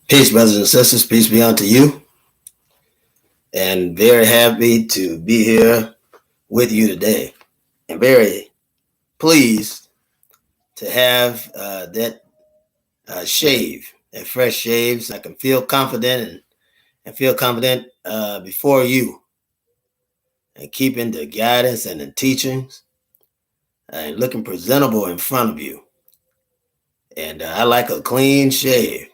Peace, brothers and sisters. Peace be unto you. And very happy to be here with you today. And very pleased to have that shave, that fresh shave, so I can feel confident and feel confident before you and keeping the guidance and the teachings and looking presentable in front of you. And I like a clean shave.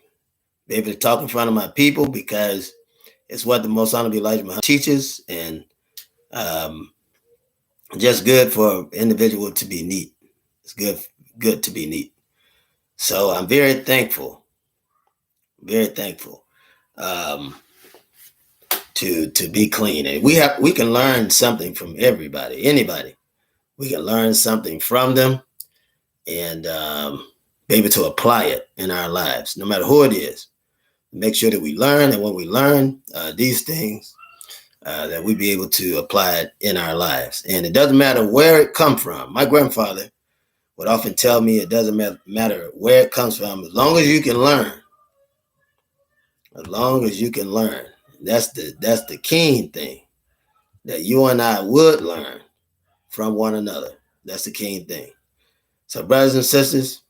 Be able to talk in front of my people because it's what the Most Honorable Elijah Muhammad teaches, and just good for an individual to be neat. It's good to be neat. So I'm very thankful to be clean. And we can learn something from anybody. We can learn something from them and be able to apply it in our lives, no matter who it is. Make sure that we learn, and when we learn these things, that we be able to apply it in our lives. And it doesn't matter where it comes from. My grandfather would often tell me it doesn't matter where it comes from, as long as you can learn. As long as you can learn. That's the keen thing, that you and I would learn from one another. That's the keen thing. So, brothers and sisters,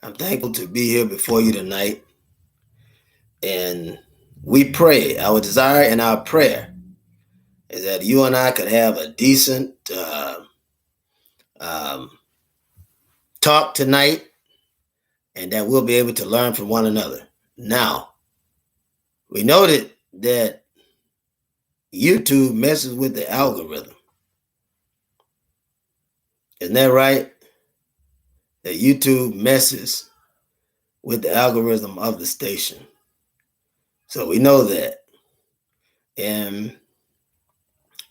I'm thankful to be here before you tonight. And we pray, our desire and our prayer is that you and I could have a decent talk tonight, and that we'll be able to learn from one another. Now, we noted that YouTube messes with the algorithm. Isn't that right? That YouTube messes with the algorithm of the station. So we know that. And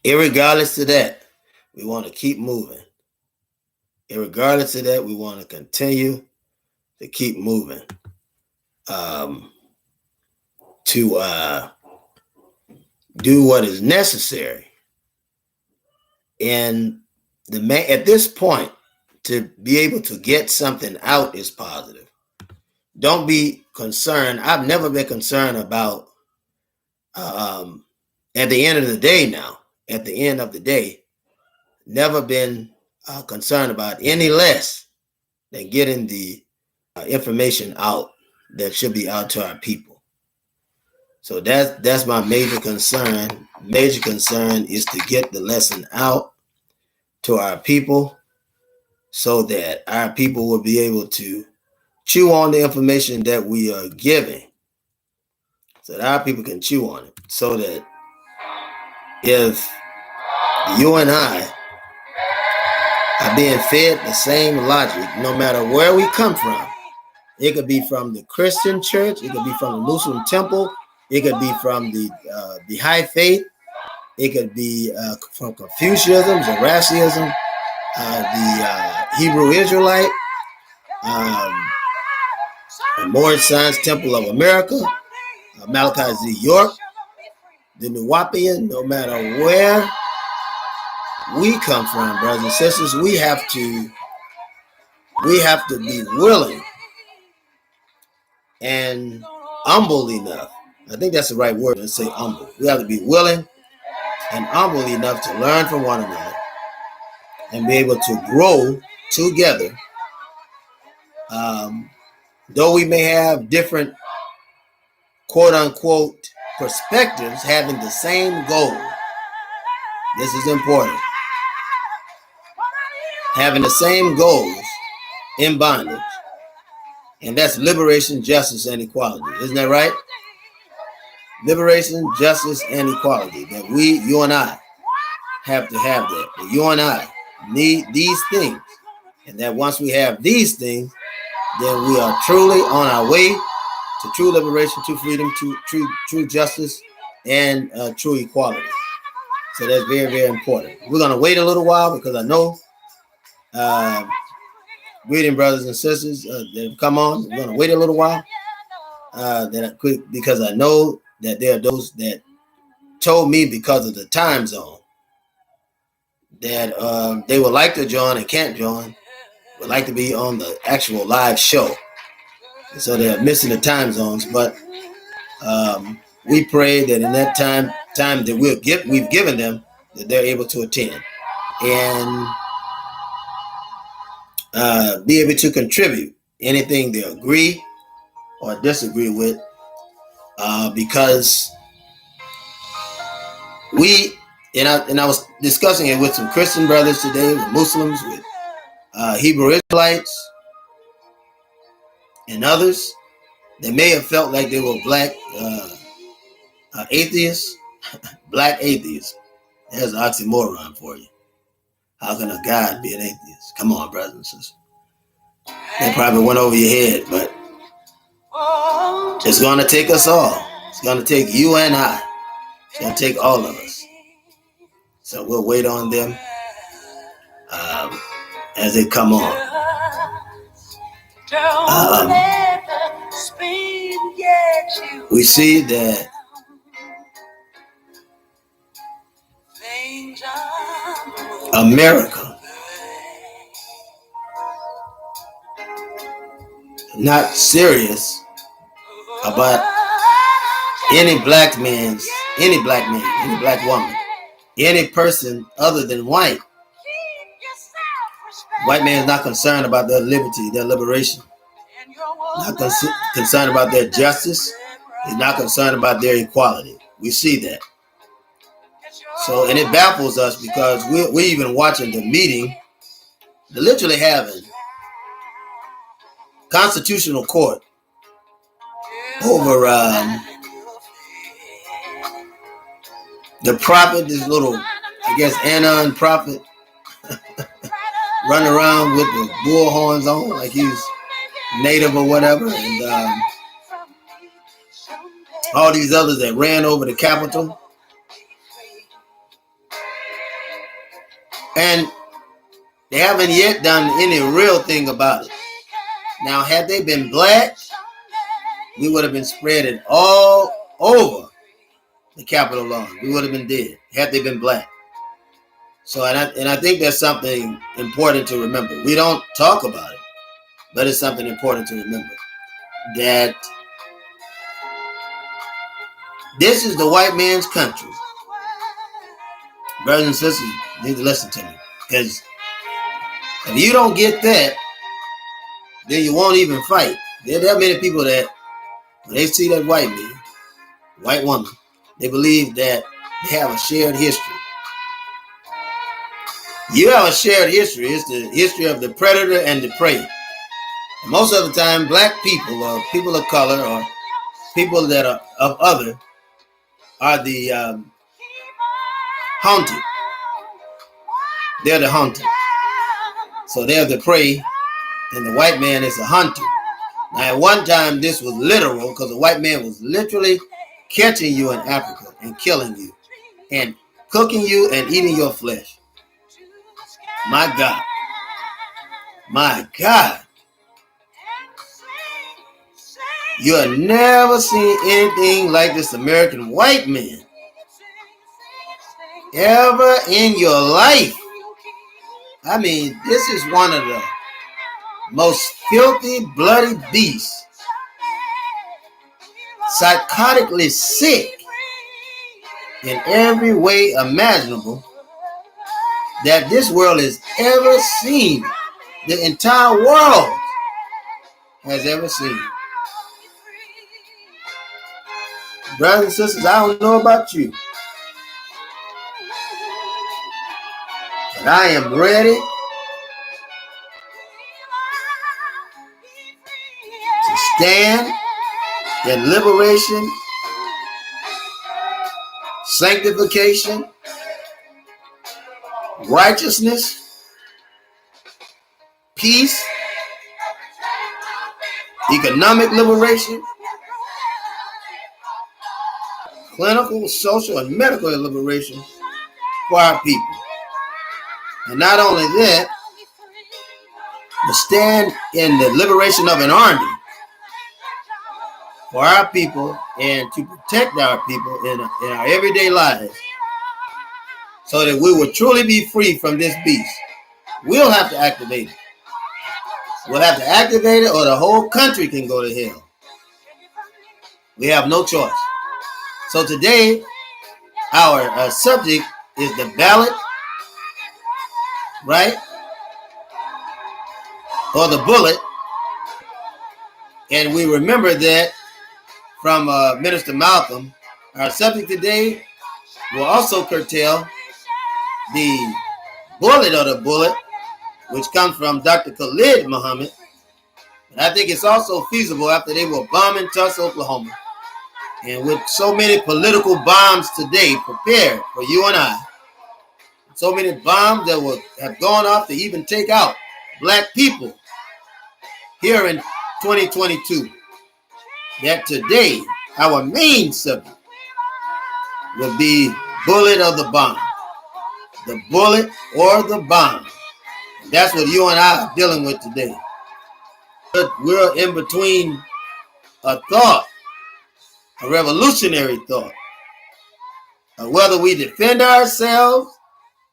irregardless of that, we want to keep moving. Irregardless of that, we want to continue to keep moving. To do what is necessary. And at this point, to be able to get something out is positive. Don't be concerned. I've never been concerned about at the end of the day now, at the end of the day, never been concerned about any less than getting the information out that should be out to our people. So that's my major concern. Major concern is to get the lesson out to our people so that our people will be able to chew on the information that we are giving, so that our people can chew on it, so that if you and I are being fed the same logic, no matter where we come from, it could be from the Christian church, it could be from the Muslim temple, it could be from the Baha'i faith, it could be from Confucianism, Zoroastrianism, the Hebrew Israelite, the Mauricelm-Lei Temple of America, Malachi Z. York, the Nuwapian. No matter where we come from, brothers and sisters, we have to be willing and humble enough. I think that's the right word to say, humble. We have to be willing and humble enough to learn from one another and be able to grow together. Though we may have different quote unquote perspectives, having the same goal. This is important. Having the same goals in bondage. And that's liberation, justice, and equality. Isn't that right? Liberation, justice, and equality. That you and I, have to have that. That you and I need these things. And that once we have these things, then we are truly on our way to true liberation, true freedom, true justice, and true equality. So that's very, very important. We're going to wait a little while because I know, greeting brothers and sisters that have come on. We're going to wait a little while because I know that there are those that told me because of the time zone that they would like to join and can't join, would like to be on the actual live show. So they're missing the time zones. But we pray that in that time that we've given them, that they're able to attend and be able to contribute anything they agree or disagree with, because I was discussing it with some Christian brothers today, with Muslims, with Hebrew Israelites, and others that may have felt like they were black atheists, black atheists. There's an oxymoron for you. How can a God be an atheist? Come on, brothers and sisters. That probably went over your head, but it's going to take us all. It's going to take you and I. It's going to take all of us. So we'll wait on them as they come on. We see that America not serious about any black man, any black woman, any person other than white. White man is not concerned about their liberty, their liberation. Not concerned about their justice. He's not concerned about their equality. We see that. So, and it baffles us because we're even watching the meeting. They're literally having constitutional court over the prophet, this little, I guess, Anon prophet, running around with the bull horns on like he's native or whatever, and all these others that ran over the Capitol. And they haven't yet done any real thing about it. Now, had they been black, we would have been spreading all over the Capitol lawn. We would have been dead had they been black. So, and I think that's something important to remember. We don't talk about it, but it's something important to remember. That this is the white man's country. Brothers and sisters, you need to listen to me. Because if you don't get that, then you won't even fight. There are many people that, when they see that white man, white woman, they believe that they have a shared history. You have a shared history. It's the history of the predator and the prey. And most of the time, black people or people of color or people that are of other are the haunted. They're the hunted. So they're the prey, and the white man is a hunter. Now, at one time, this was literal because the white man was literally catching you in Africa and killing you and cooking you and eating your flesh. My God. My God. You have never seen anything like this American white man ever in your life. I mean, this is one of the most filthy, bloody beasts, psychotically sick in every way imaginable that this world has ever seen. The entire world has ever seen. Brothers and sisters, I don't know about you, but I am ready to stand in liberation, sanctification, righteousness, peace, economic liberation, clinical, social, and medical liberation for our people. And not only that, but stand in the liberation of an army for our people and to protect our people in our everyday lives so that we will truly be free from this beast. We'll have to activate it. We'll have to activate it, or the whole country can go to hell. We have no choice. So today, our subject is the ballot, right? Or the bullet. And we remember that from Minister Malcolm. Our subject today will also curtail the bullet or the bullet, which comes from Dr. Khalid Muhammad. But I think it's also feasible after they were bombing Tulsa, Oklahoma. And with so many political bombs today prepared for you and I, so many bombs that will have gone off to even take out black people here in 2022, that today our main subject will be bullet or the bomb. The bullet or the bomb. That's what you and I are dealing with today. We're in between a thought, a revolutionary thought, of whether we defend ourselves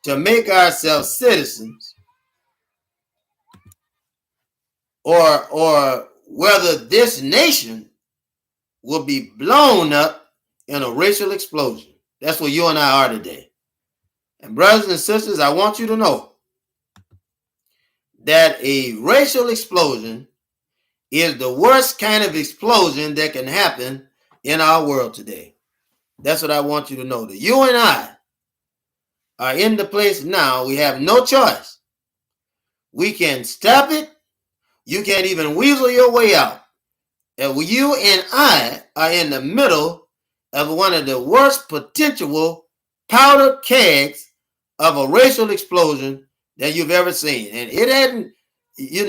to make ourselves citizens, or whether this nation will be blown up in a racial explosion. That's where you and I are today. And brothers and sisters, I want you to know that a racial explosion is the worst kind of explosion that can happen in our world today. That's what I want you to know. That you and I are in the place now. We have no choice. We can stop it. You can't even weasel your way out. And you and I are in the middle of one of the worst potential powder kegs of a racial explosion that you've ever seen. And it hadn't, it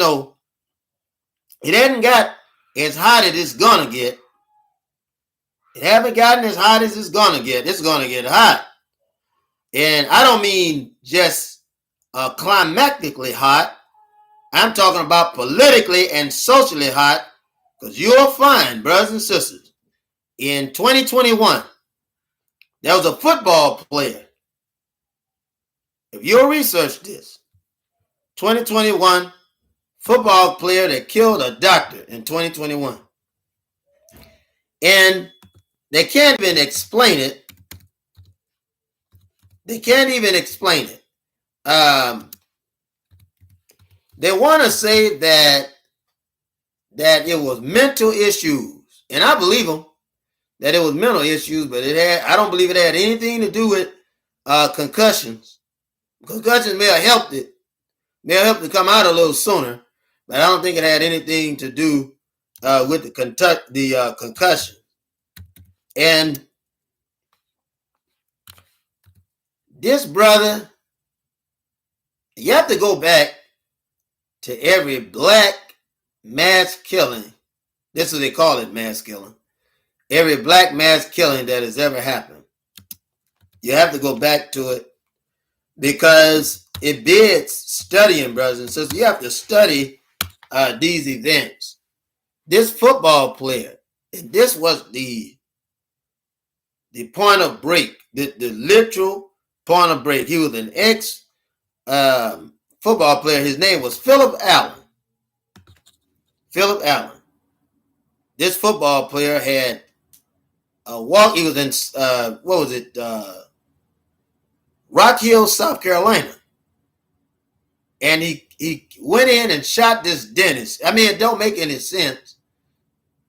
hadn't got as hot as it's gonna get. It haven't gotten as hot as it's gonna get. It's gonna get hot. And I don't mean just climactically hot. I'm talking about politically and socially hot, because you'll find, brothers and sisters, in 2021, there was a football player. If you'll research this, 2021 football player that killed a doctor in 2021. And they can't even explain it. They can't even explain it. They want to say that it was mental issues, and I believe them that it was mental issues, but I don't believe it had anything to do with concussions. Concussions may have helped it, to come out a little sooner, but I don't think it had anything to do with the concussion. And this brother, you have to go back to every black mass killing. This is what they call it, mass killing. Every black mass killing that has ever happened. You have to go back to it, because it bids studying, brothers and sisters. You have to study these events. This football player, and this was the point of break, the literal point of break. He was an ex football player. His name was Philip Allen. Philip Allen. This football player had a walk. He was in Rock Hill, South Carolina. And he went in and shot this dentist. I mean, it don't make any sense.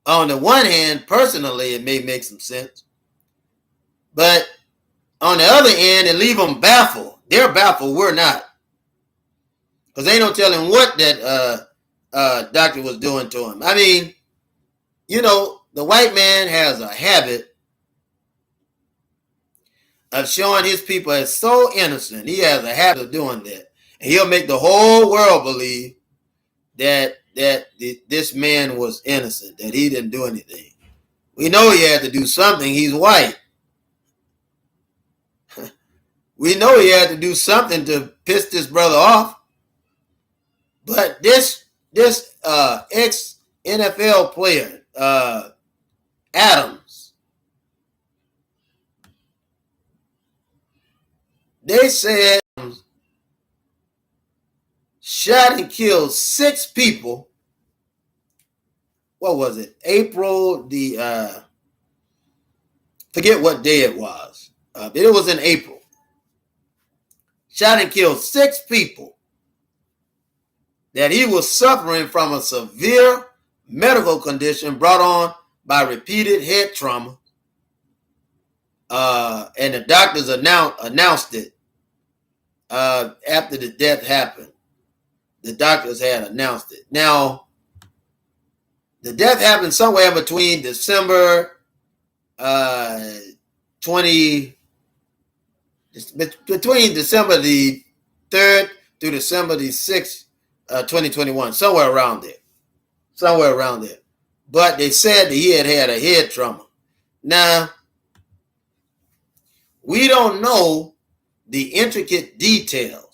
On the one hand, personally, it may make some sense. But on the other end, it leave them baffled. They're baffled. We're not. Because they don't tell him what that doctor was doing to him. I mean, the white man has a habit of showing his people as so innocent. He has a habit of doing that. And he'll make the whole world believe that this man was innocent, that he didn't do anything. We know he had to do something. He's white. We know he had to do something to piss this brother off. But this ex-NFL player, Adams, they said shot and killed 6 people. What was it? April forget what day it was. It was in April. Shot and killed 6 people. That he was suffering from a severe medical condition brought on by repeated head trauma. And the doctors announced it after the death happened. The doctors had announced it. Now, the death happened somewhere between December between December the 3rd to December the 6th, 2021, somewhere around there. But they said that he had a head trauma. Now, we don't know the intricate details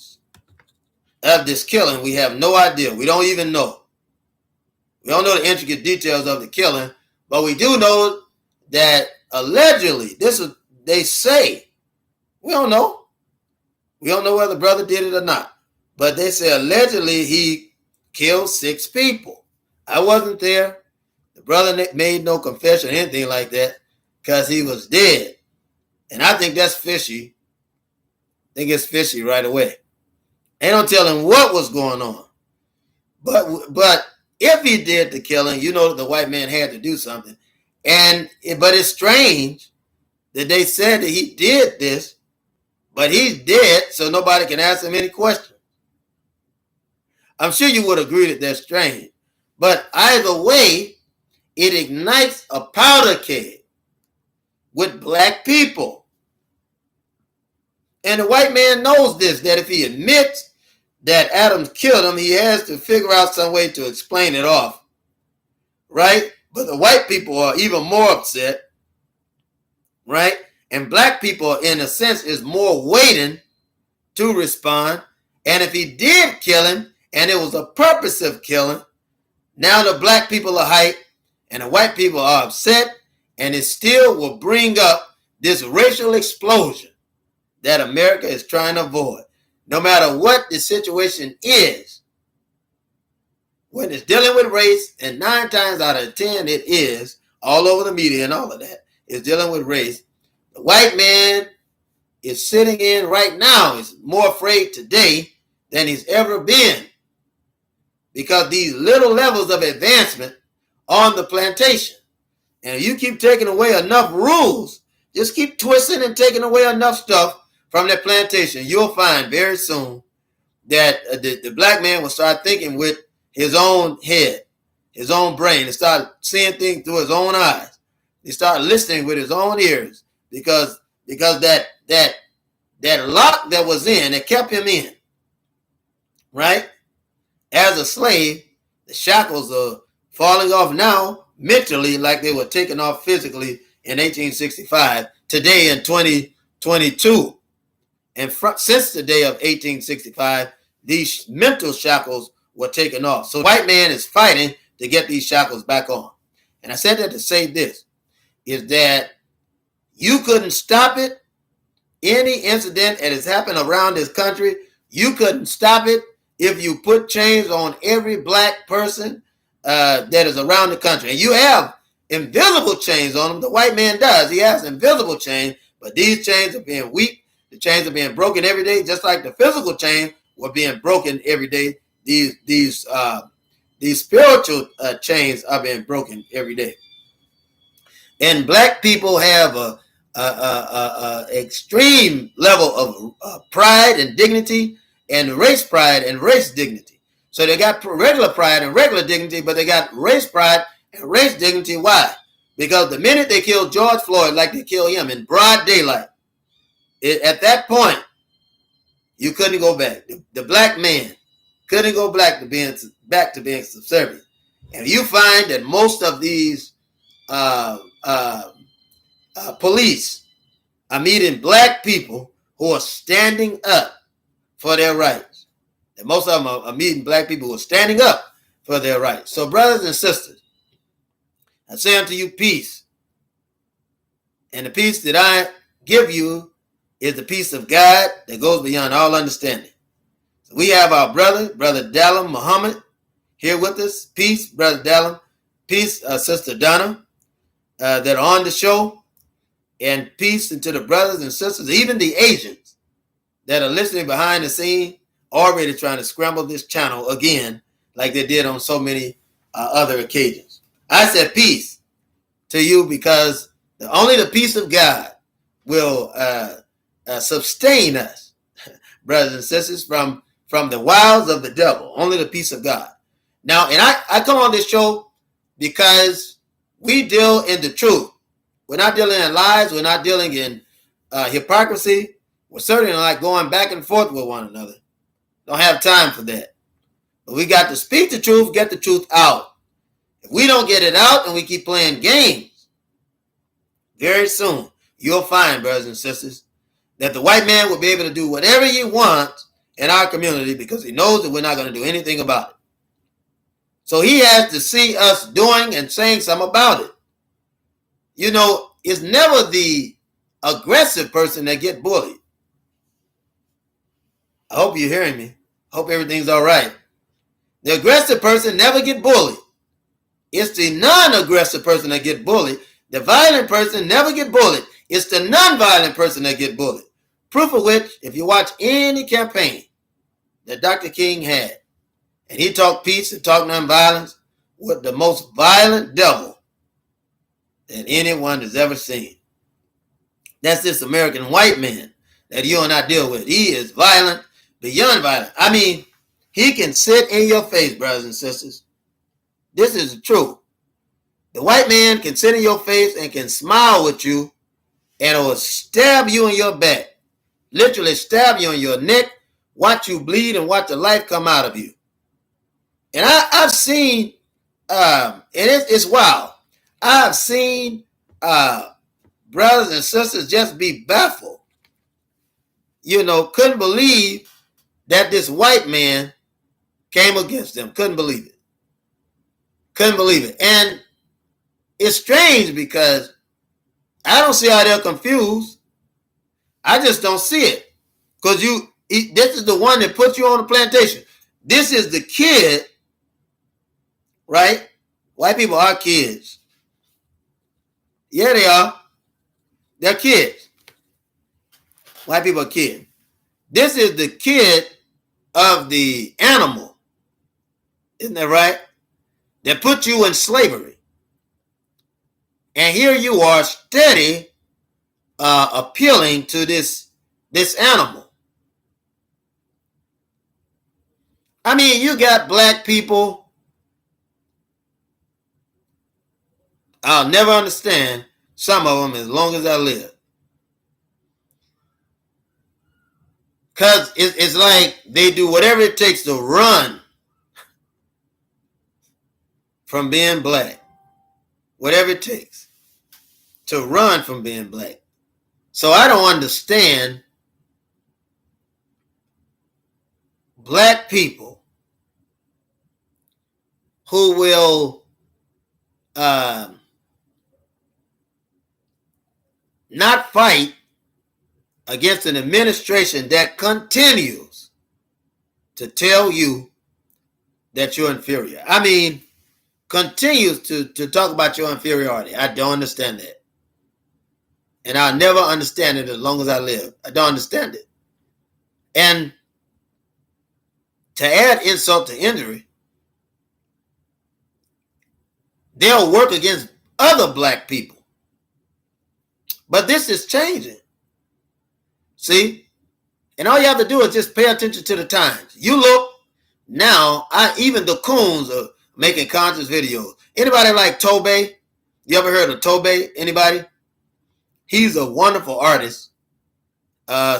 of this killing. We have no idea. We don't even know. We don't know the intricate details of the killing, but we do know that allegedly, they say, we don't know. We don't know whether the brother did it or not. But they say allegedly he killed 6 people. I wasn't there. The brother made no confession or anything like that because he was dead. And I think that's fishy. I think it's fishy right away. They don't tell him what was going on. But if he did the killing, you know the white man had to do something. But it's strange that they said that he did this, but he's dead, so nobody can ask him any questions. I'm sure you would agree that that's strange. But either way, it ignites a powder keg with black people. And the white man knows this, that if he admits that Adams killed him, he has to figure out some way to explain it off. Right? But the white people are even more upset. Right? And black people, in a sense, is more waiting to respond. And if he did kill him, and it was a purposive killing, now the black people are hyped, and the white people are upset, and it still will bring up this racial explosion that America is trying to avoid. No matter what the situation is, when it's dealing with race, and 9 times out of 10 it is, all over the media and all of that, is dealing with race, the white man is sitting in right now, is more afraid today than he's ever been, because these little levels of advancement on the plantation. And if you keep taking away enough rules, just keep twisting and taking away enough stuff from that plantation, you'll find very soon that the black man will start thinking with his own head, his own brain, and start seeing things through his own eyes. He start listening with his own ears, because that lock that was in, that kept him in, right? As a slave, the shackles are falling off now mentally like they were taken off physically in 1865, today in 2022. And since the day of 1865, these mental shackles were taken off. So the white man is fighting to get these shackles back on. And I said that to say this, is that you couldn't stop it. Any incident that has happened around this country, you couldn't stop it if you put chains on every black person that is around the country. And you have invisible chains on them. The white man does. He has invisible chains, but these chains are being weak. The chains are being broken every day, just like the physical chains were being broken every day. These spiritual chains are being broken every day. And black people have a extreme level of pride and dignity, and race pride and race dignity. So they got regular pride and regular dignity, but they got race pride and race dignity. Why? Because the minute they killed George Floyd, like they killed him in broad daylight, at that point, you couldn't go back. The black man couldn't go back to being subservient. And you find that most of these police are meeting black people who are standing up for their rights. And most of them are meeting black people who are standing up for their rights. So, brothers and sisters, I say unto you peace. And the peace that I give you is the peace of God that goes beyond all understanding. So We have our Brother Dallam Muhammad, here with us. Peace, Brother Dallam. Peace, Sister Donna, that are on the show. And peace to the brothers and sisters, even the Asians that are listening behind the scene, already trying to scramble this channel again, like they did on so many other occasions. I said peace to you because only the peace of God will sustain us, brothers and sisters, from the wiles of the devil. Only the peace of God. Now, and I come on this show because we deal in the truth. We're not dealing in lies. We're not dealing in hypocrisy. We're certainly not going back and forth with one another. Don't have time for that. But we got to speak the truth, get the truth out. If we don't get it out and we keep playing games, very soon you'll find, brothers and sisters, that the white man will be able to do whatever he wants in our community because he knows that we're not going to do anything about it. So he has to see us doing and saying something about it. You know, it's never the aggressive person that get bullied. I hope you're hearing me. Hope everything's all right. The aggressive person never get bullied. It's the non-aggressive person that get bullied. The violent person never get bullied. It's the non-violent person that get bullied. Proof of which, if you watch any campaign that Dr. King had, and he talked peace and talked nonviolence with the most violent devil that anyone has ever seen. That's this American white man that you and I deal with. He is violent beyond violent. I mean, he can sit in your face, brothers and sisters. This is the truth. The white man can sit in your face and can smile with you and will stab you in your back. Literally stab you in your neck, watch you bleed and watch the life come out of you. And I've seen, and it's wild. I've seen brothers and sisters just be baffled. You know, couldn't believe that this white man came against them. Couldn't believe it. Couldn't believe it. And it's strange because I don't see how they're confused. I just don't see it. Because this is the one that put you on the plantation. This is the kid, right? White people are kids. Yeah, they are. They're kids. White people are kids. This is the kid of the animal. Isn't that right? That put you in slavery. And here you are steady appealing to this animal. I mean, you got black people. I'll never understand some of them as long as I live. Because it's like they do whatever it takes to run from being black. Whatever it takes to run from being black. So I don't understand black people who will not fight against an administration that continues to tell you that you're inferior. I mean, continues to talk about your inferiority. I don't understand that. And I'll never understand it as long as I live. I don't understand it. And to add insult to injury, they'll work against other black people. But this is changing. See? And all you have to do is just pay attention to the times. You look, now, even the coons are making conscious videos. Anybody like Tobe? You ever heard of Tobe? Anybody? He's a wonderful artist.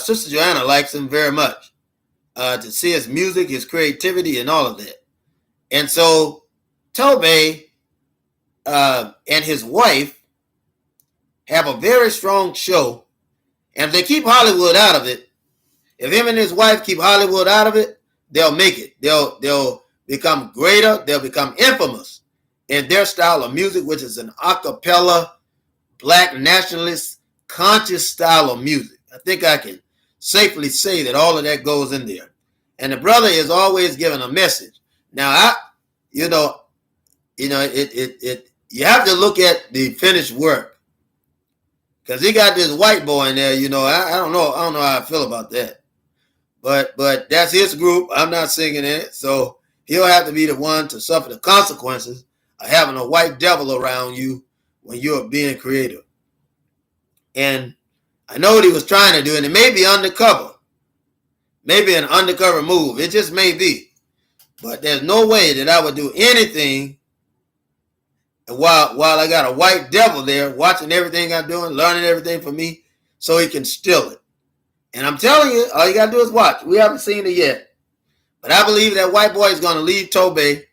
Sister Joanna likes him very much. To see his music, his creativity, and all of that. And so Tobe and his wife have a very strong show. And if they keep Hollywood out of it, if him and his wife keep Hollywood out of it, they'll make it. They'll become greater. They'll become infamous in their style of music, which is an a cappella, black nationalist, conscious style of music. I think I can safely say that all of that goes in there. and the brother is always giving a message. Now, you have to look at the finished work, because he got this white boy in there. I don't know how I feel about that, but that's his group. I'm not singing in it, so he'll have to be the one to suffer the consequences of having a white devil around you when you're being creative. And I know what he was trying to do, and it may be undercover. Maybe an undercover move. It just may be. But there's no way that I would do anything while I got a white devil there watching everything I'm doing, learning everything from me, so he can steal it. And I'm telling you, all you got to do is watch. We haven't seen it yet. But I believe that white boy is going to leave Tobey.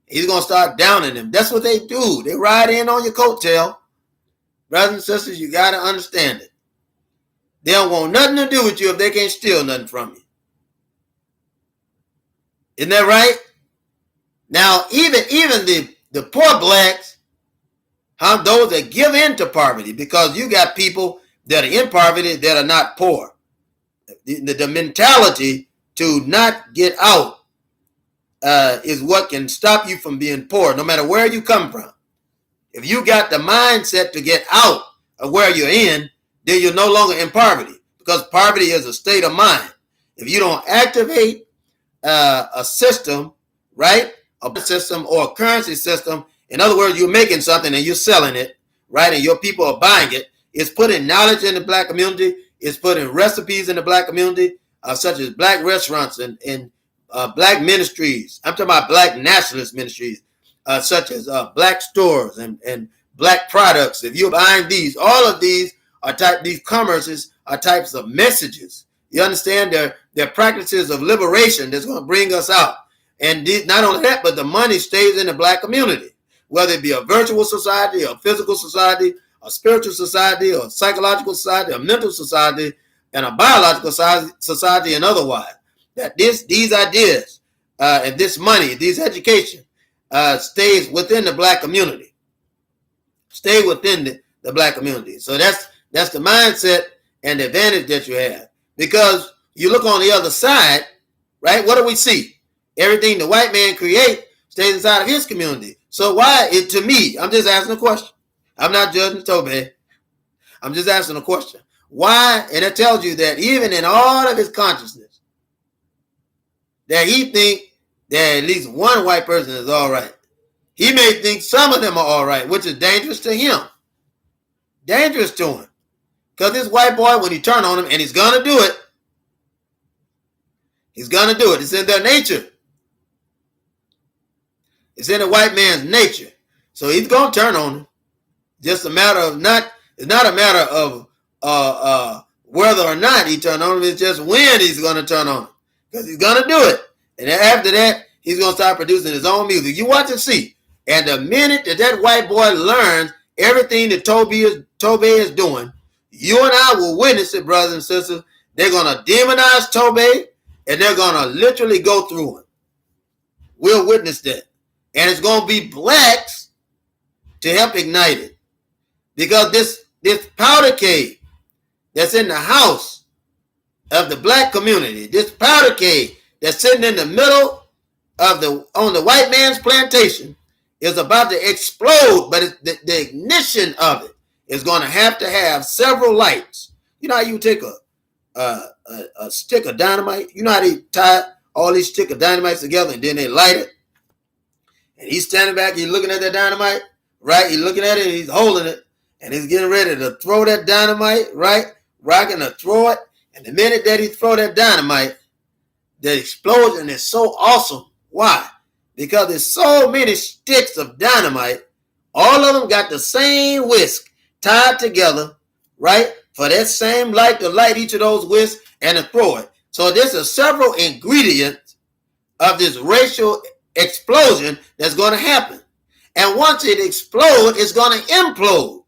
He's going to start downing him. That's what they do. They ride in on your coattail. Brothers and sisters, you got to understand it. They don't want nothing to do with you if they can't steal nothing from you. Isn't that right? Now, even the poor blacks, those that give in to poverty, because you got people that are in poverty that are not poor. The mentality to not get out is what can stop you from being poor, no matter where you come from. If you got the mindset to get out of where you're in, then you're no longer in poverty, because poverty is a state of mind. If you don't activate a system, right, a system or a currency system, in other words, you're making something and you're selling it, right, and your people are buying it, it's putting knowledge in the black community, it's putting recipes in the black community, such as black restaurants and black ministries. I'm talking about black nationalist ministries, such as black stores and black products. If you're buying these, all of these these commerces are types of messages. You understand? They're practices of liberation that's going to bring us out. And not only that, but the money stays in the black community, whether it be a virtual society, a physical society, a spiritual society, a psychological society, a mental society, and a biological society, and otherwise. That these ideas and this money, this education stays within the black community. Stay within the black community. So that's the mindset and the advantage that you have. Because you look on the other side, right? What do we see? Everything the white man create stays inside of his community. So why, to me, I'm just asking a question. I'm not judging Tobey. I'm just asking a question. Why? And it tells you that even in all of his consciousness, that he think that at least one white person is all right. He may think some of them are all right, which is dangerous to him. Dangerous to him. Because this white boy, when he turn on him, and he's going to do it, he's going to do it. It's in their nature. It's in the white man's nature. So he's going to turn on him. Just a matter of it's not a matter of whether or not he turn on him. It's just when he's going to turn on him. Because he's going to do it. And then after that, he's going to start producing his own music. You watch and see. And the minute that white boy learns everything that Tobey is doing, you and I will witness it, brothers and sisters. They're going to demonize Tobey, and they're going to literally go through it. We'll witness that. And it's going to be blacks to help ignite it. Because this powder keg that's in the house of the black community, this powder keg that's sitting in the middle of on the white man's plantation, is about to explode, but the ignition of it is going to have several lights. You know how you take a stick of dynamite? You know how they tie all these stick of dynamites together and then they light it? And he's standing back, he's looking at that dynamite, right? He's looking at it, and he's holding it, and he's getting ready to throw that dynamite, right? Rocking to throw it. And the minute that he throw that dynamite, the explosion is so awesome. Why? Because there's so many sticks of dynamite. All of them got the same whisk tied together, right? For that same light to light each of those whisks and to throw it. So there's several ingredients of this racial explosion that's going to happen. And once it explodes, it's going to implode.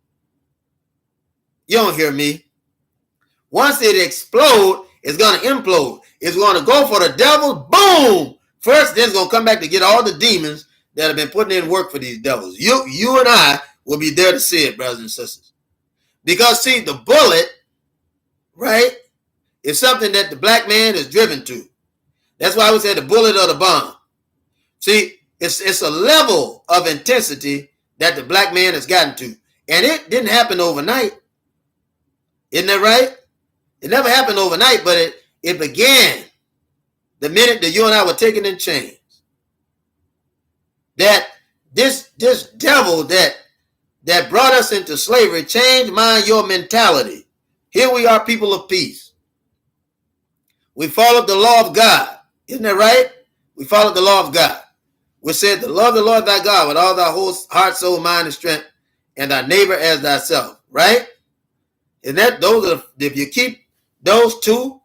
You don't hear me. Once it explodes, it's going to implode. It's going to go for the devil. Boom! First, then it's going to come back to get all the demons that have been putting in work for these devils. You and I will be there to see it, brothers and sisters. Because, see, the bullet, right, is something that the black man is driven to. That's why we say the bullet or the bomb. See, it's a level of intensity that the black man has gotten to. And it didn't happen overnight. Isn't that right? It never happened overnight, but it began the minute that you and I were taken in chains. That this devil that brought us into slavery changed your mentality. Here we are, people of peace. We followed the law of God. Isn't that right? We followed the law of God. We said to love the Lord thy God with all thy whole heart, soul, mind, and strength, and thy neighbor as thyself. Right? And that if you keep those two,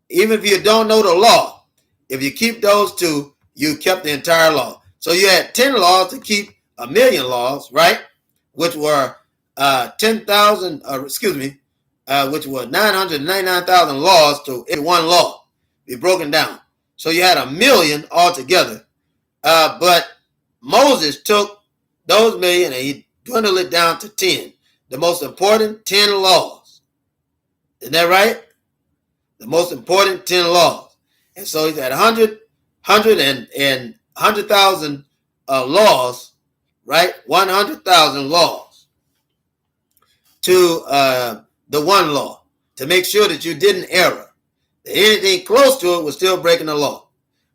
even if you don't know the law, if you keep those two, you kept the entire law. So you had 10 laws to keep 1,000,000 laws, right? Which were 10,000, which were 999,000 laws to every one law be broken down. So you had 1,000,000 altogether. But Moses took those 1,000,000 and he dwindled it down to 10. The most important 10 laws. Isn't that right? The most important 10 laws. And so he's had 100,000 laws, right? 100,000 laws to the one law to make sure that you didn't err. That anything close to it was still breaking the law,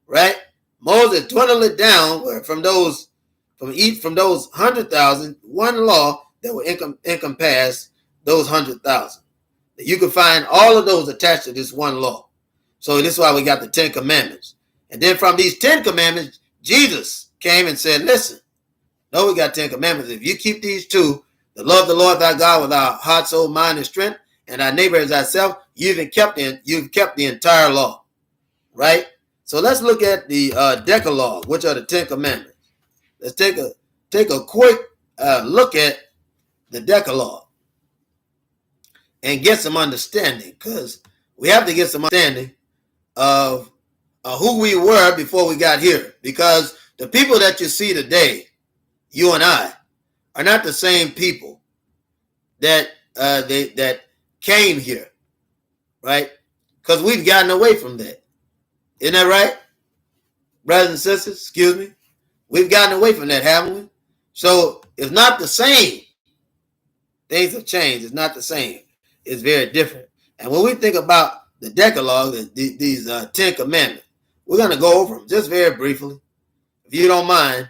right? Moses dwindled it down from those 100,000, one law that would encompass those 100,000. You can find all of those attached to this one law. So this is why we got the 10 commandments. And then from these 10 commandments, Jesus came and said, listen, no, we got 10 commandments. If you keep these two, to love the Lord thy God with our heart, soul, mind, and strength, and our neighbor as thyself, you've kept the entire law, right? So let's look at the Decalogue, which are the 10 commandments. Let's take a quick look at the Decalogue and get some understanding, because we have to get some understanding of who we were before we got here. Because the people that you see today, you and I, are not the same people that that came here, right? Because we've gotten away from that. Isn't that right? Brothers and sisters, excuse me. We've gotten away from that, haven't we? So it's not the same. Things have changed. It's not the same. It's very different. And when we think about the Decalogue, these 10 commandments, we're going to go over them just very briefly. If you don't mind,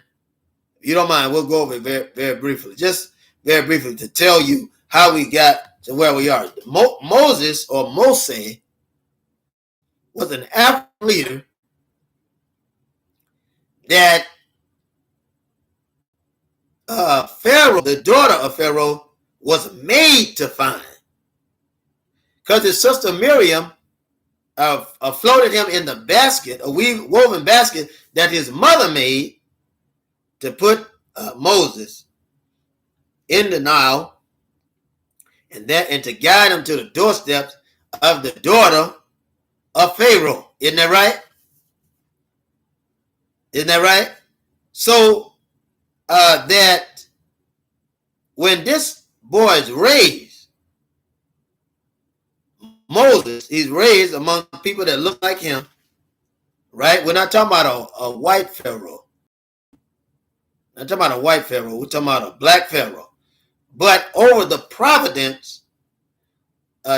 we'll go over it very, very briefly. Just very briefly to tell you how we got to where we are. Moses, or Mose, was an African leader that Pharaoh, the daughter of Pharaoh, was made to find. Because his sister Miriam floated him in the basket, a woven basket that his mother made to put Moses in the Nile, and to guide him to the doorsteps of the daughter of Pharaoh. Isn't that right? Isn't that right? So that when this boy is raised, Moses, he's raised among people that look like him, right? We're not talking about a white Pharaoh. We're not talking about a white Pharaoh. We're talking about a black Pharaoh. But over the providence,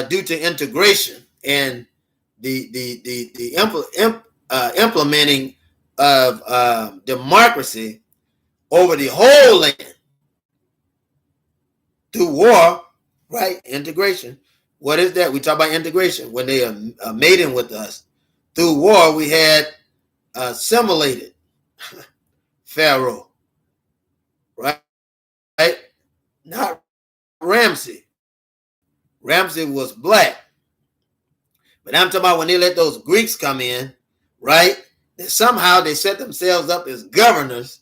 due to integration and the implementing of democracy over the whole land through war, right? Integration. What is that? We talk about integration. When they are mating with us through war, we had assimilated Pharaoh, right? Not Ramsey. Ramsey was black. But I'm talking about when they let those Greeks come in, right? That somehow they set themselves up as governors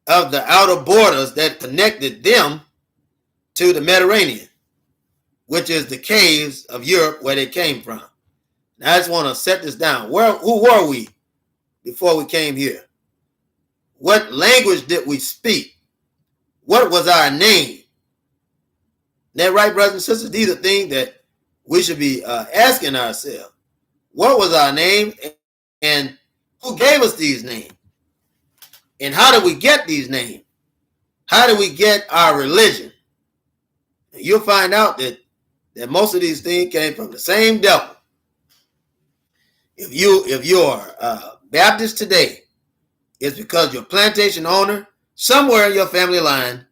of the outer borders that connected them to the Mediterranean, which is the caves of Europe where they came from. Now I just want to set this down. Who were we before we came here? What language did we speak? What was our name? Isn't that right, brothers and sisters? These are things that we should be asking ourselves. What was our name, And who gave us these names? And how did we get these names? How did we get our religion? And you'll find out that most of these things came from the same devil. If you are Baptist today, it's because your plantation owner somewhere in your family line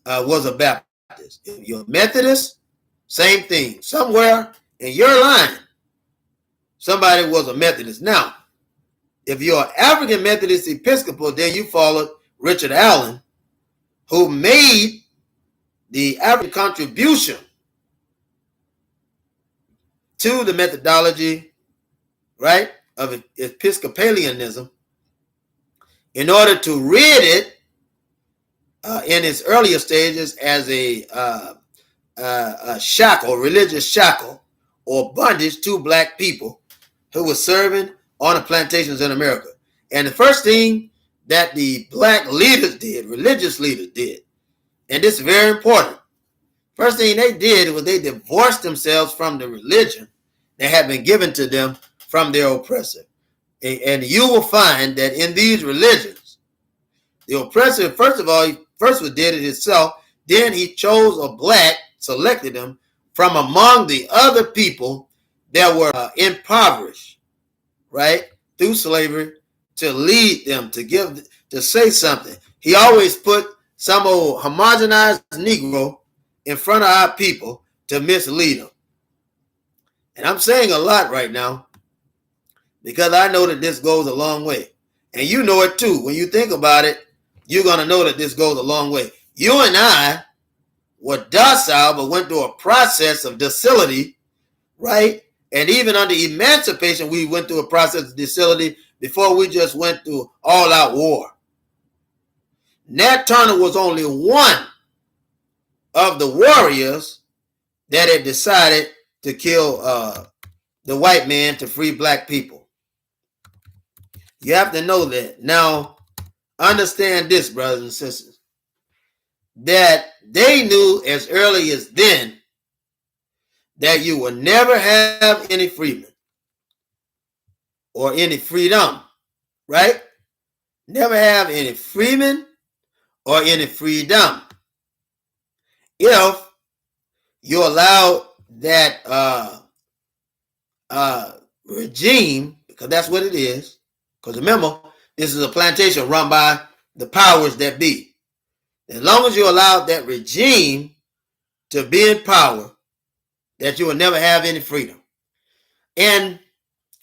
was a Baptist. If you're Methodist, same thing. Somewhere in your line, somebody was a Methodist. Now, if you're African Methodist Episcopal, then you followed Richard Allen, who made the African contribution to the methodology, right, of Episcopalianism in order to rid it in its earlier stages as a shackle, religious shackle, or bondage to black people who were serving on the plantations in America. And the first thing that the black leaders did, religious leaders did, and this is very important, first thing they did was they divorced themselves from the religion that had been given to them from their oppressor. And you will find that in these religions, the oppressor, first of all, he first did it himself, then he chose a black, selected them from among the other people that were impoverished, right, through slavery, to lead them, to say something. He always put some old homogenized Negro in front of our people to mislead them. And I'm saying a lot right now because I know that this goes a long way. And you know it too. When you think about it, you're going to know that this goes a long way. You and I were docile, but went through a process of docility, right? And even under emancipation, we went through a process of docility before we just went through all-out war. Nat Turner was only one of the warriors that had decided to kill the white man to free black people. You have to know that. Now, understand this, brothers and sisters, that they knew as early as then that you will never have any freedom or any freedom, right? Never have any freedom or any freedom if you allow that regime, because that's what it is. Because remember, this is a plantation run by the powers that be. As long as you allow that regime to be in power, that you will never have any freedom. And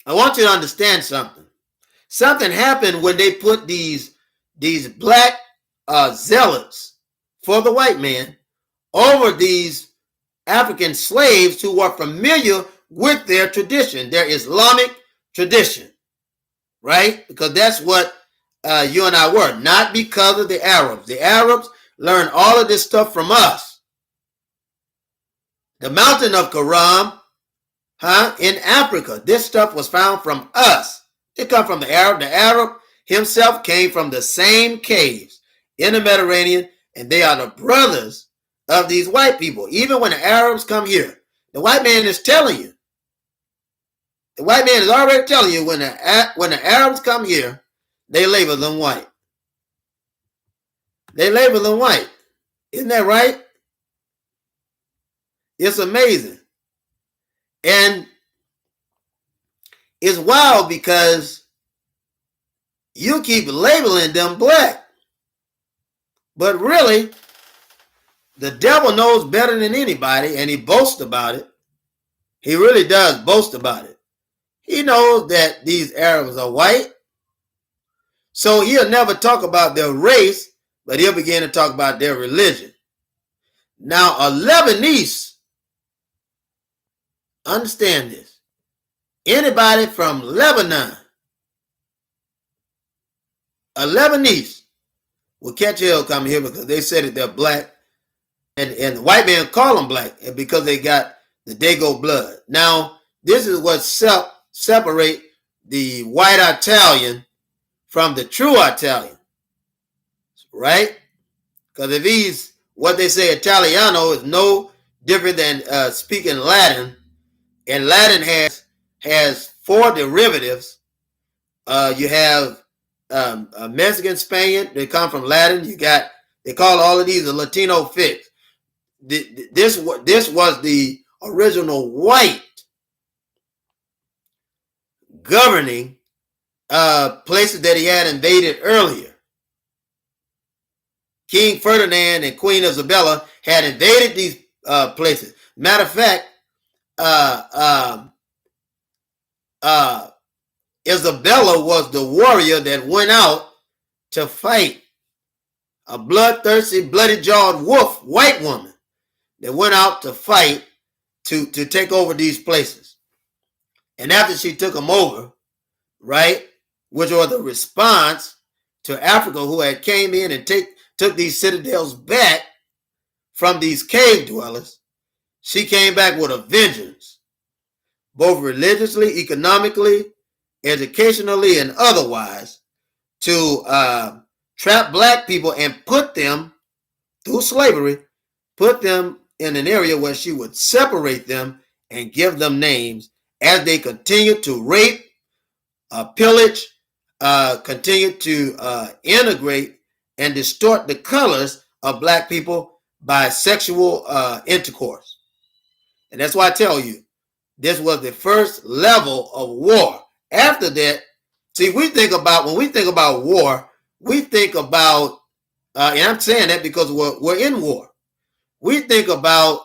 I want you to understand something. Something happened when they put these black zealots for the white man over these African slaves who were familiar with their tradition, their Islamic tradition, right? Because that's what you and I were, not because of the Arabs. The Arabs learned all of this stuff from us. The mountain of Karam, in Africa, this stuff was found from us. It come from the Arab. The Arab himself came from the same caves in the Mediterranean, and they are the brothers of these white people. Even when the Arabs come here, the white man is telling you. The white man is already telling you when the Arabs come here, they label them white. They label them white. Isn't that right? It's amazing. And it's wild because you keep labeling them black. But really, the devil knows better than anybody, and he boasts about it. He really does boast about it. He knows that these Arabs are white, so he'll never talk about their race, but he'll begin to talk about their religion. Now, a Lebanese, understand this, anybody from Lebanon, a Lebanese will catch hell coming here because they said that they're black, and the white man call them black because they got the Dago blood. Now, this is what separate the white Italian from the true Italian, right? Because if he's what they say Italiano is no different than speaking Latin, and Latin has 4 derivatives You have Mexican, Spaniard. They come from Latin. They call all of these the Latino fix. This was the original white governing places that he had invaded earlier. King Ferdinand and Queen Isabella had invaded these places. Matter of fact, Isabella was the warrior that went out to fight a bloodthirsty, bloody-jawed wolf, white woman that went out to fight to take over these places. And after she took them over, right, which was the response to Africa, who had came in and took these citadels back from these cave dwellers, she came back with a vengeance, both religiously, economically, educationally, and otherwise, to trap black people and put them, through slavery, put them in an area where she would separate them and give them names as they continued to rape, pillage, continue to integrate and distort the colors of black people by sexual intercourse. And that's why I tell you, this was the first level of war. After that, see, when we think about war, we think about, and I'm saying that because we're in war. We think about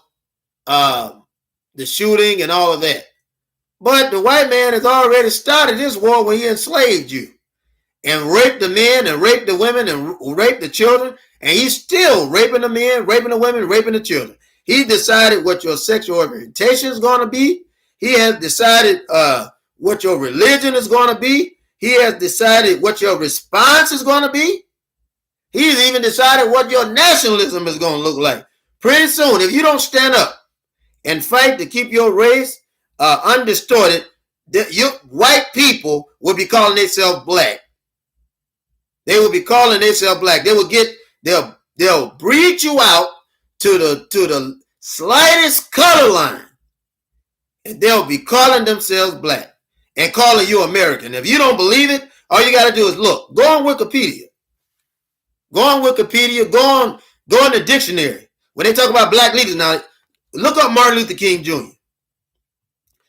the shooting and all of that. But the white man has already started this war when he enslaved you and raped the men and raped the women and raped the children. And he's still raping the men, raping the women, raping the children. He decided what your sexual orientation is going to be. He has decided what your religion is going to be. He has decided what your response is going to be. He's even decided what your nationalism is going to look like. Pretty soon, if you don't stand up and fight to keep your race undistorted, your white people will be calling themselves black. They will be calling themselves black. They'll breed you out to the slightest color line, and they'll be calling themselves black and calling you American. If you don't believe it, all you got to do is look. Go on Wikipedia. Go on Wikipedia. Go on the dictionary. When they talk about black leaders now, look up Martin Luther King Jr.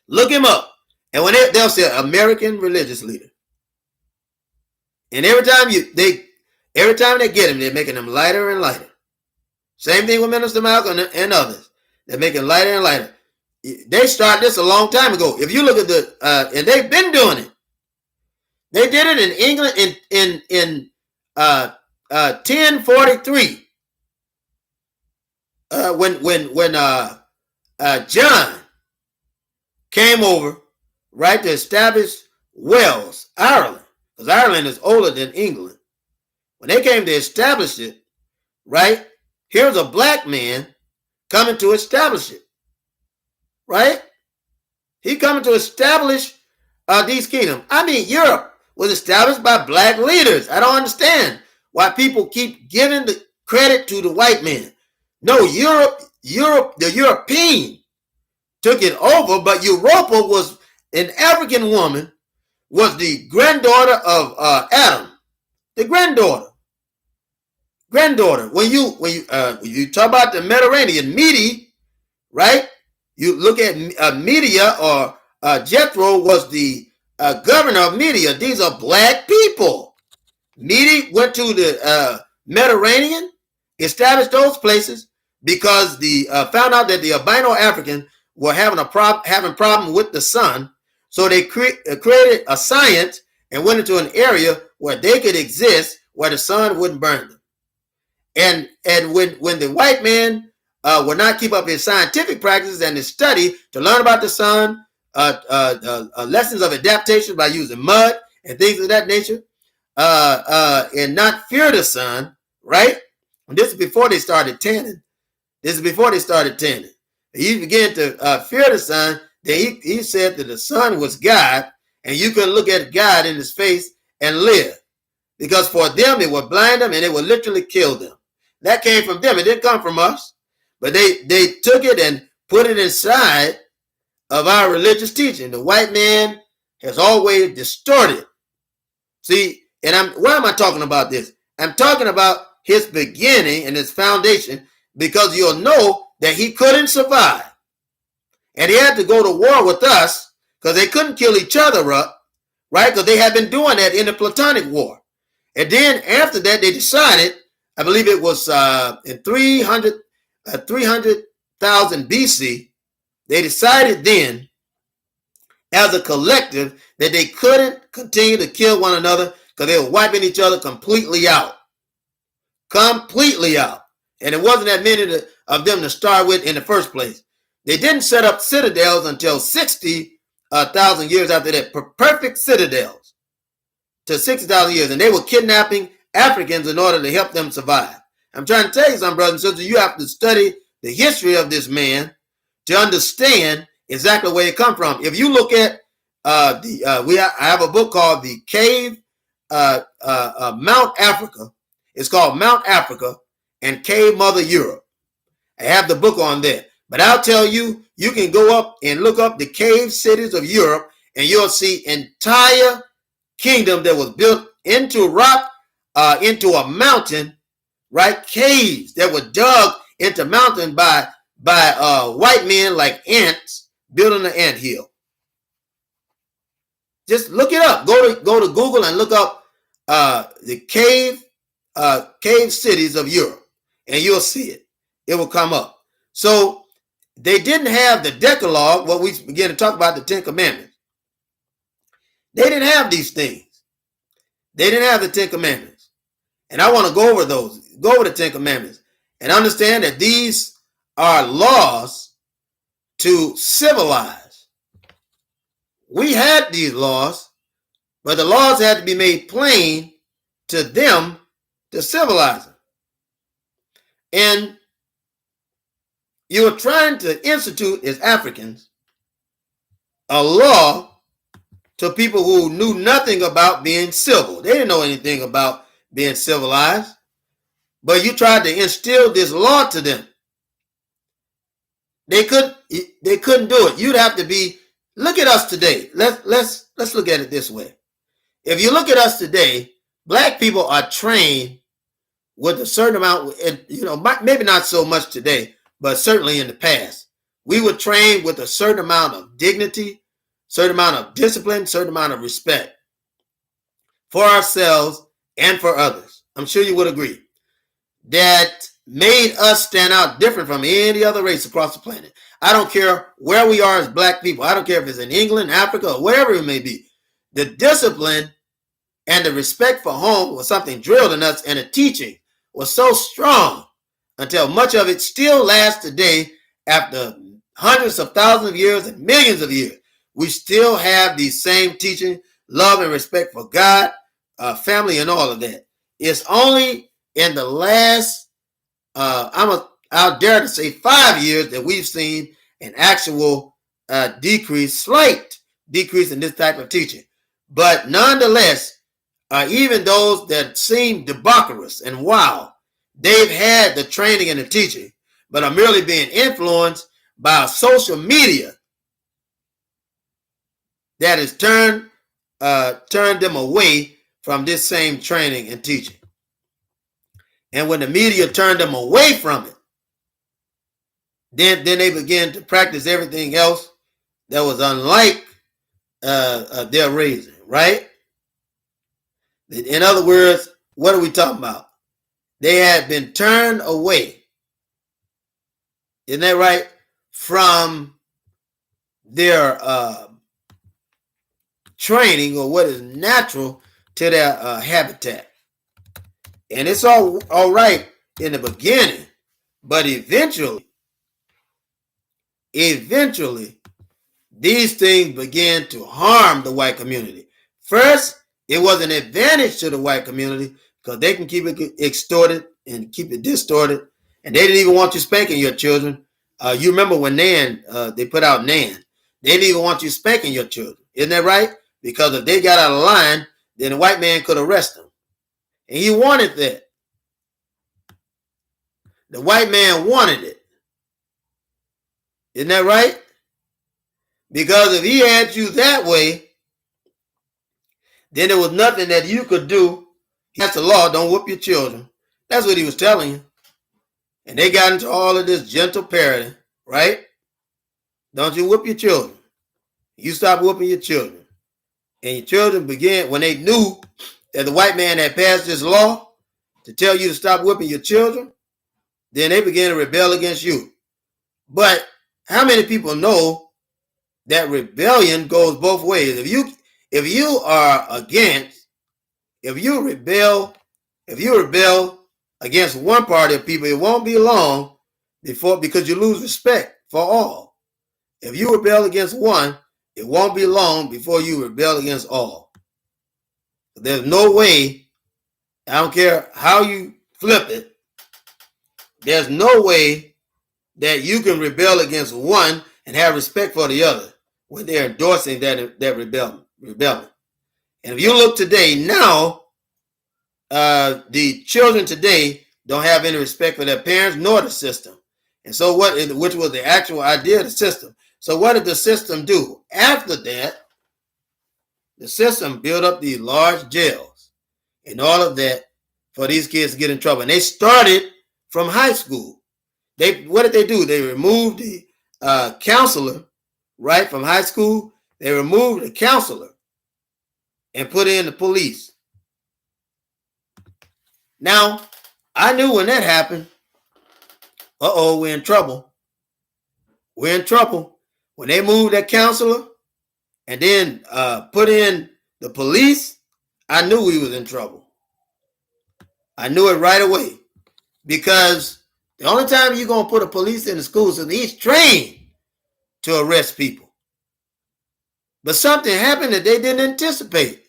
Look him up. And when they'll say American religious leader. And every time they get him, they're making him lighter and lighter. Same thing with Minister Malcolm and others. They're making lighter and lighter. They started this a long time ago. If you look at and they've been doing it. They did it in England in 1043. When John came over, right, to establish Wales, Ireland, because Ireland is older than England. When they came to establish it, right, here's a black man coming to establish it, right? He coming to establish these kingdoms. I mean, Europe was established by black leaders. I don't understand why people keep giving the credit to the white man. No, Europe, the European took it over, but Europa was an African woman, was the granddaughter of Adam, the granddaughter. When you talk about the Mediterranean, Mede, right? You look at Media, or Jethro was the governor of Media. These are black people. Mede went to the Mediterranean, established those places because the found out that the albino African were having problem with the sun. So they created a science and went into an area where they could exist, where the sun wouldn't burn them. And when the white man would not keep up his scientific practices and his study to learn about the sun, lessons of adaptation by using mud and things of that nature, and not fear the sun, right? And this is before they started tanning. He began to fear the sun. Then he said that the sun was God, and you couldn't look at God in his face and live. Because for them, it would blind them and it would literally kill them. That came from them. It didn't come from us. But they took it and put it inside of our religious teaching. The white man has always distorted See, and why am I talking about this? I'm talking about his beginning and his foundation, because you'll know that he couldn't survive. And he had to go to war with us because they couldn't kill each other up, right? Because they had been doing that in the Platonic War. And then after that, they decided, I believe it was in 300,000 BC, they decided then as a collective that they couldn't continue to kill one another because they were wiping each other completely out. Completely out. And it wasn't that many of them to start with in the first place. They didn't set up citadels until 60,000 years after that. Perfect citadels to 60,000 years. And they were kidnapping Africans in order to help them survive. I'm trying to tell you something, brothers and sisters. You have to study the history of this man to understand exactly where it come from. If you look at I have a book called The Cave Mount Africa. It's called Mount Africa and Cave Mother Europe. I have the book on there. But I'll tell you, you can go up and look up the cave cities of Europe, and you'll see entire kingdom that was built into rock, into a mountain, right? Caves that were dug into mountain by white men like ants building an anthill. Just look it up. Go to Google and look up the cave cities of Europe, and you'll see it. It will come up. So they didn't have the Decalogue, what we begin to talk about, the 10 Commandments. They didn't have these things. They didn't have the 10 Commandments. And I want to go over those, go over the 10 Commandments, and understand that these are laws to civilize. We had these laws, but the laws had to be made plain to them to civilize them. And you were trying to institute as Africans a law to people who knew nothing about being civil. They didn't know anything about being civilized, but you tried to instill this law to them. They couldn't do it. You'd have to be. Look at us today. Let's look at it this way. If you look at us today, black people are trained with a certain amount, and maybe not so much today, but certainly in the past, we were trained with a certain amount of dignity, certain amount of discipline, certain amount of respect for ourselves and for others. I'm sure you would agree. That made us stand out different from any other race across the planet. I don't care where we are as black people. I don't care if it's in England, Africa, or wherever it may be. The discipline and the respect for home was something drilled in us, and the teaching was so strong until much of it still lasts today after hundreds of thousands of years and millions of years. We still have these same teaching, love and respect for God, family, and all of that. It's only in the last, I'll dare to say 5 years that we've seen an actual slight decrease in this type of teaching. But nonetheless, even those that seem debaucherous and wild, they've had the training and the teaching, but are merely being influenced by social media that has turned them away from this same training and teaching. And when the media turned them away from it, then they began to practice everything else that was unlike their raising, right? In other words, what are we talking about? They had been turned away, isn't that right, from their training or what is natural to their habitat. And it's all right in the beginning, but eventually, these things began to harm the white community. First, it was an advantage to the white community because they can keep it extorted and keep it distorted. And they didn't even want you spanking your children. You remember when they put out Nan. They didn't even want you spanking your children. Isn't that right? Because if they got out of line, then the white man could arrest them. And he wanted that. The white man wanted it. Isn't that right? Because if he had you that way, then there was nothing that you could do. That's the law. Don't whoop your children. That's what he was telling you. And they got into all of this gentle parenting, right? Don't you whoop your children. You stop whooping your children. And your children began, when they knew that the white man had passed this law to tell you to stop whipping your children, then they began to rebel against you. But how many people know that rebellion goes both ways? If you rebel against one party of people, it won't be long because you lose respect for all. If you rebel against one, it won't be long before you rebel against all. There's no way, I don't care how you flip it, there's no way that you can rebel against one and have respect for the other when they're endorsing that rebellion. And if you look today, now, the children today don't have any respect for their parents nor the system. And so which was the actual idea of the system. So what did the system do? After that, the system built up these large jails and all of that for these kids to get in trouble. And they started from high school. What did they do? They removed the counselor, right, from high school. They removed the counselor and put in the police. Now, I knew when that happened, we're in trouble. We're in trouble. When they moved that counselor and then put in the police, I knew we was in trouble. I knew it right away, because the only time you're going to put a police in the school is he's trained to arrest people. But something happened that they didn't anticipate.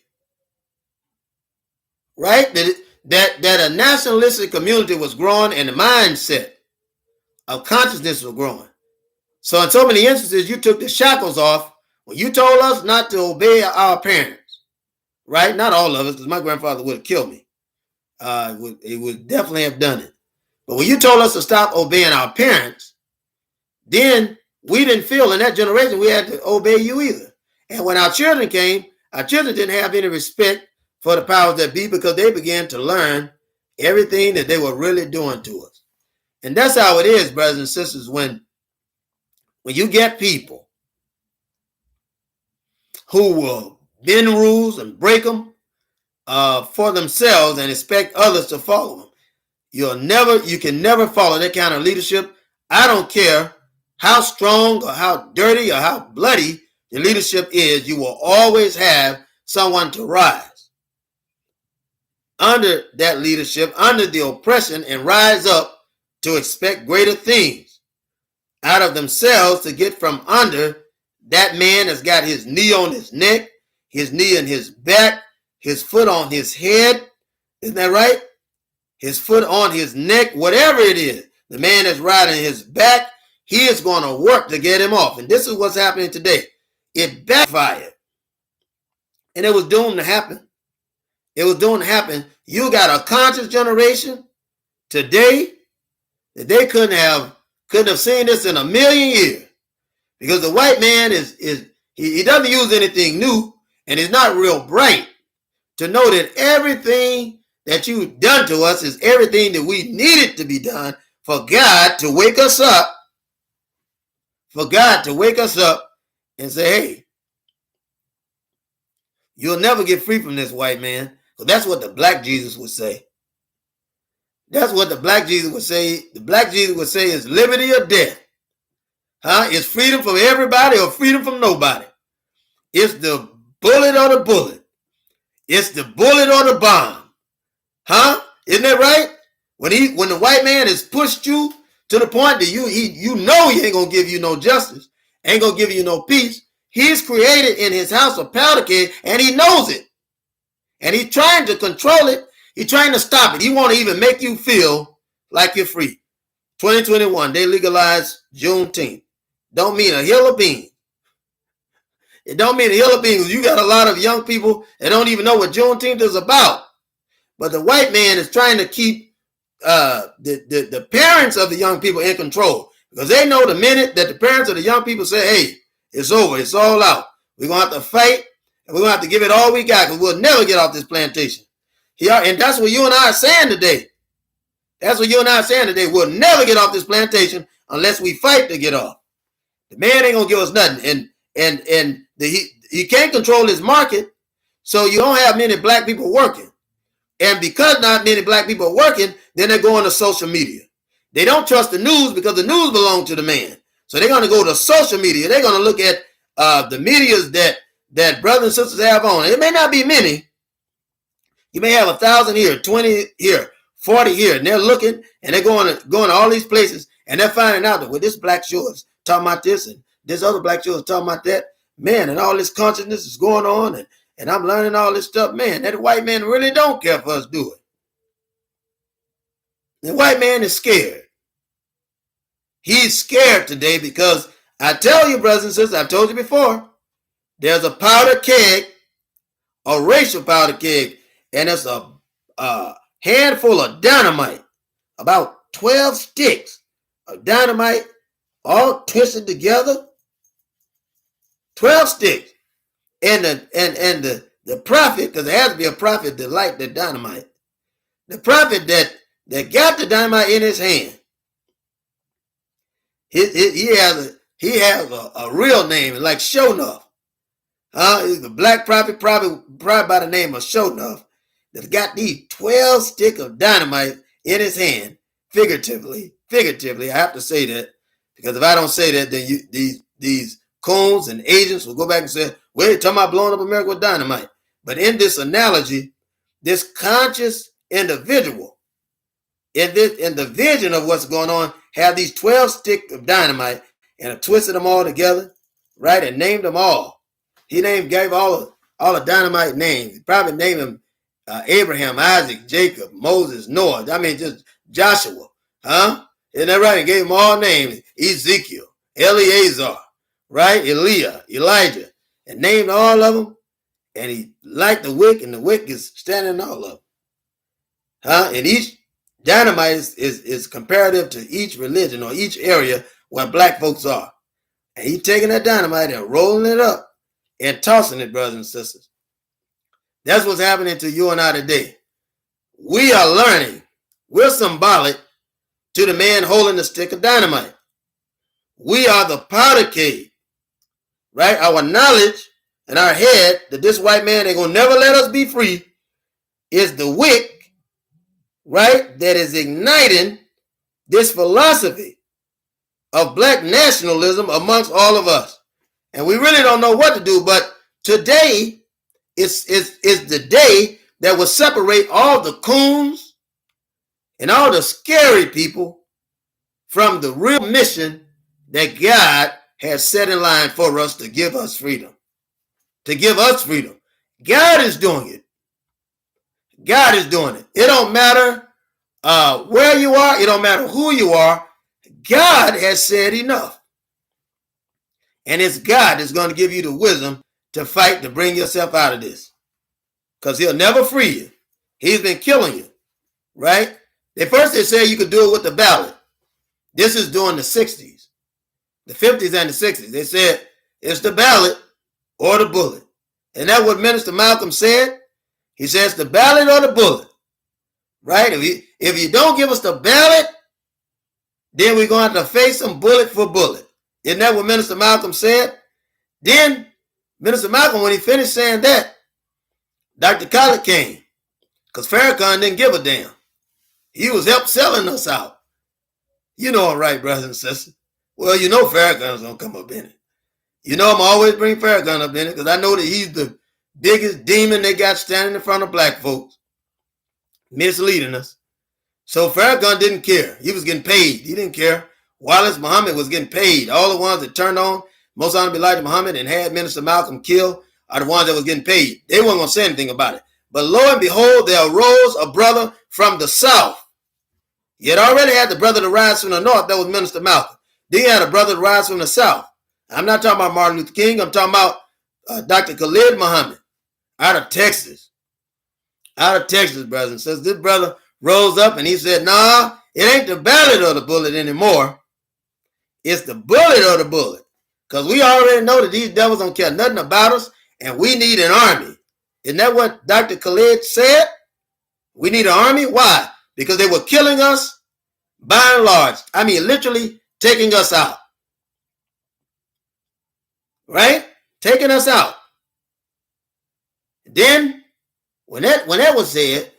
Right? That a nationalistic community was growing and the mindset of consciousness was growing. So in so many instances, you took the shackles off when you told us not to obey our parents. Right? Not all of us, because my grandfather would have killed me. He would definitely have done it. But when you told us to stop obeying our parents, then we didn't feel in that generation we had to obey you either. And when our children came, our children didn't have any respect for the powers that be, because they began to learn everything that they were really doing to us. And that's how it is, brothers and sisters, when you get people who will bend rules and break them for themselves and expect others to follow them. You can never follow that kind of leadership. I don't care how strong or how dirty or how bloody the leadership is, you will always have someone to rise under that leadership, under the oppression, and rise up to expect greater things out of themselves to get from under that man that's got his knee on his neck, his knee in his back, his foot on his head. Isn't that right? His foot on his neck, whatever it is. The man that's riding his back, he is going to work to get him off. And this is what's happening today. It backfired. And it was doomed to happen. It was doomed to happen. You got a conscious generation today that they couldn't have seen this in a million years. Because the white man he doesn't use anything new, and he's not real bright to know that everything that you've done to us is everything that we needed to be done for God to wake us up. For God to wake us up and say, hey, you'll never get free from this, white man. So that's what the black Jesus would say. That's what the black Jesus would say. The black Jesus would say is liberty or death. It's freedom from everybody or freedom from nobody. It's the bullet or the bullet. It's the bullet or the bomb. Isn't that right? When the white man has pushed you to the point that you know he ain't gonna give you no justice, ain't gonna give you no peace. He's created in his house a powder keg, and he knows it. And he's trying to control it. He's trying to stop it. He won't even make you feel like you're free. 2021, they legalized Juneteenth. Don't mean a hill of beans. It don't mean a hill of beans. You got a lot of young people that don't even know what Juneteenth is about. But the white man is trying to keep the parents of the young people in control, because they know the minute that the parents of the young people say, hey, it's over, it's all out, we're going to have to fight, And we're going to have to give it all we got because we'll never get off this plantation. And that's what you and I are saying today. That's what you and I are saying today. We'll never get off this plantation unless we fight to get off. The man ain't going to give us nothing. And he can't control his market, so you don't have many black people working. And because not many black people are working, then they're going to social media. They don't trust the news because the news belongs to the man. So they're going to go to social media. They're going to look at the medias that brothers and sisters have on. It may not be many. You may have 1,000 here, 20 here, 40 here, and they're looking and they're going to all these places and they're finding out that, well, this black show is talking about this and this other black show is talking about that. Man, and all this consciousness is going on and I'm learning all this stuff. Man, that white man really don't care for us do it. The white man is scared. He's scared today because I tell you, brothers and sisters, I've told you before, there's a powder keg, a racial powder keg, and it's a handful of dynamite, about 12 sticks of dynamite all twisted together. 12 sticks. And the prophet, because there has to be a prophet that light the dynamite. The prophet that got the dynamite in his hand. He has a real name, like Shonuff. He's a black prophet, probably by the name of Shonuff, that got these 12 sticks of dynamite in his hand. Figuratively, I have to say that, because if I don't say that, then these coons and agents will go back and say, well, you're talking about blowing up America with dynamite. But in this analogy, this conscious individual, in the vision of what's going on, have these 12 sticks of dynamite and have twisted them all together, right, and named them all. He gave all the dynamite names. He probably named them Abraham, Isaac, Jacob, Moses, Noah. I mean, just Joshua, Isn't that right? He gave them all names. Ezekiel, Eleazar, right? Elijah, and named all of them. And he light the wick, and the wick is standing all of them. And each dynamite is comparative to each religion or each area where black folks are. And he taking that dynamite and rolling it up and tossing it, brothers and sisters. That's what's happening to you and I today. We are learning. We're symbolic to the man holding the stick of dynamite. We are the powder keg, right? Our knowledge and our head that this white man ain't gonna never let us be free is the wick, right? That is igniting this philosophy of black nationalism amongst all of us. And we really don't know what to do, but today is the day that will separate all the coons and all the scary people from the real mission that God has set in line for us to give us freedom. To give us freedom. God is doing it. God is doing it. It don't matter where you are. It don't matter who you are. God has said enough. And it's God that's going to give you the wisdom to fight to bring yourself out of this. Because he'll never free you. He's been killing you. Right? At first they said you could do it with the ballot. This is during the 60s. The 50s and the 60s. They said it's the ballot or the bullet. And that's what Minister Malcolm said. He says the ballot or the bullet. Right? If you don't give us the ballot, then we're going to have to face them bullet for bullet. Isn't that what Minister Malcolm said? Then Minister Malcolm, when he finished saying that, Dr. Khaled came. Because Farrakhan didn't give a damn. He was help selling us out. You know I'm right, brothers and sisters. Well, you know Farrakhan's going to come up in it. You know I'm always bring Farrakhan up in it because I know that he's the biggest demon they got standing in front of black folks, misleading us. So Farrakhan didn't care. He was getting paid. He didn't care. Wallace Muhammad was getting paid. All the ones that turned on Most Honorable Elijah Muhammad and had Minister Malcolm killed are the ones that was getting paid. They weren't going to say anything about it. But lo and behold, there arose a brother from the south. You had already had the brother that rise from the north. That was Minister Malcolm. Then you had a brother that rise from the south. I'm not talking about Martin Luther King. I'm talking about Dr. Khalid Muhammad out of Texas. Out of Texas, brothers and sisters. This brother rose up and he said, nah, it ain't the ballot or the bullet anymore. It's the bullet or the bullet. Because we already know that these devils don't care nothing about us. and we need an army. Isn't that what Dr. Khalid said? We need an army. Why? Because they were killing us by and large. I mean, literally taking us out. Right? Taking us out. Then, when that was said,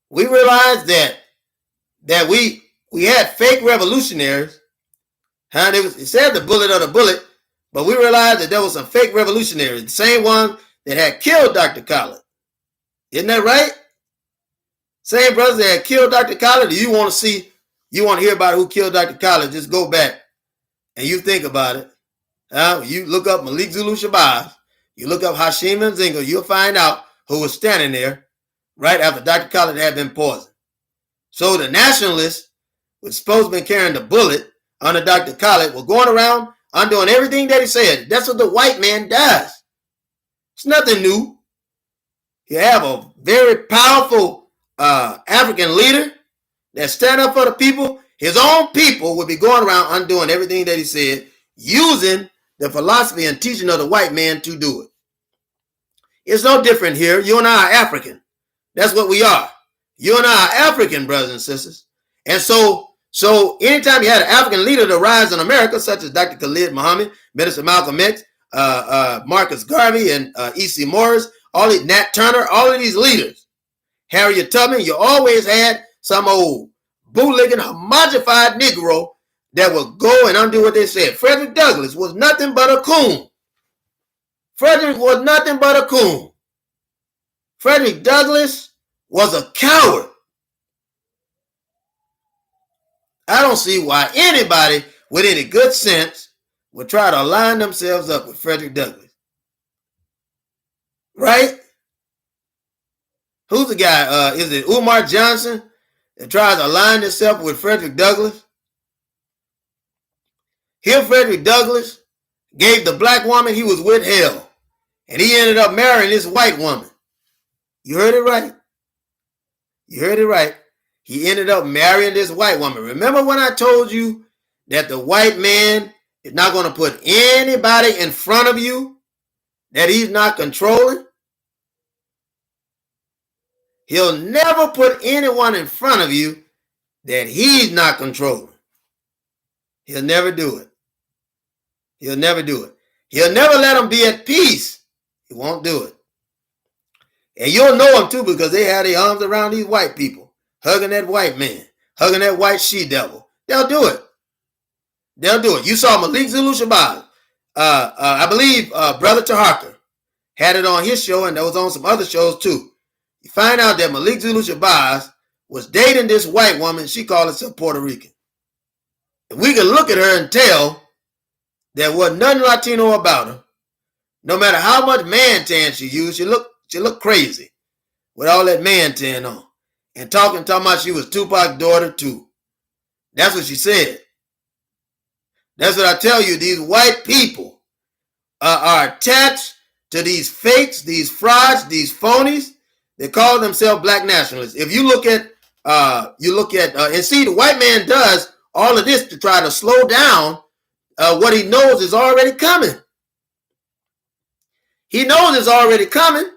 we realized that we had fake revolutionaries. It said the bullet or the bullet, but we realized that there was some fake revolutionaries, the same one that had killed Dr. Khalid. Isn't that right? Same brothers that had killed Dr. Khalid. You want to hear about who killed Dr. Khalid, just go back and you think about it. You look up Malik Zulu Shabazz, you look up Hashim Nzinga, you'll find out who was standing there right after Dr. Khalid had been poisoned. So the nationalists, who supposed to be carrying the bullet under Dr. Khalid, were going around undoing everything that he said. That's what the white man does. It's nothing new. You have a very powerful African leader that stand up for the people. His own people would be going around undoing everything that he said, using the philosophy and teaching of the white man to do it. It's no different here. You and I are African. That's what we are. You and I are African, brothers and sisters. And so anytime you had an African leader to rise in America, such as Dr. Khalid Muhammad, Minister Malcolm X, Marcus Garvey, and E.C. Morris, Nat Turner, all of these leaders, Harriet Tubman, you always had some old bootlegging, homogenized Negro that would go and undo what they said. Frederick Douglass was nothing but a coon. Frederick was nothing but a coon. Frederick Douglass was a coward. I don't see why anybody with any good sense would try to line themselves up with Frederick Douglass. Right? Who's the guy? Is it Umar Johnson that tries to align himself with Frederick Douglass? Here Frederick Douglass gave the black woman he was with hell. And he ended up marrying this white woman. You heard it right. You heard it right. He ended up marrying this white woman. Remember when I told you that the white man is not going to put anybody in front of you that he's not controlling? He'll never put anyone in front of you that he's not controlling. He'll never do it. He'll never do it. He'll never let them be at peace. He won't do it. And you'll know them too, because they have their arms around these white people, hugging that white man, hugging that white she-devil. They'll do it. They'll do it. You saw Malik Zulu Shabazz. I believe Brother Taharka had it on his show, and that was on some other shows too. You find out that Malik Zulu Shabazz was dating this white woman. She called herself Puerto Rican. And we can look at her and tell there wasn't nothing Latino about her. No matter how much man tan she used, she looked crazy with all that man tan on. And talking about she was Tupac's daughter too. That's what she said. That's what I tell you. These white people are attached to these fakes, these frauds, these phonies. They call themselves black nationalists. If you look at, and see, the white man does all of this to try to slow down what he knows is already coming. He knows it's already coming,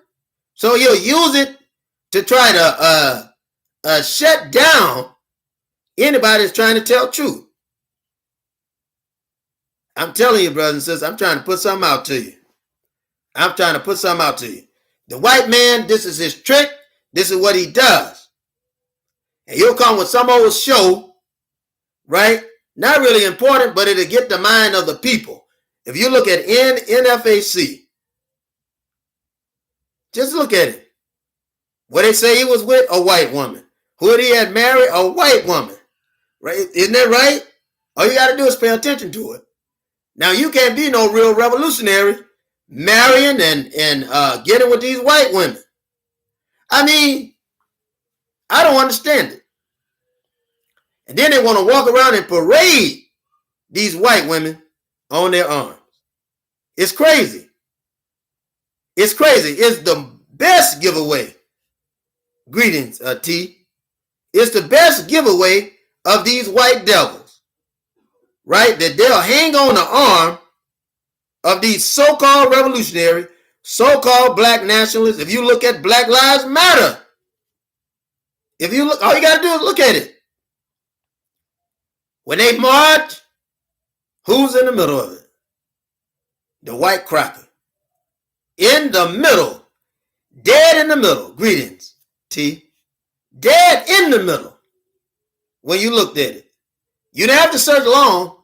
so he'll use it to try to shut down anybody that's trying to tell truth. I'm telling you, brothers and sisters, I'm trying to put something out to you. I'm trying to put something out to you. The white man, this is his trick. This is what he does. And he'll come with some old show, right? Not really important, but it'll get the mind of the people. If you look at NFAC, just look at it. What they say he was with? A white woman. Who he had married? A white woman. Right? Isn't that right? All you got to do is pay attention to it. Now, you can't be no real revolutionary marrying and getting with these white women. I mean, I don't understand it. And then they want to walk around and parade these white women on their arms. It's crazy. It's crazy. It's the best giveaway. Greetings, T. It's the best giveaway of these white devils, right? That they'll hang on the arm of these so-called revolutionaries so-called black nationalists, if you look at Black Lives Matter, if you look, all you got to do is look at it. When they march, who's in the middle of it? The white cracker. In the middle. Dead in the middle. Greetings, T. Dead in the middle. When you looked at it. You didn't have to search long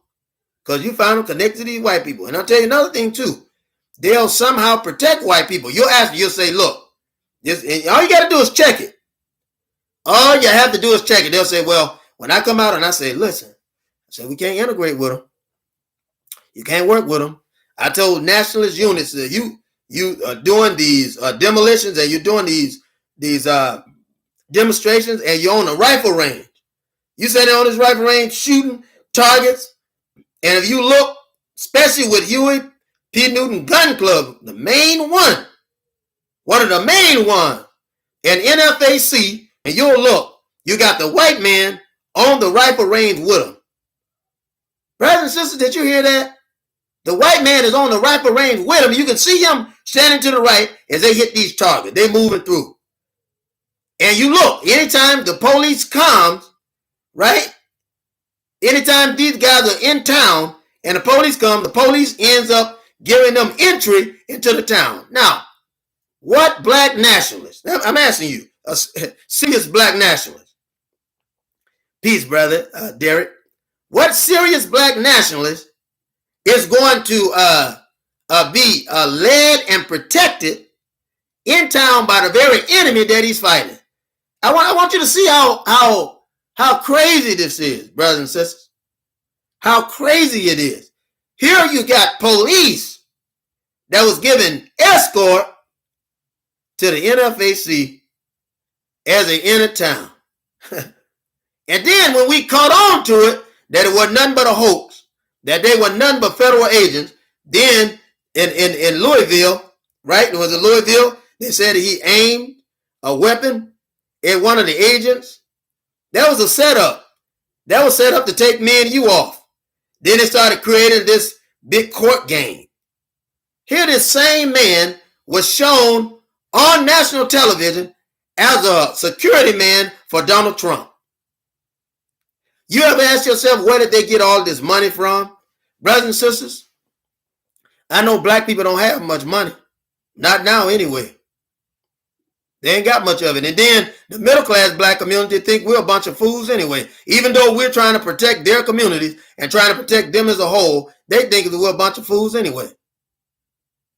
because you found them connected to these white people. And I'll tell you another thing too. They'll somehow protect white people. You'll ask, you'll say, look, this, all you got to do is check it. All you have to do is check it. They'll say, well, when I come out and I say, listen, I said, we can't integrate with them. You can't work with them. I told nationalist units that you are doing these demolitions and you're doing these demonstrations and you're on a rifle range. You sitting on this rifle range shooting targets. And if you look, especially with Huey P. Newton Gun Club, the main one of the main ones, and NFAC, and you'll look, you got the white man on the rifle range with him. Brothers and sisters, did you hear that? The white man is on the rifle range with him. You can see him standing to the right as they hit these targets. They're moving through. And you look, anytime the police comes, right? Anytime these guys are in town and the police come, the police ends up giving them entry into the town. Now, what black nationalists, I'm asking you, a serious black nationalist, peace, brother, Derek, what serious black nationalist is going to be led and protected in town by the very enemy that he's fighting? I want you to see how crazy this is, brothers and sisters. How crazy it is. Here you got police that was given escort to the NFAC as they entered town. And then when we caught on to it, that it was nothing but a hoax, that they were nothing but federal agents, then in Louisville, right? It was in Louisville, they said he aimed a weapon at one of the agents. That was a setup. That was set up to take me and you off. Then they started creating this big court game. Here this same man was shown on national television as a security man for Donald Trump. You ever ask yourself, where did they get all this money from? Brothers and sisters, I know black people don't have much money. Not now anyway. They ain't got much of it. And then the middle class black community think we're a bunch of fools anyway. Even though we're trying to protect their communities and trying to protect them as a whole, they think that we're a bunch of fools anyway.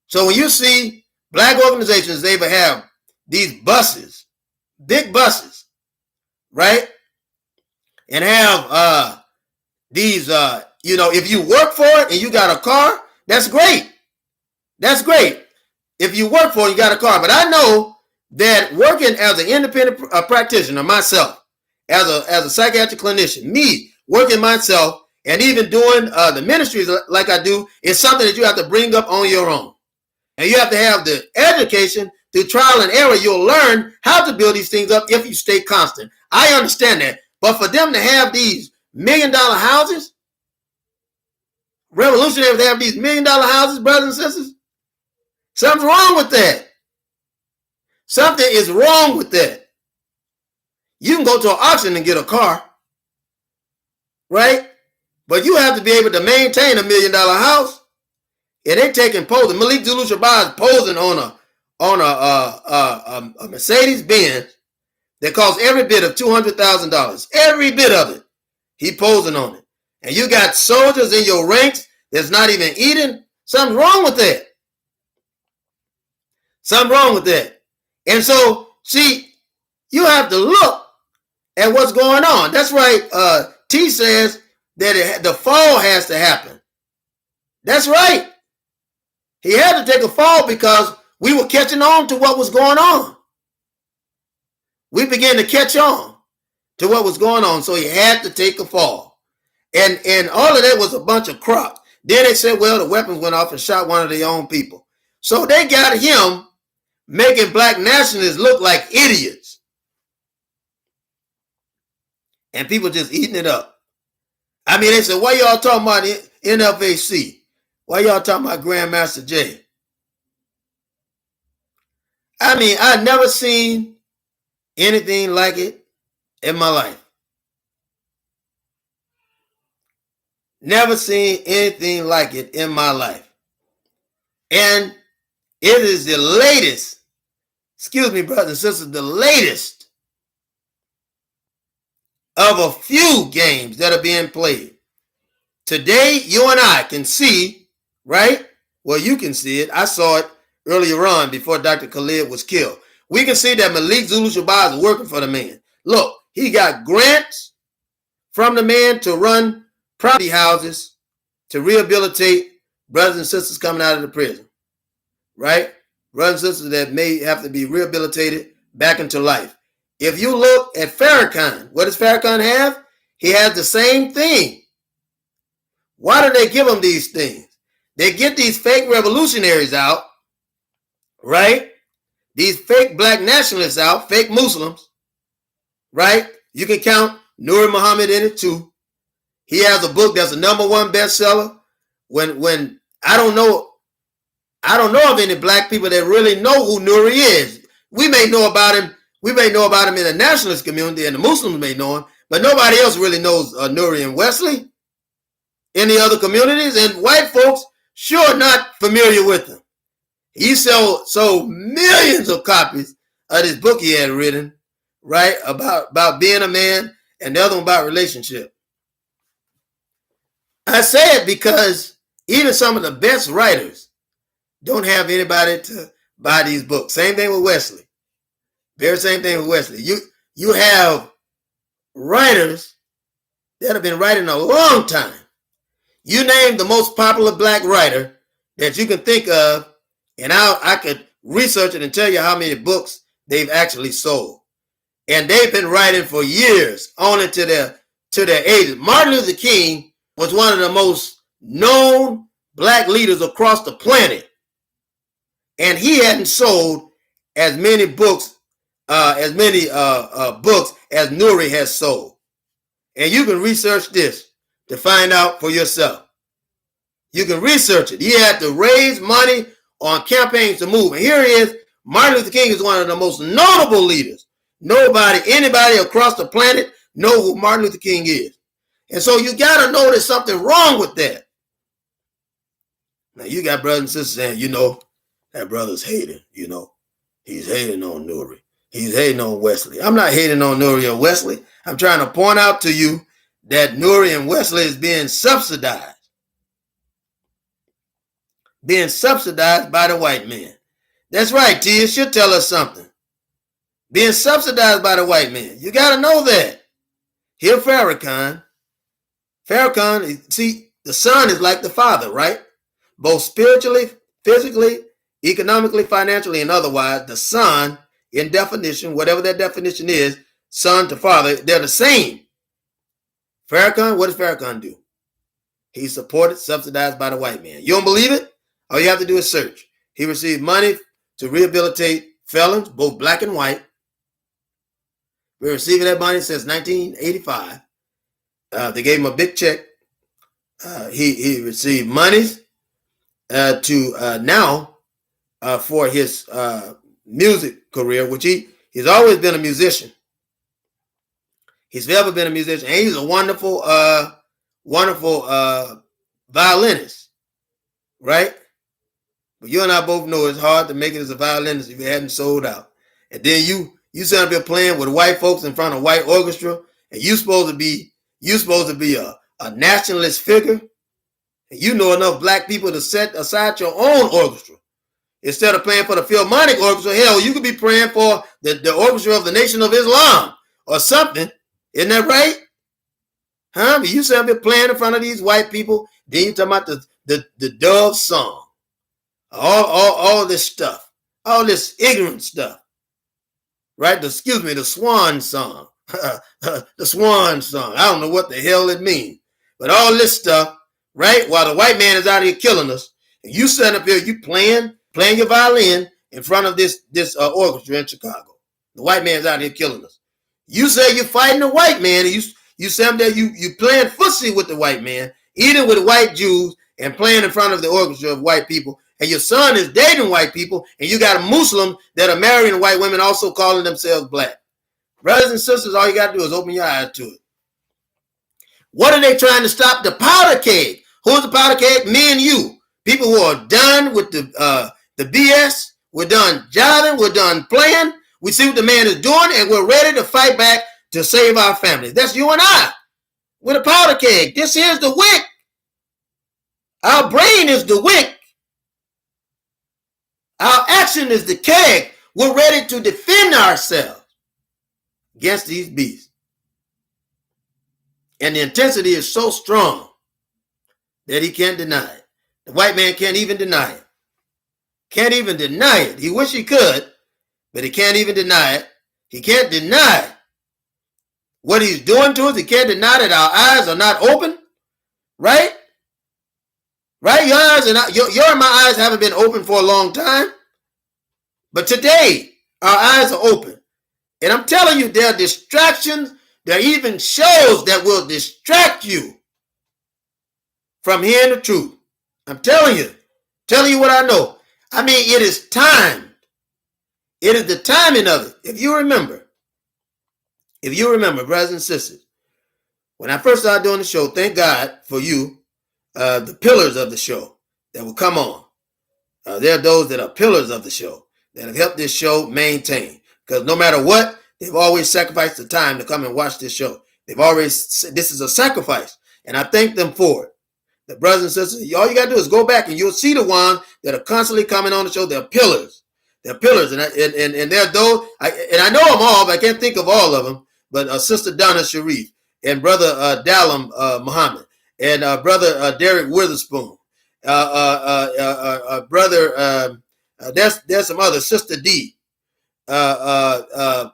So when you see black organizations, they have these buses, big buses, right? And have these, if you work for it and you got a car, that's great. That's great. If you work for it, you got a car. But I know that working as an independent practitioner myself, as a psychiatric clinician, me working myself and even doing the ministries like I do is something that you have to bring up on your own. And you have to have the education through trial and error. You'll learn how to build these things up if you stay constant. I understand that. But for them to have these $1 million houses, revolutionaries to have these $1 million houses, brothers and sisters, something's wrong with that. Something is wrong with that. You can go to an auction and get a car, right? But you have to be able to maintain $1 million house. And they taking posing. Malik Zulu Shabazz is posing on a Mercedes Benz that costs every bit of $200,000. Every bit of it. He posing on it. And you got soldiers in your ranks that's not even eating. Something's wrong with that. Something wrong with that. And so, see, you have to look at what's going on. That's right. T says that the fall has to happen. That's right. He had to take a fall because we were catching on to what was going on. We began to catch on to what was going on. So he had to take a fall. And all of that was a bunch of crap. Then they said, well, the weapons went off and shot one of their own people. So they got him making black nationalists look like idiots. And people just eating it up. I mean, they said, why y'all talking about NFAC? Why y'all talking about Grandmaster Jay? I mean, I've never seen anything like it in my life. Never seen anything like it in my life. And it is the latest, excuse me, brothers and sisters, the latest of a few games that are being played. Today, you and I can see, right? Well, you can see it. I saw it earlier on before Dr. Khalid was killed. We can see that Malik Zulu Shabazz is working for the man. Look, he got grants from the man to run property houses to rehabilitate brothers and sisters coming out of the prison, right? Brothers and sisters that may have to be rehabilitated back into life. If you look at Farrakhan, what does Farrakhan have? He has the same thing. Why do they give them these things? They get these fake revolutionaries out, right? These fake black nationalists out, fake Muslims, right? You can count Nuri Muhammad in it too. He has a book that's a #1 bestseller. When I don't know of any black people that really know who Nuri is. We may know about him. We may know about him in the nationalist community, and the Muslims may know him, but nobody else really knows Nuri and Wesley. Any other communities, and white folks sure not familiar with him. He sold millions of copies of this book he had written, right, about being a man, and the other one about relationship. I say it because even some of the best writers don't have anybody to buy these books. Same thing with Wesley. Very same thing with Wesley. You have writers that have been writing a long time. You name the most popular black writer that you can think of, and I could research it and tell you how many books they've actually sold. And they've been writing for years, on into their ages. Martin Luther King was one of the most known black leaders across the planet. And he hadn't sold as many books as Nuri has sold. And you can research this to find out for yourself. You can research it. He had to raise money on campaigns to move. And here he is. Martin Luther King is one of the most notable leaders. Anybody across the planet know who Martin Luther King is. And so you got to know there's something wrong with that. Now you got brothers and sisters saying, that brother's hating, He's hating on Nuri. He's hating on Wesley. I'm not hating on Nuri or Wesley. I'm trying to point out to you that Nuri and Wesley is being subsidized. Being subsidized by the white man. That's right, T. It should tell us something. Being subsidized by the white man. You got to know that. Here, Farrakhan, see, the son is like the father, right? Both spiritually, physically, economically, financially, and otherwise, the son, in definition, whatever that definition is, son to father, they're the same. Farrakhan, what does Farrakhan do? He's supported, subsidized by the white man. You don't believe it? All you have to do is search. He received money to rehabilitate felons, both black and white. We're receiving that money since 1985. They gave him a big check. He received monies now for his music career, which he's always been a musician. He's ever been a musician, and he's a wonderful violinist, right? But you and I both know it's hard to make it as a violinist if you haven't sold out. And then you sit up here playing with white folks in front of white orchestra, and you're supposed to be a nationalist figure. And you know enough black people to set aside your own orchestra. Instead of playing for the Philharmonic Orchestra, hell, you could be praying for the orchestra of the Nation of Islam or something. Isn't that right? Huh? But you sit up here playing in front of these white people, then you talking about the Dove song. All this stuff. All this ignorant stuff. Right? The swan song. The swan song. I don't know what the hell it means. But all this stuff, right? While the white man is out here killing us, and you sitting up here, you playing your violin in front of this orchestra in Chicago. The white man's out here killing us. You say you're fighting the white man, and you say that you playing footsie with the white man, eating with white Jews, and playing in front of the orchestra of white people, and your son is dating white people, and you got a Muslim that are marrying white women also calling themselves black. Brothers and sisters, all you got to do is open your eyes to it. What are they trying to stop? The powder keg. Who's the powder keg? Me and you. People who are done with the BS. We're done jiving. We're done playing. We see what the man is doing, and we're ready to fight back to save our families. That's you and I. We're the powder keg. This here's the wick. Our brain is the wick. Our action is the keg. We're ready to defend ourselves against these beasts. And the intensity is so strong that he can't deny it. The white man can't even deny it. Can't even deny it. He wish he could, but he can't even deny it. He can't deny what he's doing to us. He can't deny that our eyes are not open. Right? Right? Your eyes are not, your and my eyes haven't been open for a long time. But today, our eyes are open. And I'm telling you, there are distractions. There are even shows that will distract you from hearing the truth. I'm telling you what I know. I mean, it is time. It is the timing of it. If you remember, brothers and sisters, when I first started doing the show, thank God for you, the pillars of the show that will come on. There are those that are pillars of the show that have helped this show maintain. Because no matter what, they've always sacrificed the time to come and watch this show. They've always said this is a sacrifice, and I thank them for it. The brothers and sisters, all you got to do is go back and you'll see the ones that are constantly coming on the show. They're pillars. They're pillars. And they're those, and I know them all, but I can't think of all of them. But Sister Donna Sharif and Brother Dallam Muhammad and Brother Derek Witherspoon. Brother, there's some others, Sister D. And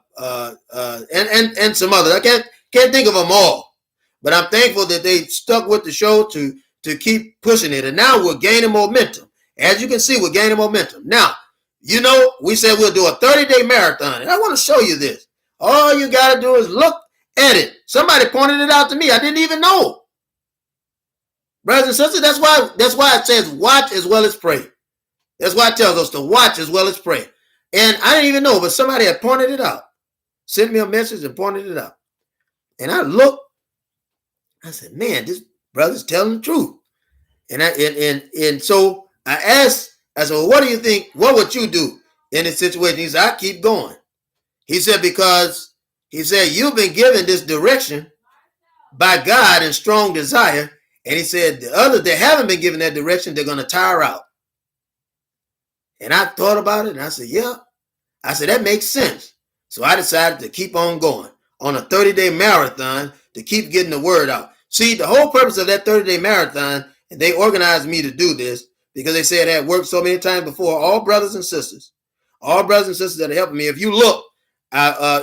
some others. I can't think of them all. But I'm thankful that they stuck with the show to keep pushing it. And now we're gaining momentum. As you can see, we're gaining momentum. Now, you know, we said we'll do a 30-day marathon. And I want to show you this. All you got to do is look at it. Somebody pointed it out to me. I didn't even know. Brothers and sisters, that's why it says watch as well as pray. That's why it tells us to watch as well as pray. And I didn't even know, but somebody had pointed it out. Sent me a message and pointed it out. And I looked. I said, man, this brother's telling the truth. And so I asked, I said, well, what do you think? What would you do in this situation? He said, I keep going. He said, because he said, you've been given this direction by God and strong desire. And he said, the others that haven't been given that direction, they're going to tire out. And I thought about it and I said, yeah. I said, that makes sense. So I decided to keep on going on a 30-day marathon to keep getting the word out. See, the whole purpose of that 30-day marathon, and they organized me to do this because they said it had worked so many times before. All brothers and sisters that are helping me. If you look,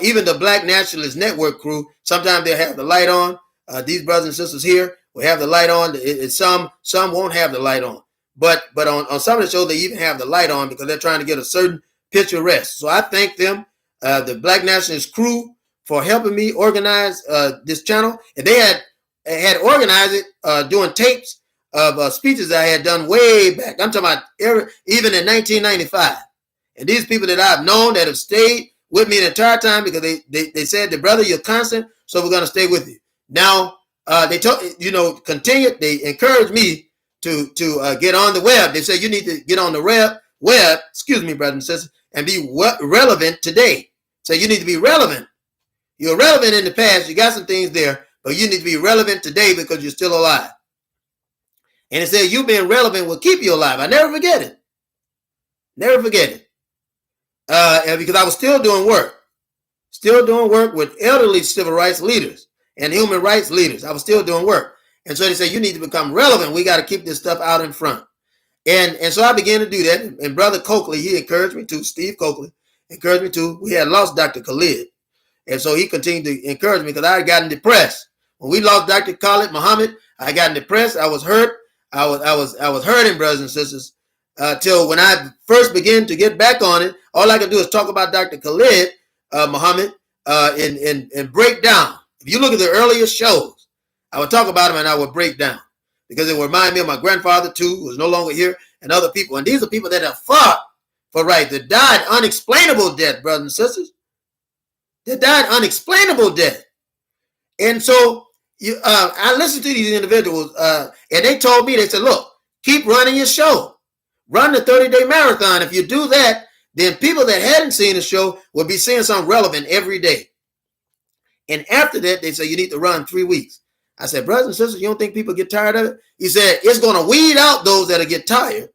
even the Black Nationalist Network crew, sometimes they'll have the light on. These brothers and sisters here will have the light on. Some won't have the light on. But on some of the shows, they even have the light on because they're trying to get a certain picture rest. So I thank them, the Black Nationalist crew, for helping me organize this channel. And they had organized it doing tapes of speeches I had done way back. I'm talking about even in 1995. And these people that I've known that have stayed with me the entire time because they said, the brother, you're constant, so we're going to stay with you. Now, they told, continue. They encouraged me to get on the web. They said, you need to get on the web, excuse me, brothers and sisters, and be relevant today. So you need to be relevant. You're relevant in the past. You got some things there, but you need to be relevant today because you're still alive. And it said, you being relevant will keep you alive. I never forget it. Never forget it. And because I was still doing work with elderly civil rights leaders and human rights leaders. I was still doing work. And so they said, you need to become relevant. We got to keep this stuff out in front. And so I began to do that. And Brother Coakley, he encouraged me to. Steve Coakley encouraged me to. We had lost Dr. Khalid. And so he continued to encourage me because I had gotten depressed. When we lost Dr. Khalid Muhammad, I got depressed. I was hurt. I was hurting, brothers and sisters, till when I first began to get back on it, all I could do is talk about Dr. Khalid Muhammad and break down. If you look at the earlier shows, I would talk about him and I would break down because it would remind me of my grandfather too, who was no longer here. and other people. And these are people that have fought for right, that died unexplainable death, brothers and sisters. That died unexplainable death. And so I listened to these individuals, and they told me, they said, look, keep running your show. Run the 30-day marathon. If you do that, then people that hadn't seen the show will be seeing something relevant every day. And after that, they say you need to run 3 weeks. I said, brothers and sisters, you don't think people get tired of it? He said, it's going to weed out those that get tired,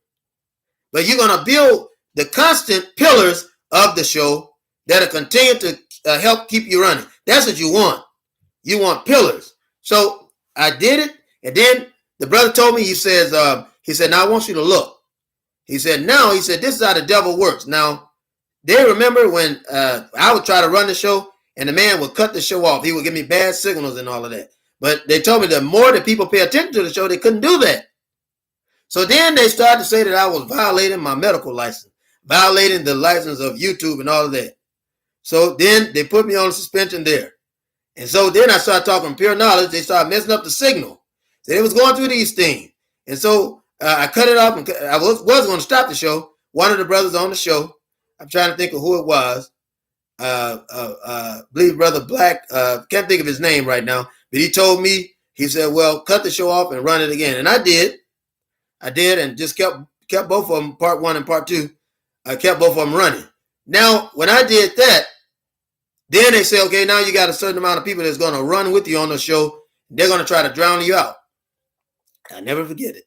but you're going to build the constant pillars of the show that'll continue to help keep you running. That's what you want. You want pillars. So I did it. And then the brother told me, he said, now I want you to look. He said, this is how the devil works. Now, they remember when I would try to run the show and the man would cut the show off. He would give me bad signals and all of that. But they told me the more that people pay attention to the show, they couldn't do that. So then they started to say that I was violating my medical license, violating the license of YouTube and all of that. So then they put me on suspension there. And so then I started talking pure knowledge. They started messing up the signal. So they was going through these things. And so I cut it off. And I was going to stop the show. One of the brothers on the show, I'm trying to think of who it was. Believe Brother Black, can't think of his name right now. But he told me, he said, well, cut the show off and run it again. And I did, and just kept both of them, part 1 and part 2. I kept both of them running. Now, when I did that, then they say, okay, now you got a certain amount of people that's going to run with you on the show. They're going to try to drown you out. I never forget it.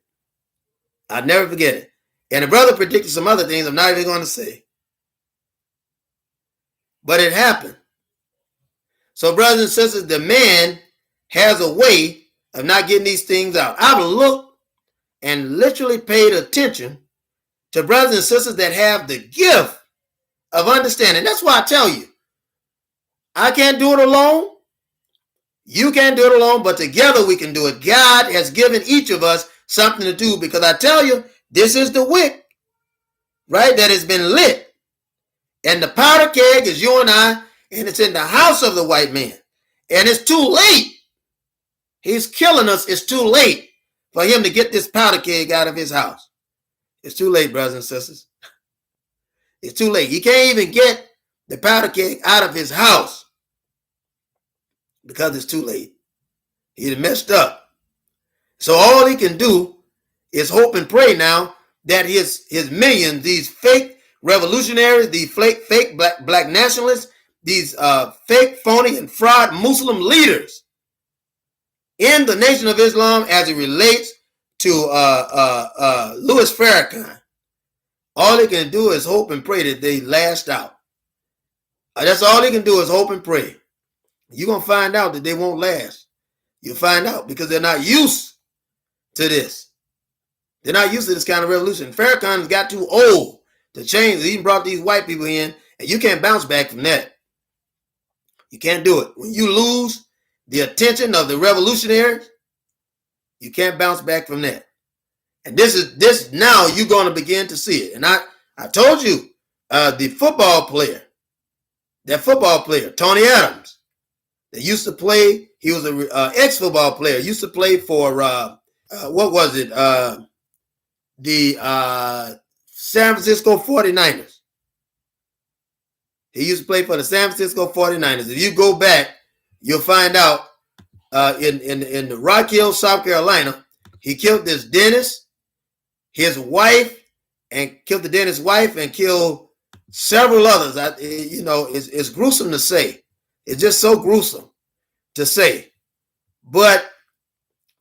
And the brother predicted some other things I'm not even going to say. But it happened. So, brothers and sisters, the man has a way of not getting these things out. I've looked and literally paid attention to brothers and sisters that have the gift of understanding. That's why I tell you, I can't do it alone. You can't do it alone, but together we can do it. God has given each of us something to do, because I tell you, this is the wick, right, that has been lit. And the powder keg is you and I, and it's in the house of the white man. And it's too late. He's killing us. It's too late for him to get this powder keg out of his house. It's too late, brothers and sisters. It's too late. He can't even get the powder keg out of his house because it's too late. He's messed up. So all he can do is hope and pray now that his millions, these fake revolutionaries, these fake black nationalists, these fake, phony, and fraud Muslim leaders in the Nation of Islam as it relates to Louis Farrakhan, all he can do is hope and pray that they last out. That's all he can do is hope and pray. You're going to find out that they won't last. You'll find out because they're not used to this. They're not used to this kind of revolution. Farrakhan has got too old to change. He brought these white people in, and you can't bounce back from that. You can't do it. When you lose the attention of the revolutionaries, you can't bounce back from that. And this now you're going to begin to see it. And I told you, the football player, Tony Adams, that used to play, he was an ex-football player, used to play for, the San Francisco 49ers. He used to play for the San Francisco 49ers. If you go back, you'll find out in the Rock Hill, South Carolina, he killed this dentist, his wife, and killed the dentist's wife and killed several others. It's gruesome to say. It's just so gruesome to say. But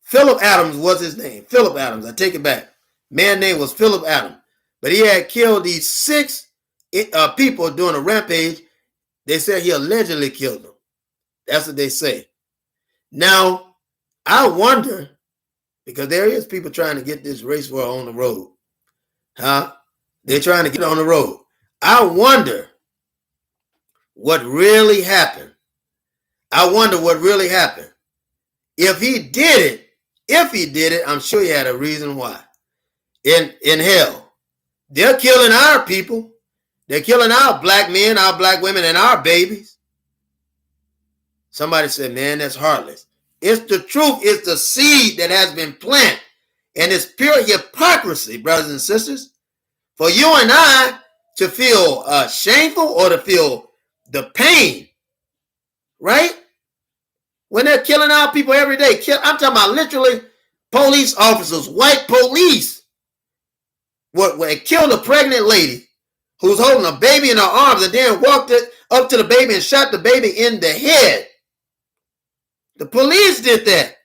Philip Adams was his name. Philip Adams. I take it back. Man's name was Philip Adams. But he had killed these 6 people during a rampage. They said he allegedly killed them. That's what they say. Now, I wonder, because there is people trying to get this race war on the road. They're trying to get on the road. I wonder what really happened. If he did it, I'm sure he had a reason why. In hell, they're killing our people. They're killing our black men, our black women, and our babies. Somebody said, man, that's heartless. It's the truth. It's the seed that has been planted And it's pure hypocrisy, brothers and sisters, for you and I to feel shameful or to feel the pain, right? When they're killing our people every day. I'm talking about literally police officers, white police, would kill a pregnant lady who's holding a baby in her arms and then walked up to the baby and shot the baby in the head. The police did that.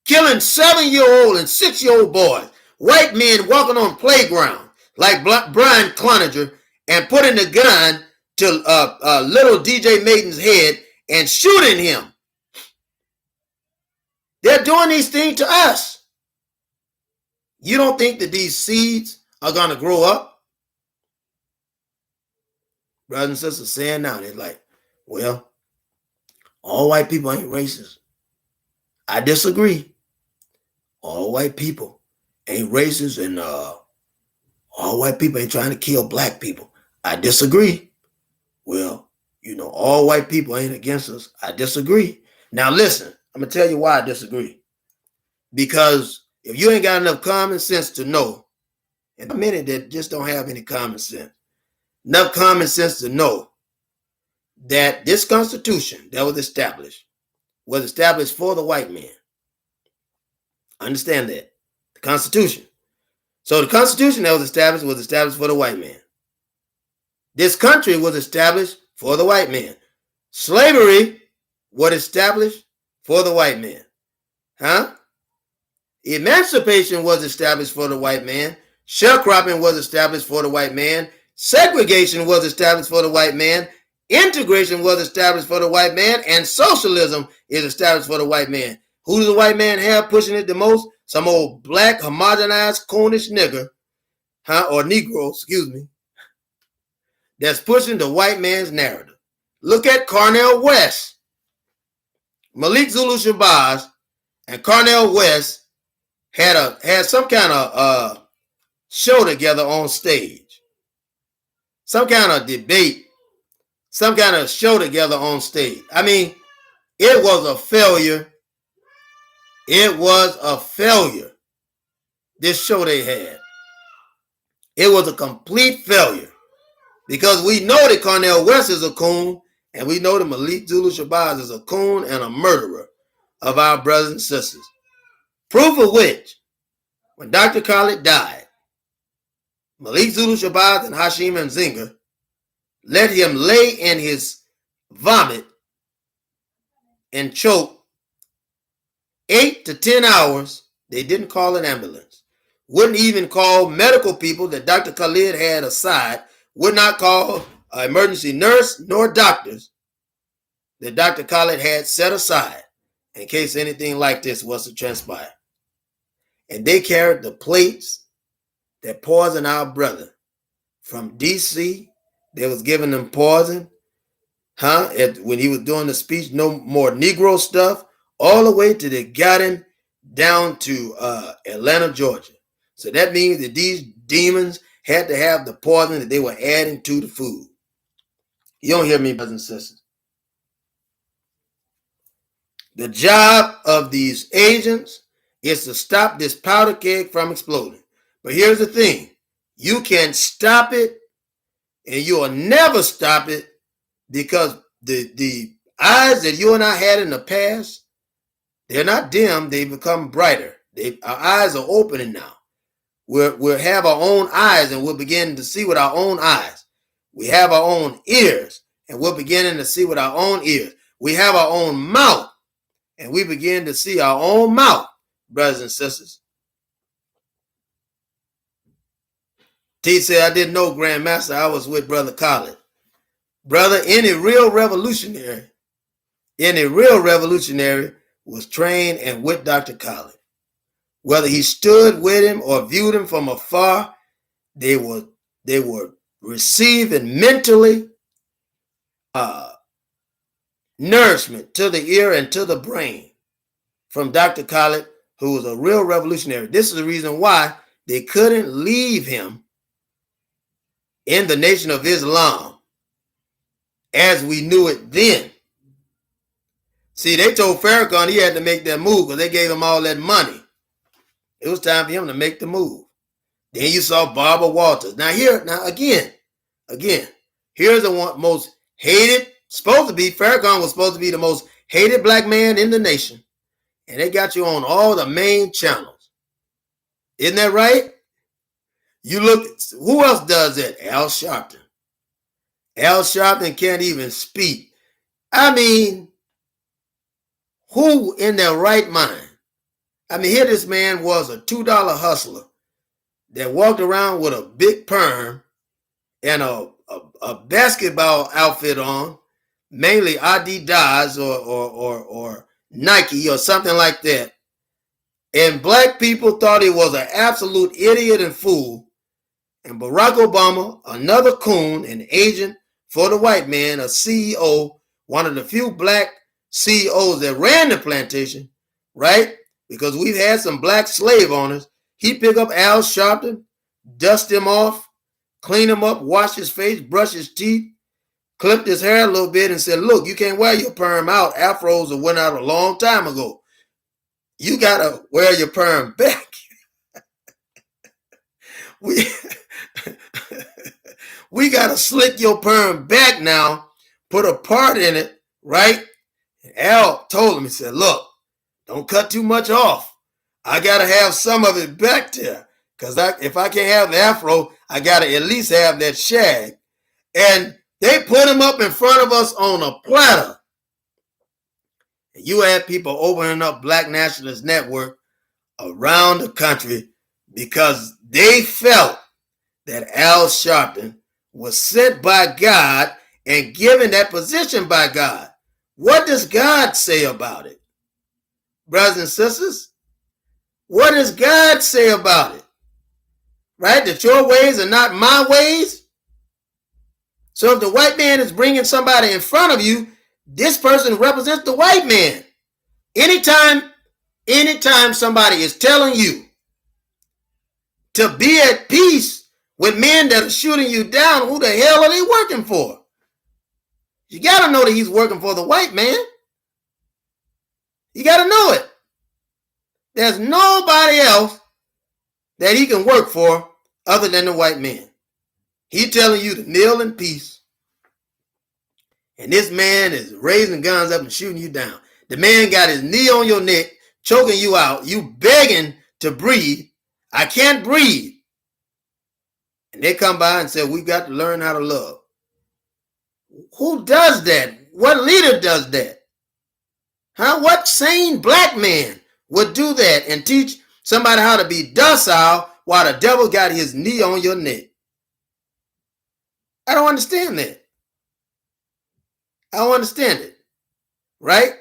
Killing 7-year-old and 6-year-old boys. White men walking on playground like Brian Cloninger and putting the gun to little DJ Maiden's head and shooting him. They're doing these things to us. You don't think that these seeds are going to grow up? Brothers and sisters saying now, they're like, well, all white people ain't racist. I disagree. All white people ain't racist, and all white people ain't trying to kill black people. I disagree. Well, all white people ain't against us. I disagree. Now listen, I'm going to tell you why I disagree. Because if you ain't got enough common sense to know, and many that just don't have any common sense, enough common sense to know that this Constitution that was established for the white man. Understand that. The Constitution. So the Constitution that was established for the white man. This country was established for the white man. Slavery was established for the white man. Huh? Emancipation was established for the white man. Sharecropping was established for the white man. Segregation was established for the white man. Integration was established for the white man. And socialism is established for the white man. Who does the white man have pushing it the most? Some old black, homogenized, coonish nigger, or Negro, excuse me, that's pushing the white man's narrative. Look at Cornel West. Malik Zulu Shabazz and Cornel West had some kind of show together on stage. Some kind of debate, some kind of show together on stage. I mean, it was a failure. It was a failure. This show they had. It was a complete failure. Because we know that Cornel West is a coon, and we know that Malik Zulu Shabazz is a coon and a murderer of our brothers and sisters. Proof of which, when Dr. Khaled died, Malik Zulu Shabazz and Hashim Nzinga let him lay in his vomit and choke 8 to 10 hours. They didn't call an ambulance. Wouldn't even call medical people that Dr. Khaled had aside. Would not call an emergency nurse nor doctors that Dr. Khaled had set aside in case anything like this was to transpire. And they carried the plates that poisoned our brother from D.C. They was giving them poison, when he was doing the speech, no more Negro stuff, all the way till they got him down to Atlanta, Georgia. So that means that these demons had to have the poison that they were adding to the food. You don't hear me, brothers and sisters. The job of these agents is to stop this powder keg from exploding. But here's the thing. You can stop it, and you will never stop it, because the eyes that you and I had in the past, they're not dim, they become brighter. Our eyes are opening now. We'll have our own eyes, and we'll begin to see with our own eyes. We have our own ears, and we're beginning to see with our own ears. We have our own mouth, and we begin to see our own mouth, brothers and sisters. T said, I didn't know, Grandmaster, I was with Brother Khaled. Brother, any real revolutionary was trained and with Dr. Khaled. Whether he stood with him or viewed him from afar, they were receiving mentally nourishment to the ear and to the brain from Dr. Khaled, who was a real revolutionary. This is the reason why they couldn't leave him in the Nation of Islam as we knew it then. See, they told Farrakhan he had to make that move because they gave him all that money. It was time for him to make the move. Then you saw Barbara Walters. Now again, here's the one most hated, Farrakhan was supposed to be the most hated black man in the nation. And they got you on all the main channels. Isn't that right? You look, who else does that? Al Sharpton. Al Sharpton can't even speak. I mean, who in their right mind? I mean, here this man was a $2 hustler that walked around with a big perm and a basketball outfit on, mainly Adidas or Nike or something like that. And black people thought he was an absolute idiot and fool. And Barack Obama, another coon, an agent for the white man, a CEO, one of the few black CEOs that ran the plantation, right? Because we've had some black slave owners. He picked up Al Sharpton, dust him off, clean him up, wash his face, brush his teeth, clipped his hair a little bit and said, look, you can't wear your perm out. Afros went out a long time ago. You got to wear your perm back. We got to slick your perm back now, put a part in it, right? And Al told him, he said, look, don't cut too much off. I got to have some of it back there. Because if I can't have the afro, I got to at least have that shag. And they put him up in front of us on a platter. And you had people opening up Black Nationalist Network around the country because they felt that Al Sharpton was sent by God and given that position by God. What does God say about it? Brothers and sisters, what does God say about it? Right? That your ways are not my ways? So if the white man is bringing somebody in front of you, this person represents the white man. Anytime somebody is telling you to be at peace with men that are shooting you down, who the hell are they working for? You got to know that he's working for the white man. You got to know it. There's nobody else that he can work for other than the white man. He's telling you to kneel in peace. And this man is raising guns up and shooting you down. The man got his knee on your neck, choking you out. You begging to breathe. I can't breathe. And they come by and say, we got to learn how to love. Who does that? What leader does that? Huh? What sane black man would do that and teach somebody how to be docile while the devil got his knee on your neck? I don't understand that. I don't understand it. Right?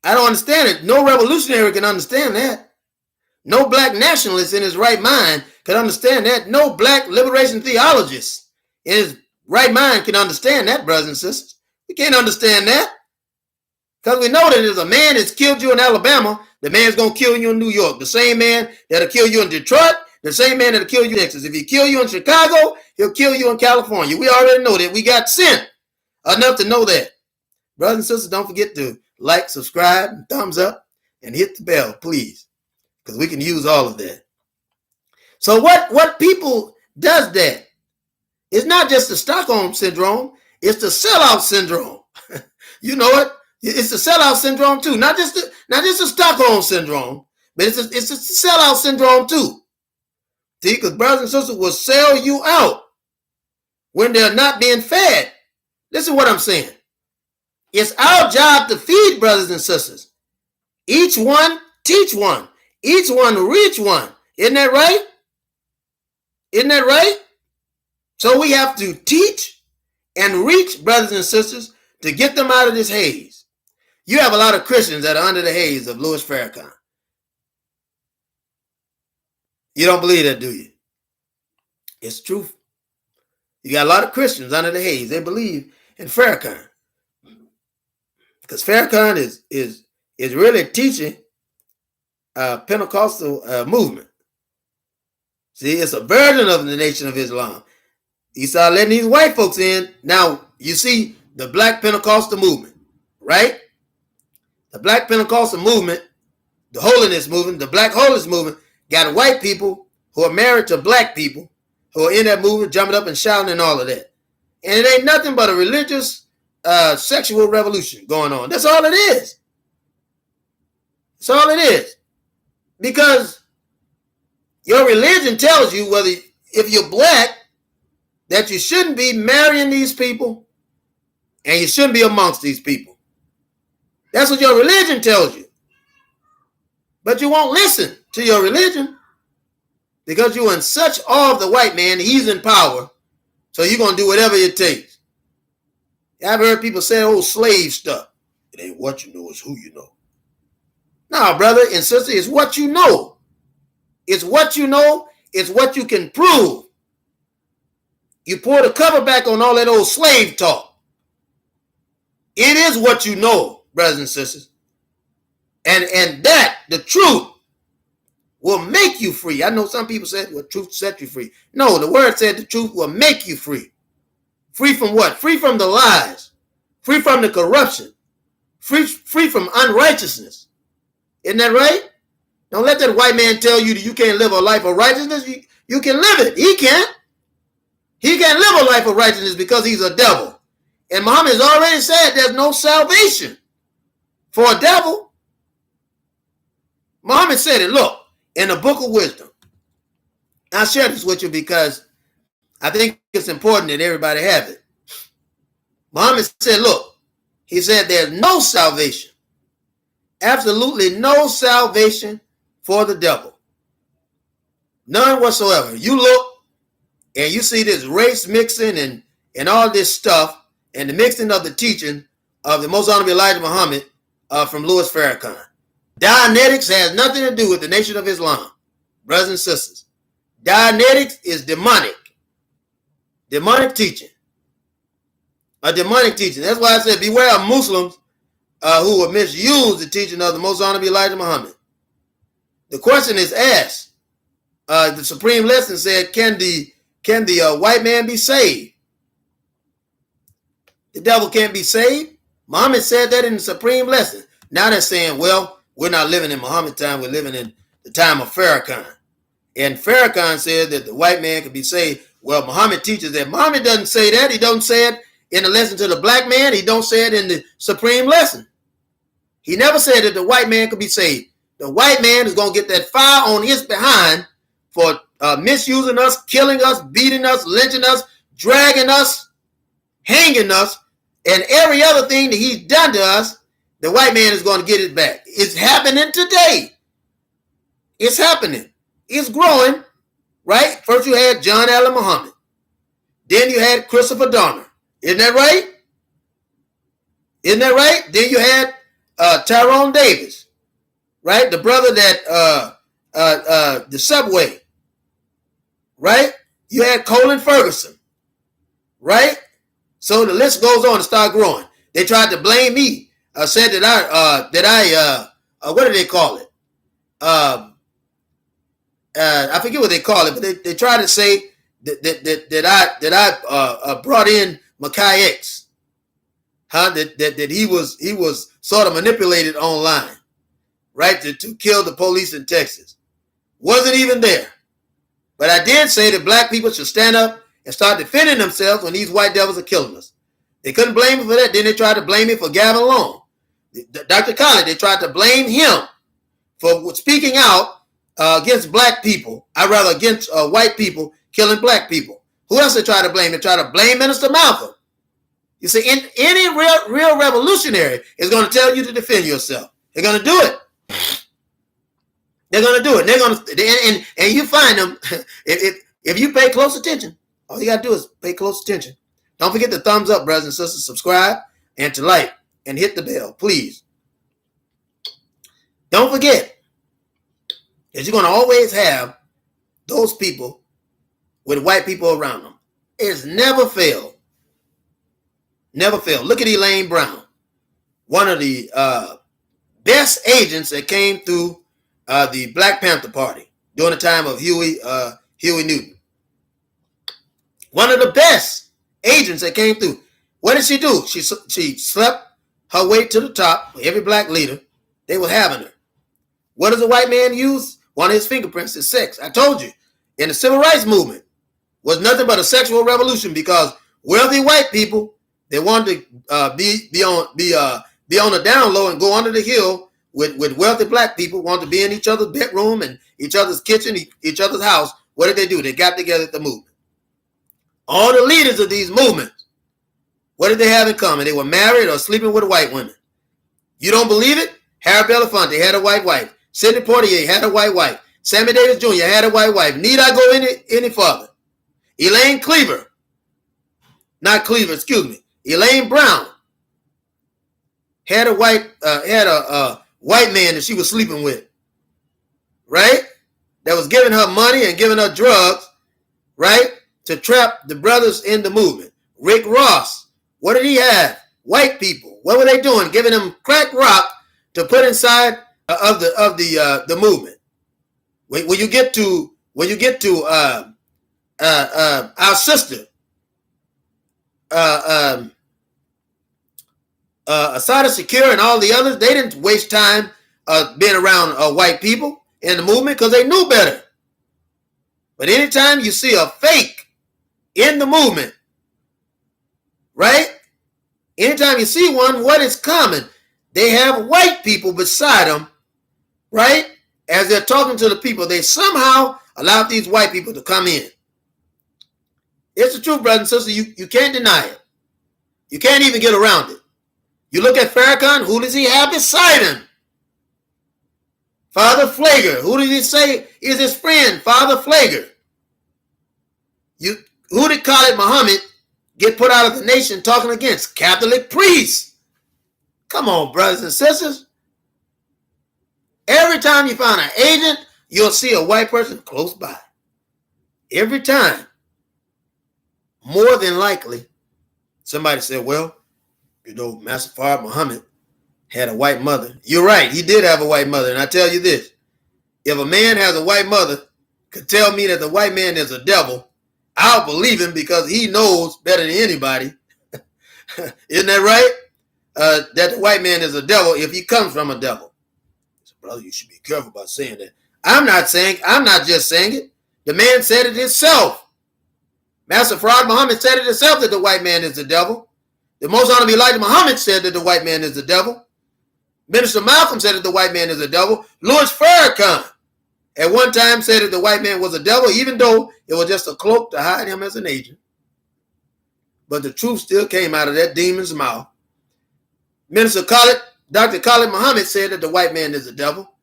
I don't understand it. No revolutionary can understand that. No black nationalist in his right mind can understand that. No black liberation theologist in his right mind can understand that, brothers and sisters. We can't understand that. Because we know that if a man that's killed you in Alabama, the man's going to kill you in New York. The same man that'll kill you in Detroit, the same man that'll kill you in Texas. If he kill you in Chicago, he'll kill you in California. We already know that. We got sent enough to know that. Brothers and sisters, don't forget to like, subscribe, and thumbs up, and hit the bell, please. Because we can use all of that. So what people does that? It's not just the Stockholm syndrome. It's the sellout syndrome. You know it. It's the sellout syndrome too. Not just the Stockholm syndrome, but it's a sellout syndrome too. See, because brothers and sisters will sell you out when they're not being fed. Listen to what I'm saying. It's our job to feed brothers and sisters. Each one, teach one. Each one, reach one. Isn't that right? Isn't that right? So we have to teach and reach brothers and sisters to get them out of this haze. You have a lot of Christians that are under the haze of Louis Farrakhan. You don't believe that, do you? It's truth. You got a lot of Christians under the haze. They believe in Farrakhan. Because Farrakhan is really teaching Pentecostal movement. See, it's a version of the Nation of Islam. He started letting these white folks in. Now, you see the Black Pentecostal movement, right? The Black Pentecostal movement, the holiness movement, the Black holiness movement, got white people who are married to black people who are in that movement, jumping up and shouting and all of that. And it ain't nothing but a religious sexual revolution going on. That's all it is. That's all it is. Because your religion tells you, whether if you're black, that you shouldn't be marrying these people and you shouldn't be amongst these people. That's what your religion tells you. But you won't listen to your religion because you're in such awe of the white man. He's in power. So you're going to do whatever it takes. I've heard people say, oh, slave stuff. It ain't what you know, it's who you know. Nah, brother and sister, it's what you know. It's what you know. It's what you can prove. You pour the cover back on all that old slave talk. It is what you know, brothers and sisters. And that, the truth, will make you free. I know some people said, well, truth set you free. No, the word said the truth will make you free. Free from what? Free from the lies. Free from the corruption. Free from unrighteousness. Isn't that right? Don't let that white man tell you that you can't live a life of righteousness. You can live it. He can't. He can't live a life of righteousness because he's a devil. And Muhammad has already said there's no salvation for a devil. Muhammad said it. Look, in the book of wisdom. I'll share this with you because I think it's important that everybody have it. Muhammad said, look, he said there's no salvation. Absolutely no salvation for the devil. None whatsoever. You look and you see this race mixing and all this stuff and the mixing of the teaching of the most honorable Elijah Muhammad from Louis Farrakhan. Dianetics has nothing to do with the Nation of Islam, brothers and sisters. Dianetics is demonic. Demonic teaching. A demonic teaching. That's why I said beware of Muslims who will misuse the teaching of the most honorable Elijah Muhammad. The question is asked. The Supreme Lesson said, can the white man be saved? The devil can't be saved. Muhammad said that in the Supreme Lesson. Now they're saying, well, we're not living in Muhammad time. We're living in the time of Farrakhan. And Farrakhan said that the white man could be saved. Well, Muhammad teaches that. Muhammad doesn't say that. He doesn't say it in the lesson to the black man. He don't say it in the Supreme Lesson. He never said that the white man could be saved. The white man is going to get that fire on his behind for misusing us, killing us, beating us, lynching us, dragging us, hanging us, and every other thing that he's done to us. The white man is going to get it back. It's happening today. It's happening. It's growing, right? First you had John Allen Muhammad. Then you had Christopher Donner. Isn't that right? Isn't that right? Then you had Tyrone Davis, right? The brother that the subway, right? You had Colin Ferguson, right? So the list goes on to start growing. They tried to blame me. Said that I what do they call it? I forget what they call it, but they try to say that I brought in Mackay X, that he was sort of manipulated online, right, to kill the police in Texas. Wasn't even there, but I did say that black people should stand up and start defending themselves when these white devils are killing us. They couldn't blame me for that. Then they tried to blame me for Gavin Long. Dr. Collins, they tried to blame him for speaking out against black people. Rather against white people killing black people. Who else they try to blame? They try to blame Minister Malcolm. You see, any real revolutionary is going to tell you to defend yourself. They're going to do it. They're going to do it. They're going to, and you find them if you pay close attention. All you got to do is pay close attention. Don't forget the thumbs up, brothers and sisters. Subscribe and to like and hit the bell, please. Don't forget that you're going to always have those people with white people around them. It's never failed. Never failed. Look at Elaine Brown, one of the best agents that came through the Black Panther Party during the time of Huey Newton. One of the best agents that came through. What did she do? She slept her way to the top, every black leader, they were having her. What does a white man use? One of his fingerprints is sex. I told you, in the civil rights movement, was nothing but a sexual revolution because wealthy white people, they wanted to be on the down low and go under the hill with wealthy black people, wanted to be in each other's bedroom and each other's kitchen, each other's house. What did they do? They got together at the movement. All the leaders of these movements, what did they have in common? They were married or sleeping with white women. You don't believe it? Harry Belafonte had a white wife. Sidney Poitier had a white wife. Sammy Davis Jr. had a white wife. Need I go any further? Elaine Brown had a white man that she was sleeping with, right? That was giving her money and giving her drugs, right? To trap the brothers in the movement. Rick Ross, what did he have? White people. What were they doing? Giving them crack rock to put inside of the movement. When you get to our sister, Asada Secure and all the others, they didn't waste time being around white people in the movement because they knew better. But anytime you see a fake in the movement, right? Anytime you see one, what is common? They have white people beside them, right? As they're talking to the people, they somehow allow these white people to come in. It's the truth, brothers and sisters. You can't deny it. You can't even get around it. You look at Farrakhan, who does he have beside him? Father Flager. Who did he say is his friend? Father Flager. Who did Khalid Muhammad get put out of the nation talking against? Catholic priests. Come on, brothers and sisters. Every time you find an agent, you'll see a white person close by. Every time. More than likely, somebody said, well, Master Fard Muhammad had a white mother. You're right, he did have a white mother. And I tell you this, if a man has a white mother, could tell me that the white man is a devil, I'll believe him because he knows better than anybody. Isn't that right? That the white man is a devil if he comes from a devil. So, brother, you should be careful about saying that. I'm not just saying it. The man said it himself. Master Fard Muhammad said it himself that the white man is the devil. The Most Honorable Elijah Muhammad said that the white man is the devil. Minister Malcolm said that the white man is the devil. Louis Farrakhan at one time said that the white man was a devil, even though it was just a cloak to hide him as an agent. But the truth still came out of that demon's mouth. Dr. Khalid Muhammad said that the white man is the devil.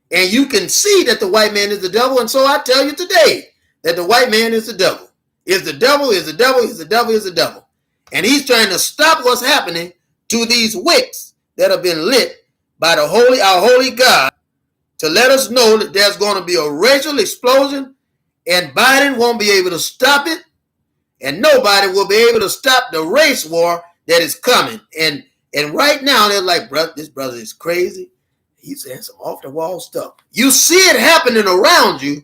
And you can see that the white man is the devil. And so I tell you today that the white man is the devil. Is the devil, is the devil, is the devil, is the devil. And he's trying to stop what's happening to these wicks that have been lit by our holy God to let us know that there's going to be a racial explosion and Biden won't be able to stop it and nobody will be able to stop the race war that is coming. And right now they're like, this brother is crazy. He's saying some off the wall stuff. You see it happening around you,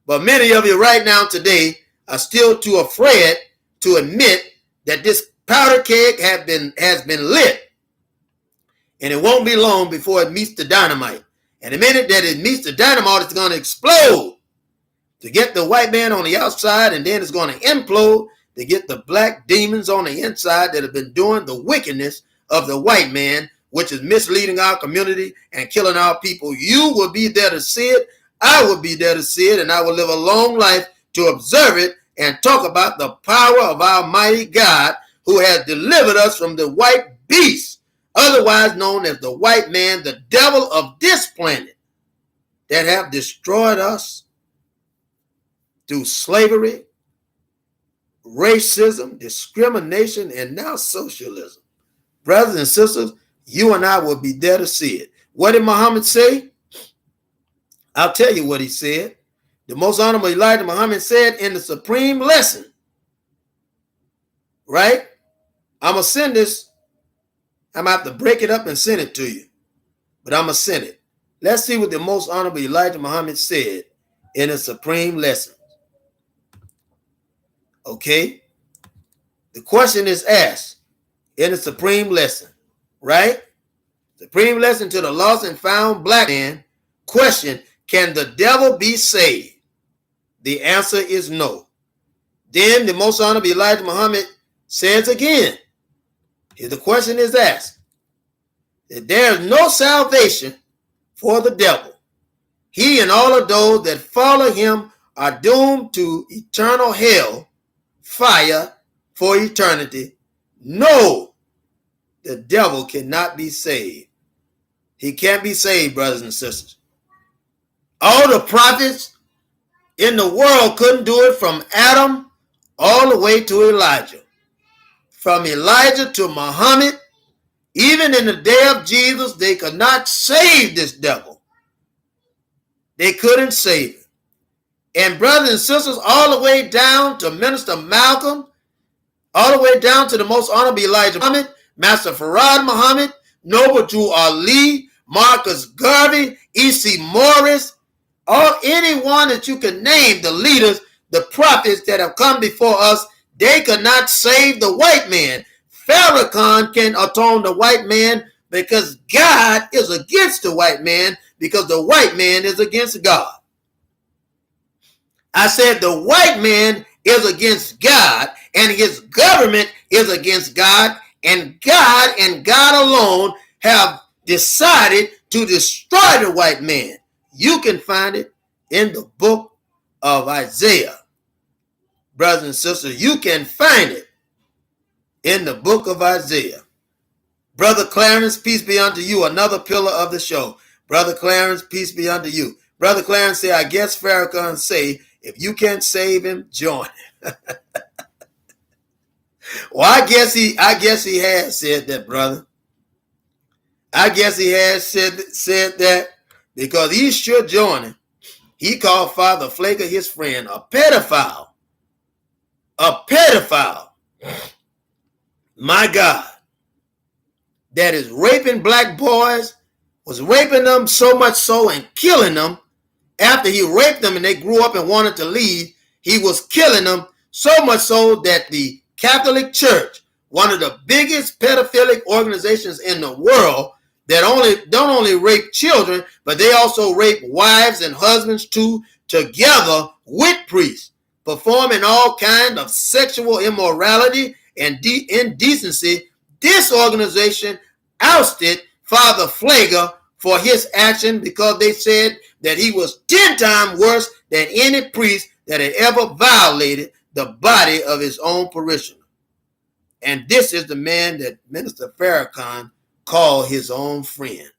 but many of you right now today are still too afraid to admit that this powder keg has been lit. And it won't be long before it meets the dynamite. And the minute that it meets the dynamite, it's going to explode to get the white man on the outside, and then it's going to implode to get the black demons on the inside that have been doing the wickedness of the white man, which is misleading our community and killing our people. You will be there to see it. I will be there to see it, and I will live a long life to observe it and talk about the power of our mighty God who has delivered us from the white beast, otherwise known as the white man, the devil of this planet, that have destroyed us through slavery, racism, discrimination, and now socialism. Brothers and sisters, you and I will be there to see it. What did Muhammad say? I'll tell you what he said. The Most Honorable Elijah Muhammad said in the supreme lesson, right? I'm going to send this. I'm going to have to break it up and send it to you. But I'm going to send it. Let's see what the Most Honorable Elijah Muhammad said in the supreme lesson. Okay? The question is asked in the supreme lesson, right? Supreme lesson to the lost and found black man. Question: can the devil be saved? The answer is no. Then the Most Honorable Elijah Muhammad says again, the question is asked, that there is no salvation for the devil. He and all of those that follow him are doomed to eternal hell, fire for eternity. No, the devil cannot be saved. He can't be saved, brothers and sisters. All the prophets in the world couldn't do it, from Adam all the way to Elijah. From Elijah to Muhammad, even in the day of Jesus, they could not save this devil. They couldn't save him. And brothers and sisters, all the way down to Minister Malcolm, all the way down to the Most Honorable Elijah Muhammad, Master Farad Muhammad, Noble Drew Ali, Marcus Garvey, E.C. Morris, anyone that you can name, the leaders, the prophets that have come before us, they could not save the white man. Farrakhan can atone the white man because God is against the white man, because the white man is against God. I said the white man is against God, and his government is against God, and God alone have decided to destroy the white man. You can find it in the book of Isaiah. Brothers and sisters, you can find it in the book of Isaiah. Brother Clarence, peace be unto you, another pillar of the show. Brother Clarence, peace be unto you. Brother Clarence say, I guess Farrakhan say, if you can't save him, join him. Well, I guess he has said that, brother. I guess he has said that, because he should join him. He called Father Flaker, his friend, a pedophile. A pedophile. My God. That is raping black boys, was raping them so much so and killing them. After he raped them and they grew up and wanted to leave, he was killing them so much so that the Catholic Church, one of the biggest pedophilic organizations in the world, that don't only rape children, but they also rape wives and husbands too, together with priests, performing all kinds of sexual immorality and indecency. This organization ousted Father Flager for his action, because they said that he was 10 times worse than any priest that had ever violated the body of his own parishioner. And this is the man that Minister Farrakhan called his own friend.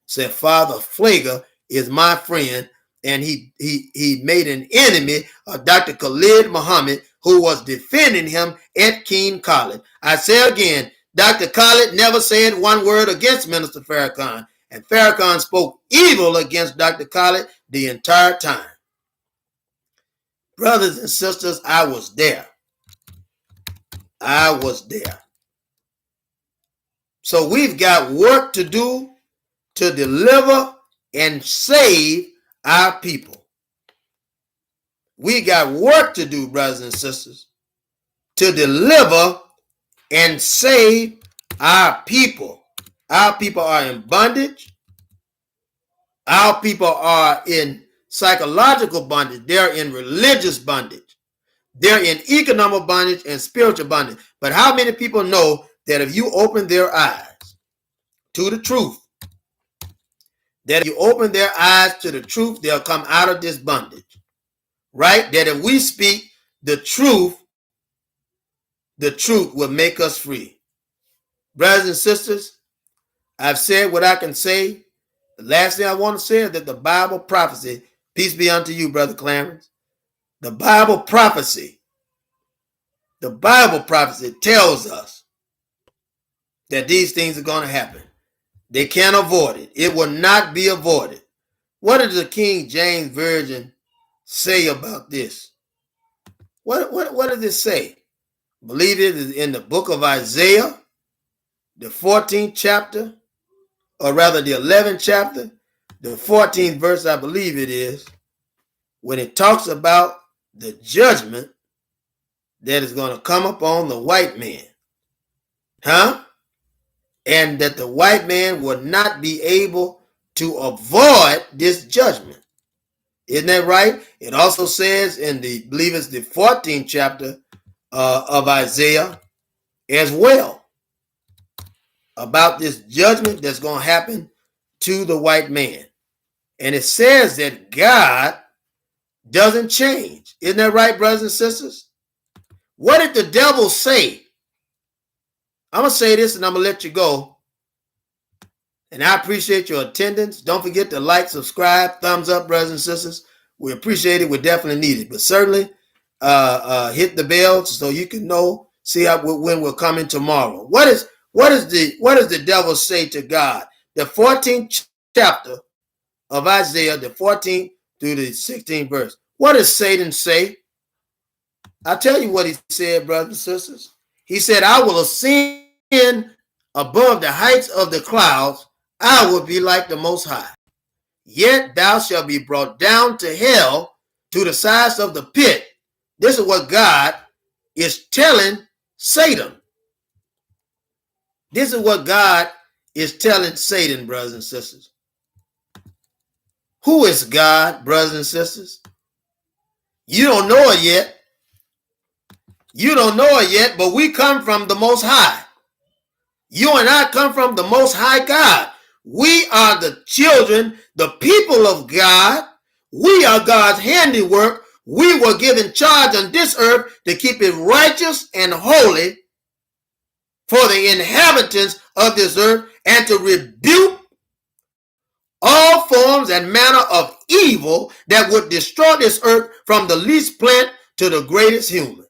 Said, Father Flager is my friend, and he made an enemy of Dr. Khalid Muhammad, who was defending him at Keene College. I say again, Dr. Khalid never said one word against Minister Farrakhan, and Farrakhan spoke evil against Dr. Khalid the entire time. Brothers and sisters, I was there. I was there. So we've got work to do to deliver and save our people. We got work to do, brothers and sisters, to deliver and save our people. Our people are in bondage. Our people are in psychological bondage. They're in religious bondage. They're in economic bondage and spiritual bondage. But how many people know that if you open their eyes to the truth, that if you open their eyes to the truth, they'll come out of this bondage? Right? That if we speak the truth will make us free. Brothers and sisters, I've said what I can say. The last thing I want to say is that the Bible prophecy, peace be unto you, Brother Clarence. The Bible prophecy tells us that these things are going to happen. They can't avoid it. It will not be avoided. What does the King James Version say about this? What does it say? I believe it is in the book of Isaiah, the 14th chapter, or rather the 11th chapter, the 14th verse, I believe it is, when it talks about the judgment that is going to come upon the white man. Huh? and that the white man will not be able to avoid this judgment. Isn't that right? It also says in the, I believe it's the 14th chapter of Isaiah as well, about this judgment that's going to happen to the white man. And it says that God doesn't change. Isn't that right, brothers and sisters? What did the devil say? I'm going to say this and I'm going to let you go. And I appreciate your attendance. Don't forget to like, subscribe, thumbs up, brothers and sisters. We appreciate it. We definitely need it. But certainly hit the bell so you can know, see when we're coming tomorrow. What does the devil say to God? The 14th chapter of Isaiah, the 14th through the 16th verse. What does Satan say? I'll tell you what he said, brothers and sisters. He said, I will ascend above the heights of the clouds. I will be like the Most High. Yet thou shalt be brought down to hell, to the sides of the pit. This is what God is telling Satan. This is what God is telling Satan, brothers and sisters. Who is God, brothers and sisters? You don't know it yet. You don't know it yet, but we come from the Most High. You and I come from the Most High God. We are the children, the people of God. We are God's handiwork. We were given charge on this earth to keep it righteous and holy for the inhabitants of this earth, and to rebuke all forms and manner of evil that would destroy this earth, from the least plant to the greatest human.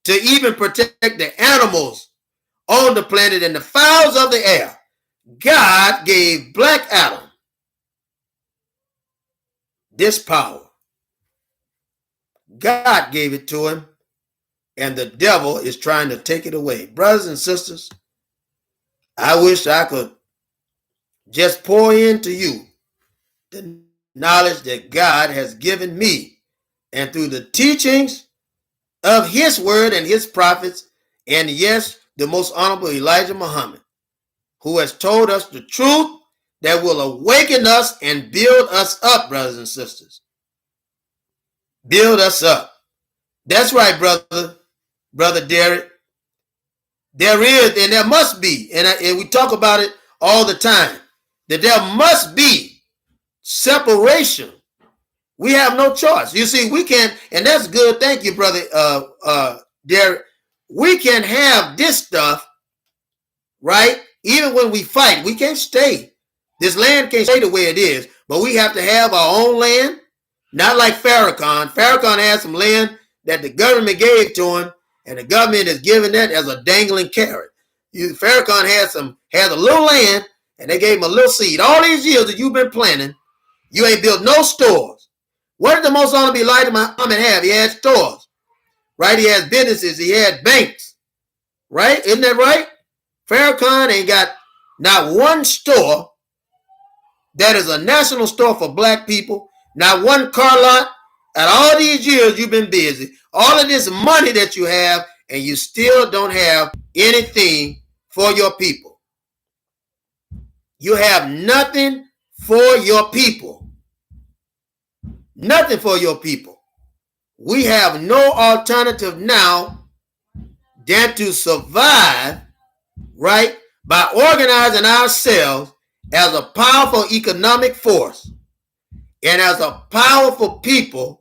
To even protect the animals on the planet and the fowls of the air. God gave Black Adam this power. God gave it to him, and the devil is trying to take it away. Brothers and sisters, I wish I could just pour into you the knowledge that God has given me, and through the teachings of his word and his prophets, and yes, the most honorable Elijah Muhammad, who has told us the truth that will awaken us and build us up, brothers and sisters. Build us up. That's right, brother Derek. There is, and there must be, and we talk about it all the time, that there must be separation. We have no choice. You see, we can, and that's good. Thank you, brother Derek. We can have this stuff, right? Even when we fight, we can't stay. This land can't stay the way it is, but we have to have our own land, not like Farrakhan. Farrakhan has some land that the government gave to him, and the government is giving that as a dangling carrot. Farrakhan has a little land, and they gave him a little seed. All these years that you've been planting, you ain't built no stores. What did the most honorable Elijah Muhammad have? He had stores, right? He has businesses. He had banks, right? Isn't that right? Farrakhan ain't got not one store that is a national store for black people, not one car lot. At all these years you've been busy, all of this money that you have, and you still don't have anything for your people. You have nothing for your people. Nothing for your people. We have no alternative now than to survive, right, by organizing ourselves as a powerful economic force and as a powerful people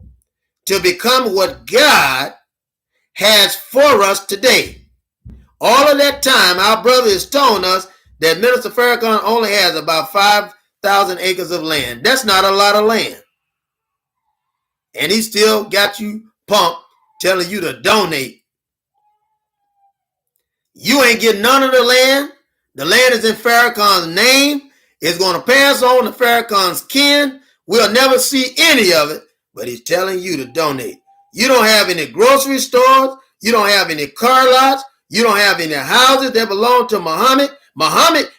to become what God has for us today. All of that time, our brother is telling us that Minister Farrakhan only has about 5,000 acres of land. That's not a lot of land. And he still got you pumped, telling you to donate. You ain't getting none of the land. The land is in Farrakhan's name. It's going to pass on to Farrakhan's kin. We'll never see any of it, but he's telling you to donate. You don't have any grocery stores. You don't have any car lots. You don't have any houses that belong to Muhammad.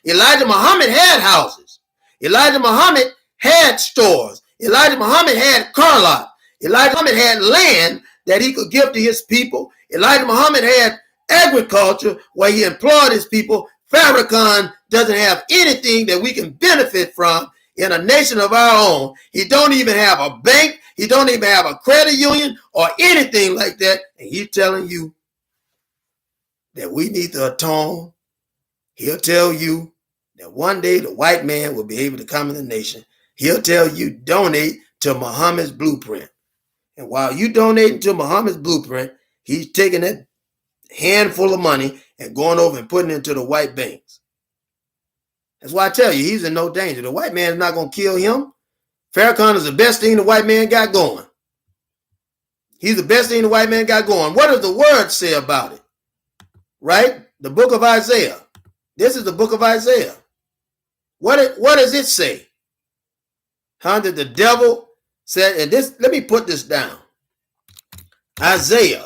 Elijah Muhammad had houses. Elijah Muhammad had stores. Elijah Muhammad had car lots. Elijah Muhammad had land that he could give to his people. Elijah Muhammad had agriculture where he employed his people Farrakhan doesn't have anything that we can benefit from in a nation of our own. He don't even have a bank. He don't even have a credit union or anything like that. And he's telling you that we need to atone. He'll tell you that one day the white man will be able to come in the nation. He'll tell you donate to Muhammad's blueprint. And while you donating to Muhammad's blueprint, he's taking that handful of money and going over and putting it into the white banks. That's why I tell you, he's in no danger. The white man is not going to kill him. Farrakhan is the best thing the white man got going. He's the best thing the white man got going. What does the word say about it? Right? The book of Isaiah. This is the book of Isaiah. What does it say? How did the devil said, and this, let me put this down. Isaiah.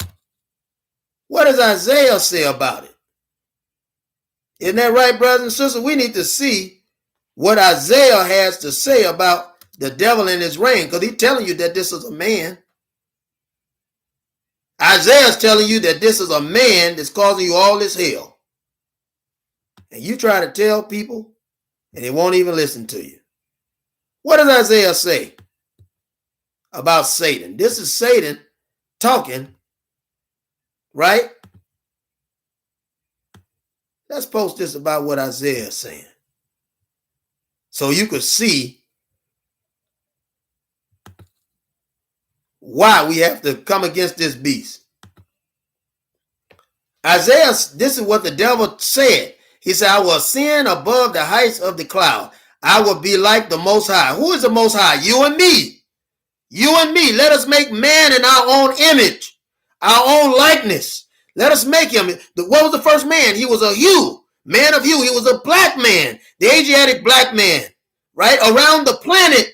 What does Isaiah say about it? Isn't that right, brothers and sisters? We need to see what Isaiah has to say about the devil and his reign, because he's telling you that this is a man. Isaiah's telling you that this is a man that's causing you all this hell. And you try to tell people, and they won't even listen to you. What does Isaiah say about Satan? This is Satan talking, right? Let's post this about what Isaiah is saying, so you could see why we have to come against this beast. Isaiah, this is what the devil said. He said, I will ascend above the heights of the cloud. I will be like the Most High. Who is the Most High? You and me. You and me. Let us make man in our own image, our own likeness. Let us make him. What was the first man? He was a hue, man of hue. He was a black man, the Asiatic black man, right? Around the planet,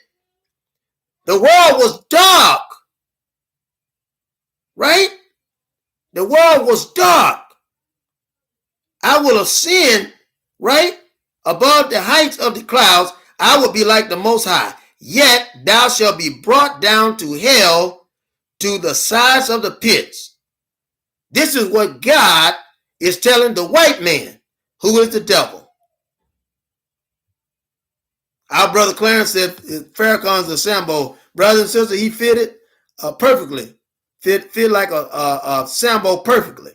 the world was dark, right? The world was dark. I will ascend, right, above the heights of the clouds. I will be like the Most High. Yet thou shalt be brought down to hell, to the sides of the pits. This is what God is telling the white man, who is the devil. Our brother Clarence said Farrakhan's a Sambo. Brothers and sisters, he fitted perfectly. Fit like a Sambo perfectly.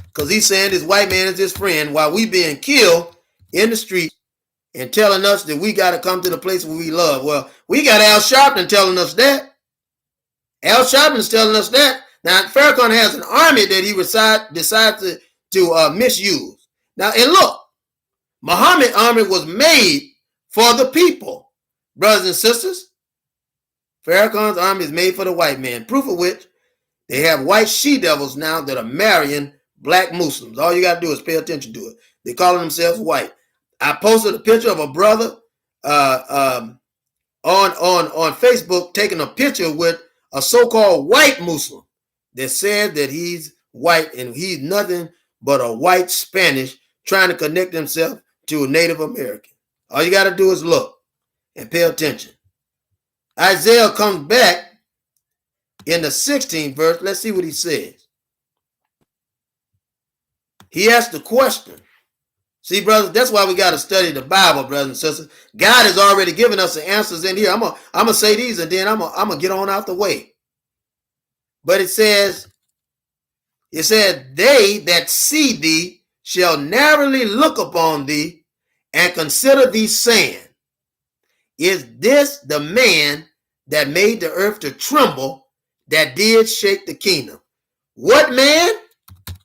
Because he's saying this white man is his friend while we being killed in the street and telling us that we got to come to the place where we love. Well, we got Al Sharpton telling us that. Al Sharpton's telling us that. Now, Farrakhan has an army that he decided to misuse. Now, and look, Muhammad's army was made for the people, brothers and sisters. Farrakhan's army is made for the white man. Proof of which, they have white she-devils now that are marrying black Muslims. All you got to do is pay attention to it. They calling themselves white. I posted a picture of a brother on Facebook taking a picture with a so-called white Muslim that said that he's white and he's nothing but a white Spanish trying to connect himself to a Native American. All you got to do is look and pay attention. Isaiah comes back in the 16th verse. Let's see what he says. He asked the question. See, brothers, that's why we got to study the Bible, brothers and sisters. God has already given us the answers in here. I'm gonna say these and then I'm gonna get on out the way. But it said, they that see thee shall narrowly look upon thee and consider thee, saying, is this the man that made the earth to tremble, that did shake the kingdom? What man?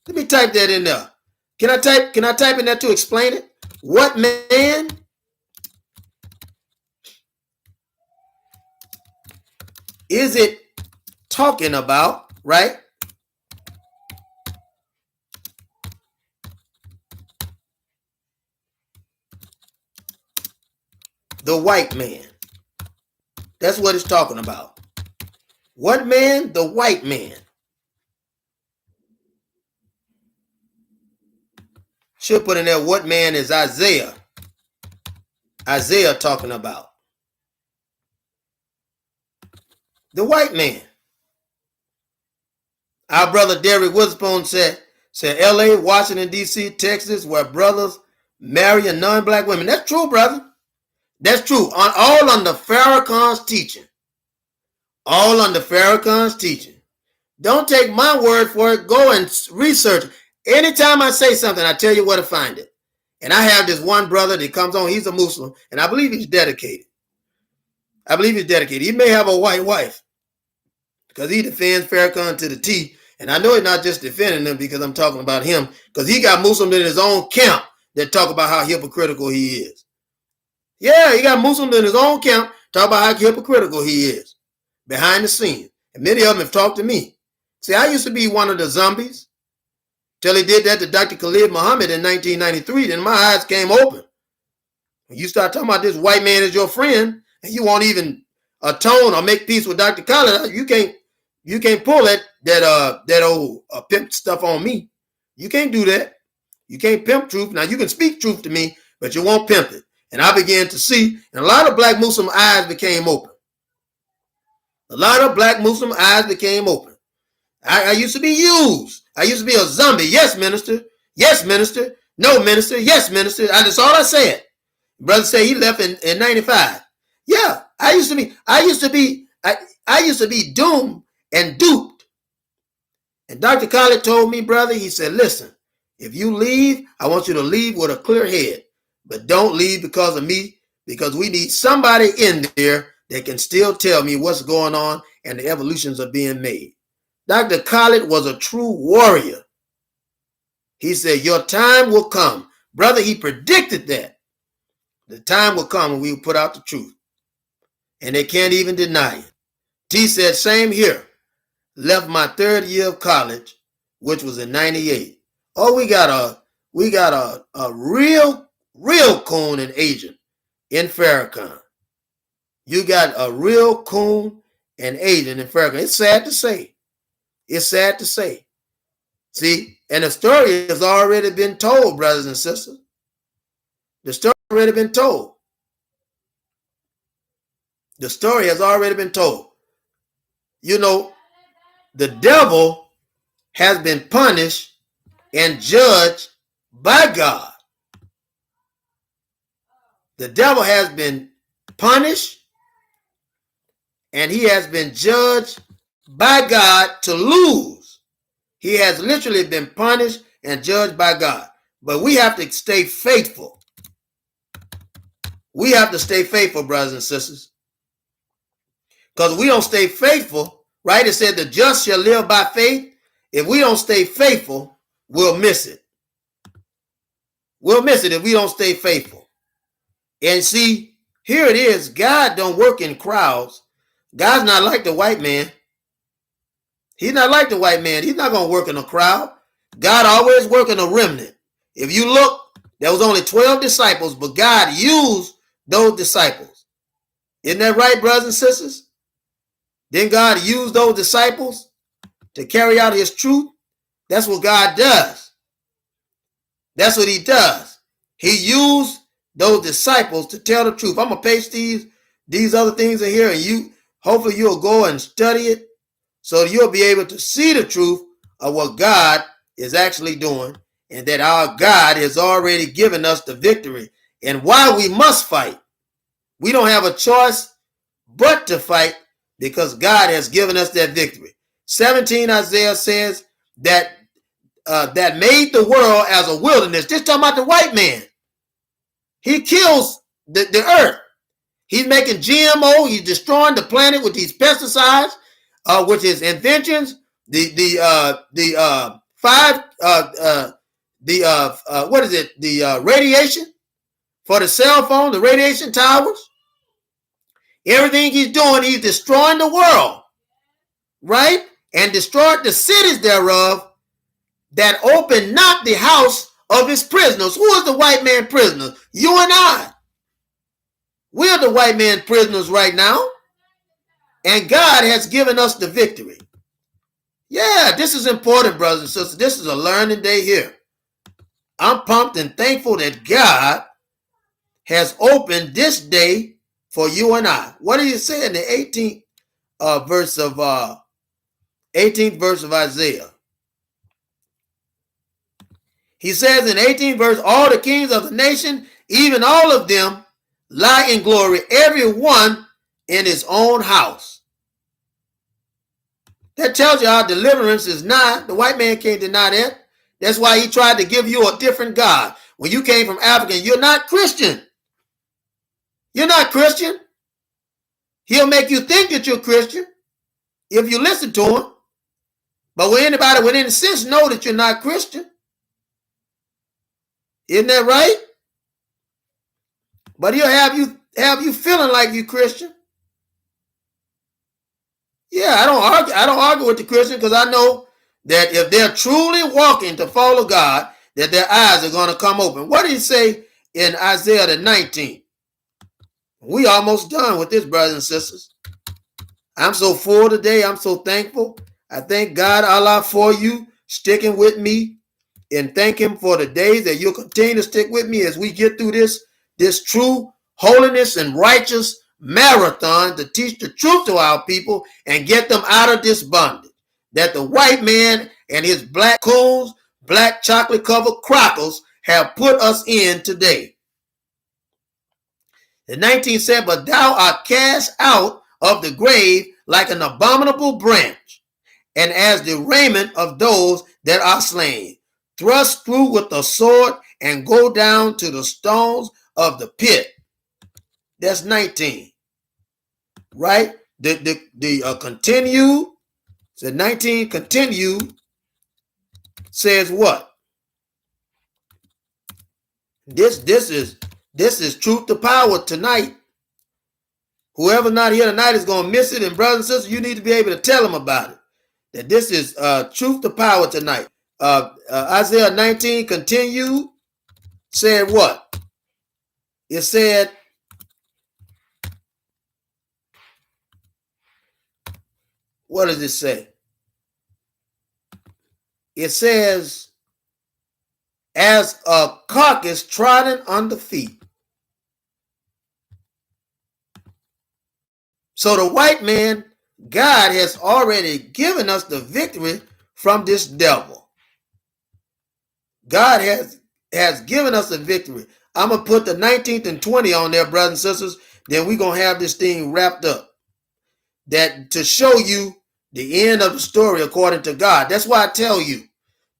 Let me type that in there. Can I type in that to explain it? What man is it talking about, right? The white man. That's what it's talking about. What man? The white man. Should put in there, what man is Isaiah? Isaiah talking about. The white man. Our brother Derek Witherspoon Said LA, Washington, D.C., Texas, where brothers marry non-black women. That's true, brother. That's true. All under Farrakhan's teaching. All under Farrakhan's teaching. Don't take my word for it. Go and research. Anytime I say something, I tell you where to find it. And I have this one brother that comes on. He's a Muslim, and I believe he's dedicated. He may have a white wife because he defends Farrakhan to the T. And I know he's not just defending him because I'm talking about him, because he got Muslims in his own camp that talk about how hypocritical he is. Yeah, he got Muslims in his own camp talk about how hypocritical he is behind the scenes. And many of them have talked to me. See, I used to be one of the zombies till he did that to Dr. Khalid Muhammad in 1993. Then my eyes came open. When you start talking about this white man as your friend, and you won't even atone or make peace with Dr. Khalid, you can't pull that old pimp stuff on me. You can't do that. You can't pimp truth. Now you can speak truth to me, but you won't pimp it. And I began to see, and a lot of black Muslim eyes became open. I used to be used. I used to be a zombie. Yes, minister. Yes, minister. No, minister. Yes, minister. That's all I said. Brother said he left in 95. Yeah, I used to be doomed and duped. And Dr. Khalid told me, brother, he said, listen, if you leave, I want you to leave with a clear head. But don't leave because of me, because we need somebody in there that can still tell me what's going on and the evolutions are being made. Dr. Khalid was a true warrior. He said, your time will come. Brother, he predicted that. The time will come when we will put out the truth. And they can't even deny it. T said, same here. Left my third year of college, which was in 98. Oh, we got a real coon and agent in Farrakhan. You got a real coon and agent in Farrakhan. It's sad to say. See, and the story has already been told, brothers and sisters. The story has already been told. You know, the devil has been punished and judged by God. The devil has been punished and he has been judged by God to lose. He has literally been punished and judged by God. But we have to stay faithful. We have to stay faithful, brothers and sisters. Because we don't stay faithful, right? It said the just shall live by faith. If we don't stay faithful, we'll miss it. We'll miss it if we don't stay faithful. And see, here it is. God don't work in crowds. God's not like the white man. He's not like the white man. He's not going to work in a crowd. God always work in a remnant. If you look, there was only 12 disciples, but God used those disciples. Isn't that right, brothers and sisters? Then God used those disciples to carry out his truth. That's what God does. That's what he does. He used those disciples to tell the truth. I'm going to paste these other things in here, and hopefully you'll go and study it so you'll be able to see the truth of what God is actually doing, and that our God has already given us the victory. And why we must fight. We don't have a choice but to fight because God has given us that victory. 17 Isaiah says that made the world as a wilderness. Just talking about the white man. He kills the earth. He's making GMO. He's destroying the planet with these pesticides, with his inventions. The radiation for the cell phone, the radiation towers. Everything he's doing, he's destroying the world, right? And destroyed the cities thereof that open not the house of his prisoners. Who is the white man prisoners? You and I. We're the white man prisoners right now. And God has given us the victory. Yeah, this is important, brothers and sisters. This is a learning day here. I'm pumped and thankful that God has opened this day for you and I. What do you say in the 18th verse of Isaiah? He says in 18th verse, all the kings of the nation, even all of them, lie in glory, every one in his own house. That tells you our deliverance is nigh. The white man can't deny that. That's why he tried to give you a different God. When you came from Africa, you're not Christian. You're not Christian. He'll make you think that you're Christian if you listen to him. But when anybody with any sense know that you're not Christian. Isn't that right? But he'll have you feeling like you Christian. Yeah, I don't argue with the Christian because I know that if they're truly walking to follow God, that their eyes are going to come open. What did he say in Isaiah the 19th? We almost done with this, brothers and sisters. I'm so full today. I'm so thankful. I thank God, Allah, for you sticking with me, and thank him for the days that you'll continue to stick with me as we get through this true holiness and righteous marathon to teach the truth to our people and get them out of this bondage that the white man and his black coons, black chocolate covered crockles have put us in today. The 19th said, but thou art cast out of the grave like an abominable branch, and as the raiment of those that are slain, thrust through with the sword and go down to the stones of the pit. That's 19, right? The continue, so 19 continue says what? This is truth to power tonight. Whoever's not here tonight is going to miss it. And brothers and sisters, you need to be able to tell them about it. That this is truth to power tonight. Isaiah 19 continued, said what? It said, what does it say? It says, as a carcass trodden under feet. So the white man, God has already given us the victory from this devil. God has given us a victory. I'm going to put the 19th and 20 on there, brothers and sisters. Then we're going to have this thing wrapped up. That to show you the end of the story according to God. That's why I tell you,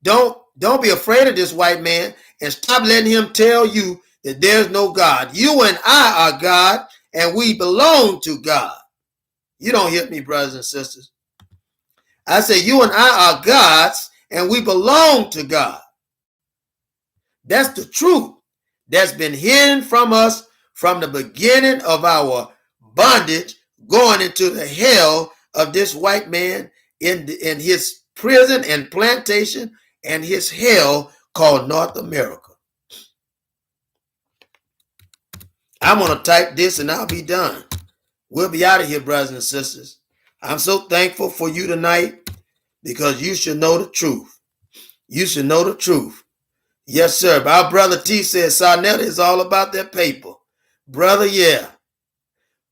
don't be afraid of this white man and stop letting him tell you that there's no God. You and I are God and we belong to God. You don't hear me, brothers and sisters. I say you and I are God's and we belong to God. That's the truth that's been hidden from us from the beginning of our bondage, going into the hell of this white man in his prison and plantation and his hell called North America. I'm going to type this and I'll be done. We'll be out of here, brothers and sisters. I'm so thankful for you tonight because you should know the truth. You should know the truth. Yes, sir. Our brother T says Sarnetta is all about that paper. Brother, yeah.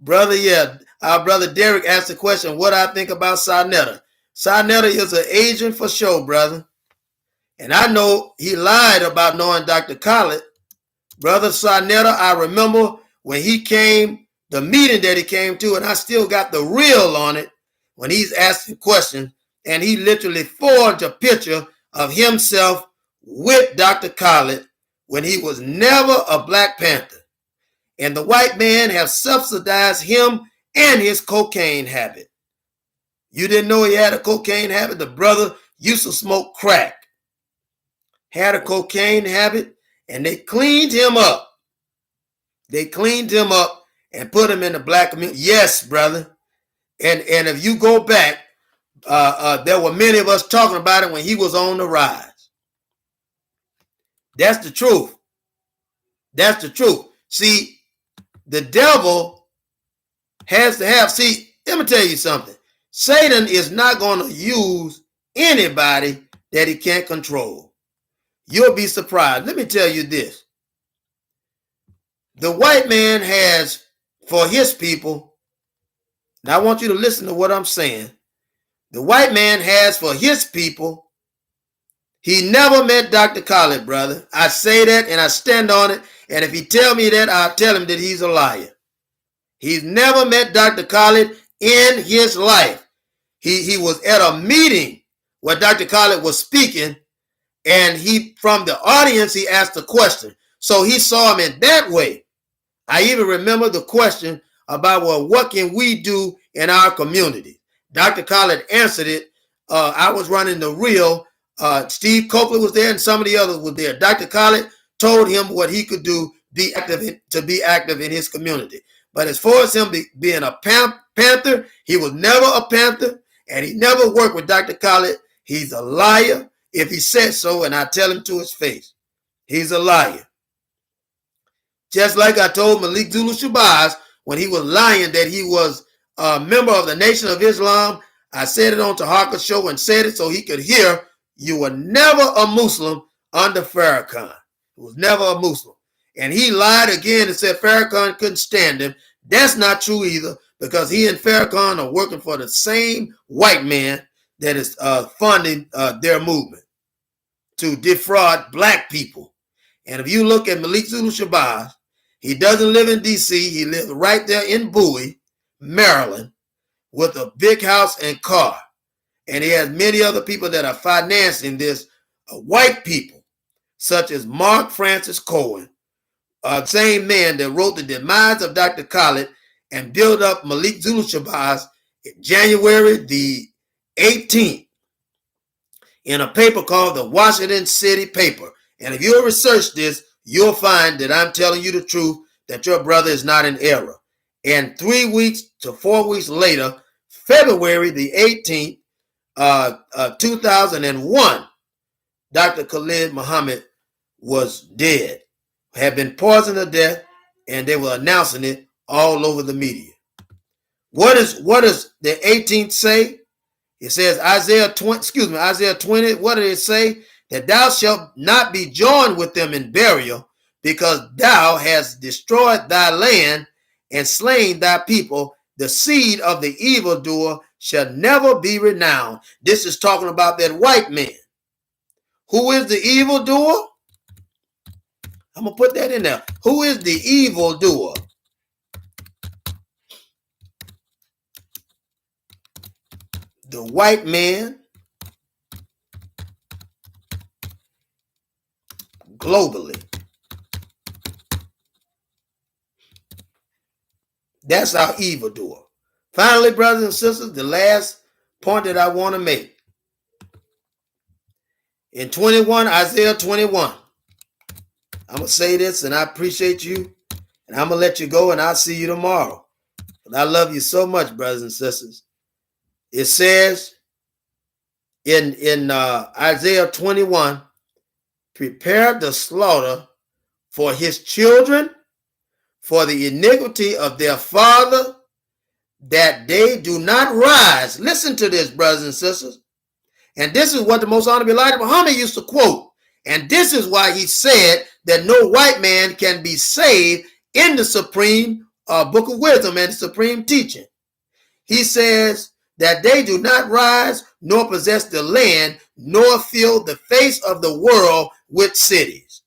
Brother, yeah. Our brother Derek asked the question, what I think about Sarnetta. Sarnetta is an agent for sure, brother. And I know he lied about knowing Dr. Khaled. Brother Sarnetta, I remember when he came, the meeting that he came to, and I still got the reel on it when he's asking questions, and he literally forged a picture of himself with Dr. Khaled when he was never a Black Panther. And the white man have subsidized him and his cocaine habit. You didn't know he had a cocaine habit? The brother used to smoke crack, had a cocaine habit, and they cleaned him up. They cleaned him up and put him in the Black community. Yes, brother. And if you go back, there were many of us talking about it when he was on the rise. That's the truth. That's the truth. See, the devil has to have, let me tell you something. Satan is not going to use anybody that he can't control. You'll be surprised. Let me tell you this. The white man has for his people, now I want you to listen to what I'm saying. The white man has for his people He never met Dr. Khaled, brother. I say that and I stand on it. And if he tell me that, I'll tell him that he's a liar. He's never met Dr. Khaled in his life. He was at a meeting where Dr. Khaled was speaking, and he, from the audience, he asked a question. So he saw him in that way. I even remember the question about, well, what can we do in our community? Dr. Khaled answered it. I was running the reel. Steve Copeland was there and some of the others were there. Dr. Khaled told him what he could do to be active in his community. But as far as him being a Panther, he was never a Panther, and he never worked with Dr. Khaled. He's a liar if he said so, and I tell him to his face. He's a liar. Just like I told Malik Zulu Shabazz when he was lying that he was a member of the Nation of Islam. I said it on Taharka's show and said it so he could hear, you were never a Muslim under Farrakhan. He was never a Muslim. And he lied again and said Farrakhan couldn't stand him. That's not true either, because he and Farrakhan are working for the same white man that is funding their movement to defraud black people. And if you look at Malik Zulu Shabazz, he doesn't live in D.C. He lives right there in Bowie, Maryland, with a big house and car. And he has many other people that are financing this, white people, such as Mark Francis Cohen, same man that wrote The Demise of Dr. Khaled and built up Malik Zulu Shabazz January the 18th in a paper called the Washington City Paper. And if you'll research this, you'll find that I'm telling you the truth, that your brother is not in error. And 3 weeks to 4 weeks later, February the 18th, 2001, Dr. Khalid Muhammad was dead, had been poisoned to death, and they were announcing it all over the media. What does the 18th say? It says Isaiah 20. What did it say? That thou shalt not be joined with them in burial, because thou hast destroyed thy land and slain thy people. The seed of the evildoer shall never be renowned. This is talking about that white man. Who is the evildoer? I'm going to put that in there. Who is the evildoer? The white man globally. That's our evildoer. Finally, brothers and sisters, the last point that I want to make. In 21, Isaiah 21, I'm going to say this, and I appreciate you, and I'm going to let you go, and I'll see you tomorrow. But I love you so much, brothers and sisters. It says in Isaiah 21, prepare the slaughter for his children, for the iniquity of their father, that they do not rise. Listen to this, brothers and sisters. And this is what the Most Honorable Elijah Muhammad used to quote. And this is why he said that no white man can be saved in the supreme book of wisdom and the supreme teaching. He says that they do not rise, nor possess the land, nor fill the face of the world with cities.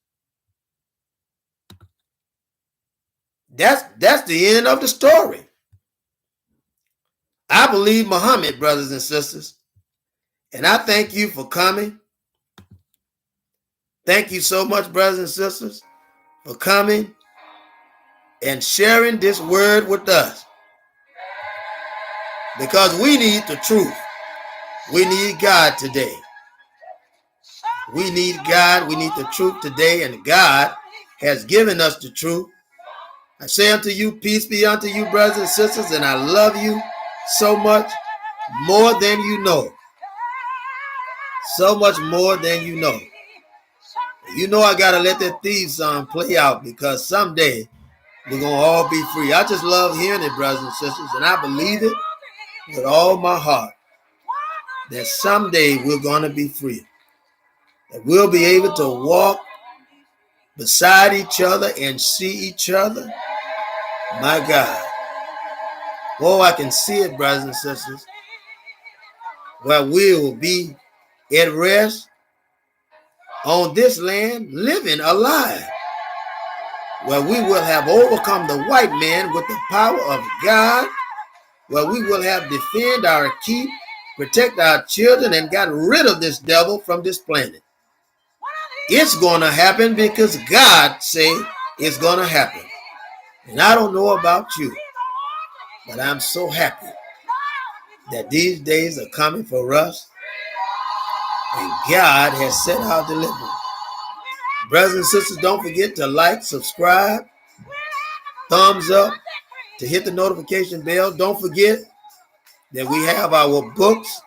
That's the end of the story. I believe Muhammad, brothers and sisters. And I thank you for coming. Thank you so much, brothers and sisters, for coming and sharing this word with us. Because we need the truth. We need God today. We need God. We need the truth today. And God has given us the truth. I say unto you, peace be unto you, brothers and sisters. And I love you so much, more than you know. So much more than you know. You know I got to let that Thieves song play out, because someday we're going to all be free. I just love hearing it, brothers and sisters. And I believe it with all my heart, that someday we're going to be free. That we'll be able to walk beside each other and see each other. My God. Oh, I can see it, brothers and sisters. Where we will be at rest on this land, living alive, where we will have overcome the white man with the power of God, where we will have defend our keep, protect our children, and got rid of this devil from this planet. It's going to happen because God say it's going to happen. And I don't know about you, but I'm so happy that these days are coming for us, and God has set our deliverance. Brothers and sisters, don't forget to like, subscribe, thumbs up, to hit the notification bell. Don't forget that we have our books,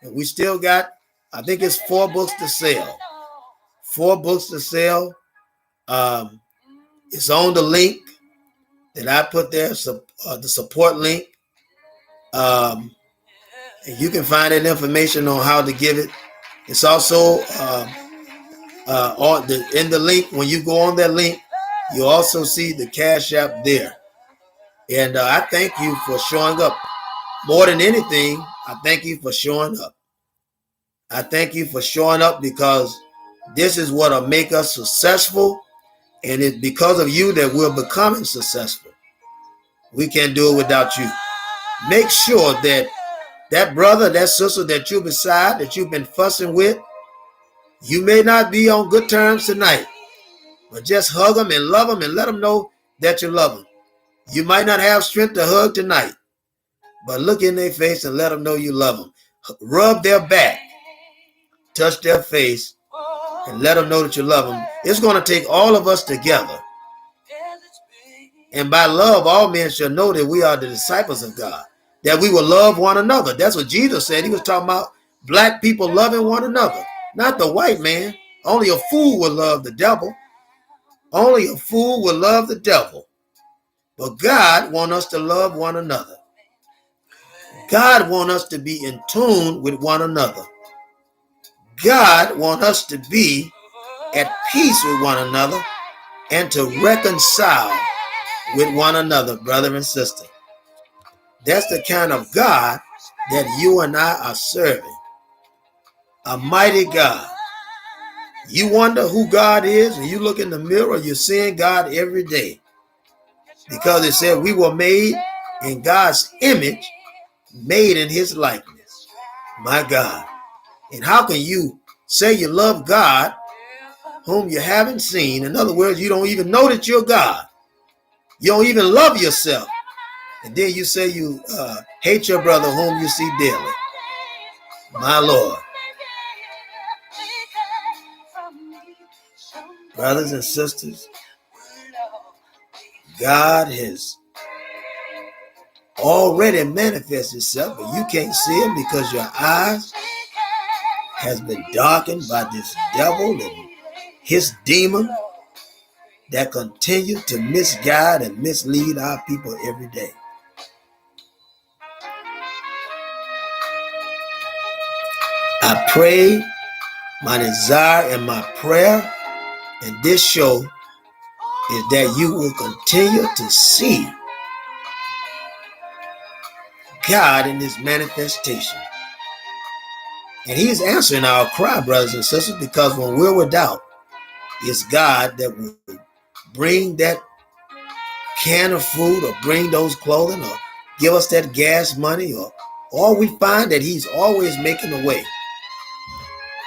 and we still got, I think it's 4 books to sell. 4 books to sell. It's on the link that I put there, the support link. And you can find that information on how to give it. It's also in the link. When you go on that link, you also see the Cash App there. And I thank you for showing up. More than anything, I thank you for showing up. I thank you for showing up, because this is what will make us successful. And it's because of you that we're becoming successful. We can't do it without you. Make sure that that brother, that sister that you're beside, that you've been fussing with, you may not be on good terms tonight, but just hug them and love them and let them know that you love them. You might not have strength to hug tonight, but look in their face and let them know you love them. Rub their back, touch their face, and let them know that you love them. It's going to take all of us together. And by love, all men shall know that we are the disciples of God, that we will love one another. That's what Jesus said. He was talking about black people loving one another, not the white man. Only a fool will love the devil. Only a fool will love the devil. But God wants us to love one another. God wants us to be in tune with one another. God wants us to be at peace with one another and to reconcile with one another, brother and sister. That's the kind of God that you and I are serving. A mighty God. You wonder who God is, and you look in the mirror, you're seeing God every day. Because it said we were made in God's image, made in his likeness. My God. And how can you say you love God whom you haven't seen? In other words, you don't even know that you're God. You don't even love yourself. And then you say you hate your brother whom you see daily. My Lord. Brothers and sisters, God has already manifested himself, but you can't see him because your eyes has been darkened by this devil and his demon that continue to misguide and mislead our people every day. I pray, my desire and my prayer in this show is that you will continue to see God in his manifestation. And he's answering our cry, brothers and sisters, because when we're without, it's God that will bring that can of food or bring those clothing or give us that gas money, or we find that he's always making a way.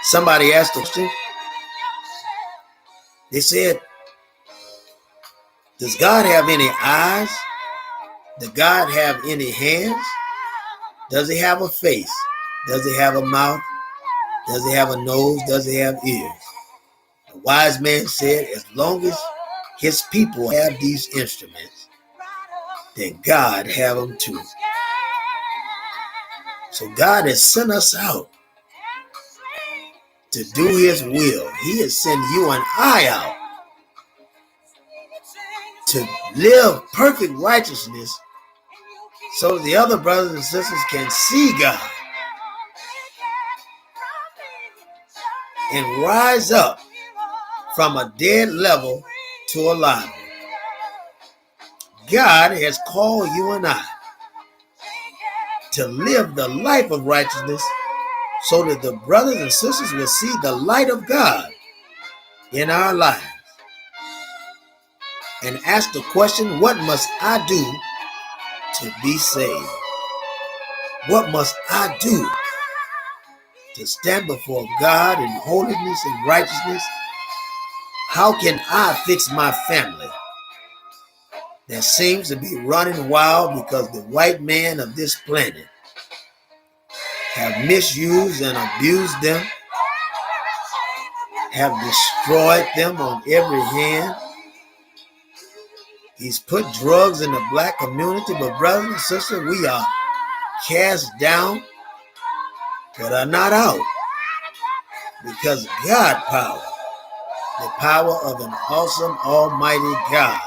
Somebody asked the question, they said, does God have any eyes? Does God have any hands? Does he have a face? Does he have a mouth? Does he have a nose? Does he have ears? The wise man said, as long as his people have these instruments, then God have them too. So God has sent us out to do his will. He has sent you and I out to live perfect righteousness so that the other brothers and sisters can see God and rise up from a dead level to a live one. God has called you and I to live the life of righteousness so that the brothers and sisters will see the light of God in our lives and ask the question, what must I do to be saved? What must I do to stand before God in holiness and righteousness? How can I fix my family that seems to be running wild because the white man of this planet have misused and abused them, have destroyed them on every hand? He's put drugs in the black community, but brothers and sisters, we are cast down but are not out, because God power, the power of an awesome almighty God,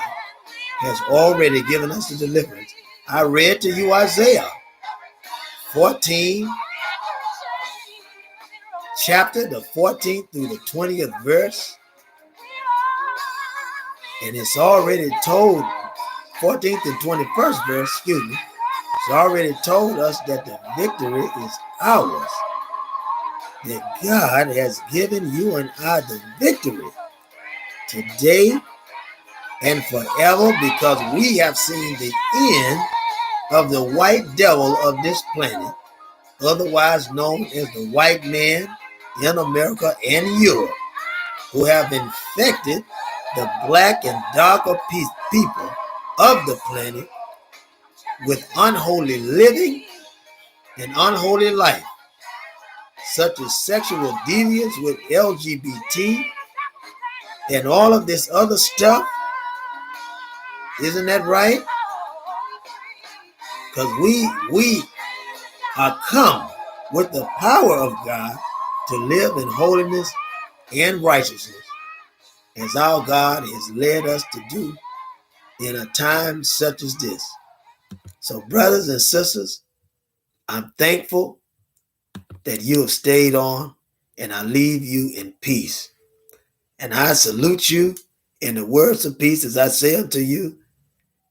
has already given us the deliverance. I read to you Isaiah 14 chapter, the 14th through the 20th verse, and it's already told, 14th and 21st verse, it's already told us that the victory is ours, that God has given you and I the victory today and forever, because we have seen the end of the white devil of this planet, otherwise known as the white man in America and Europe, who have infected the black and darker people of the planet with unholy living and unholy life, such as sexual deviance with LGBT and all of this other stuff. Isn't that right? Because we are come with the power of God to live in holiness and righteousness, as our God has led us to do in a time such as this. So, brothers and sisters, I'm thankful that you have stayed on, and I leave you in peace. And I salute you in the words of peace, as I say unto you,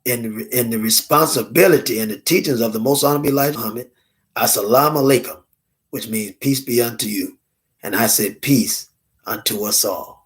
in the responsibility and the teachings of the most honorable Elijah Muhammad, Assalamu alaikum, which means peace be unto you. And I said peace unto us all.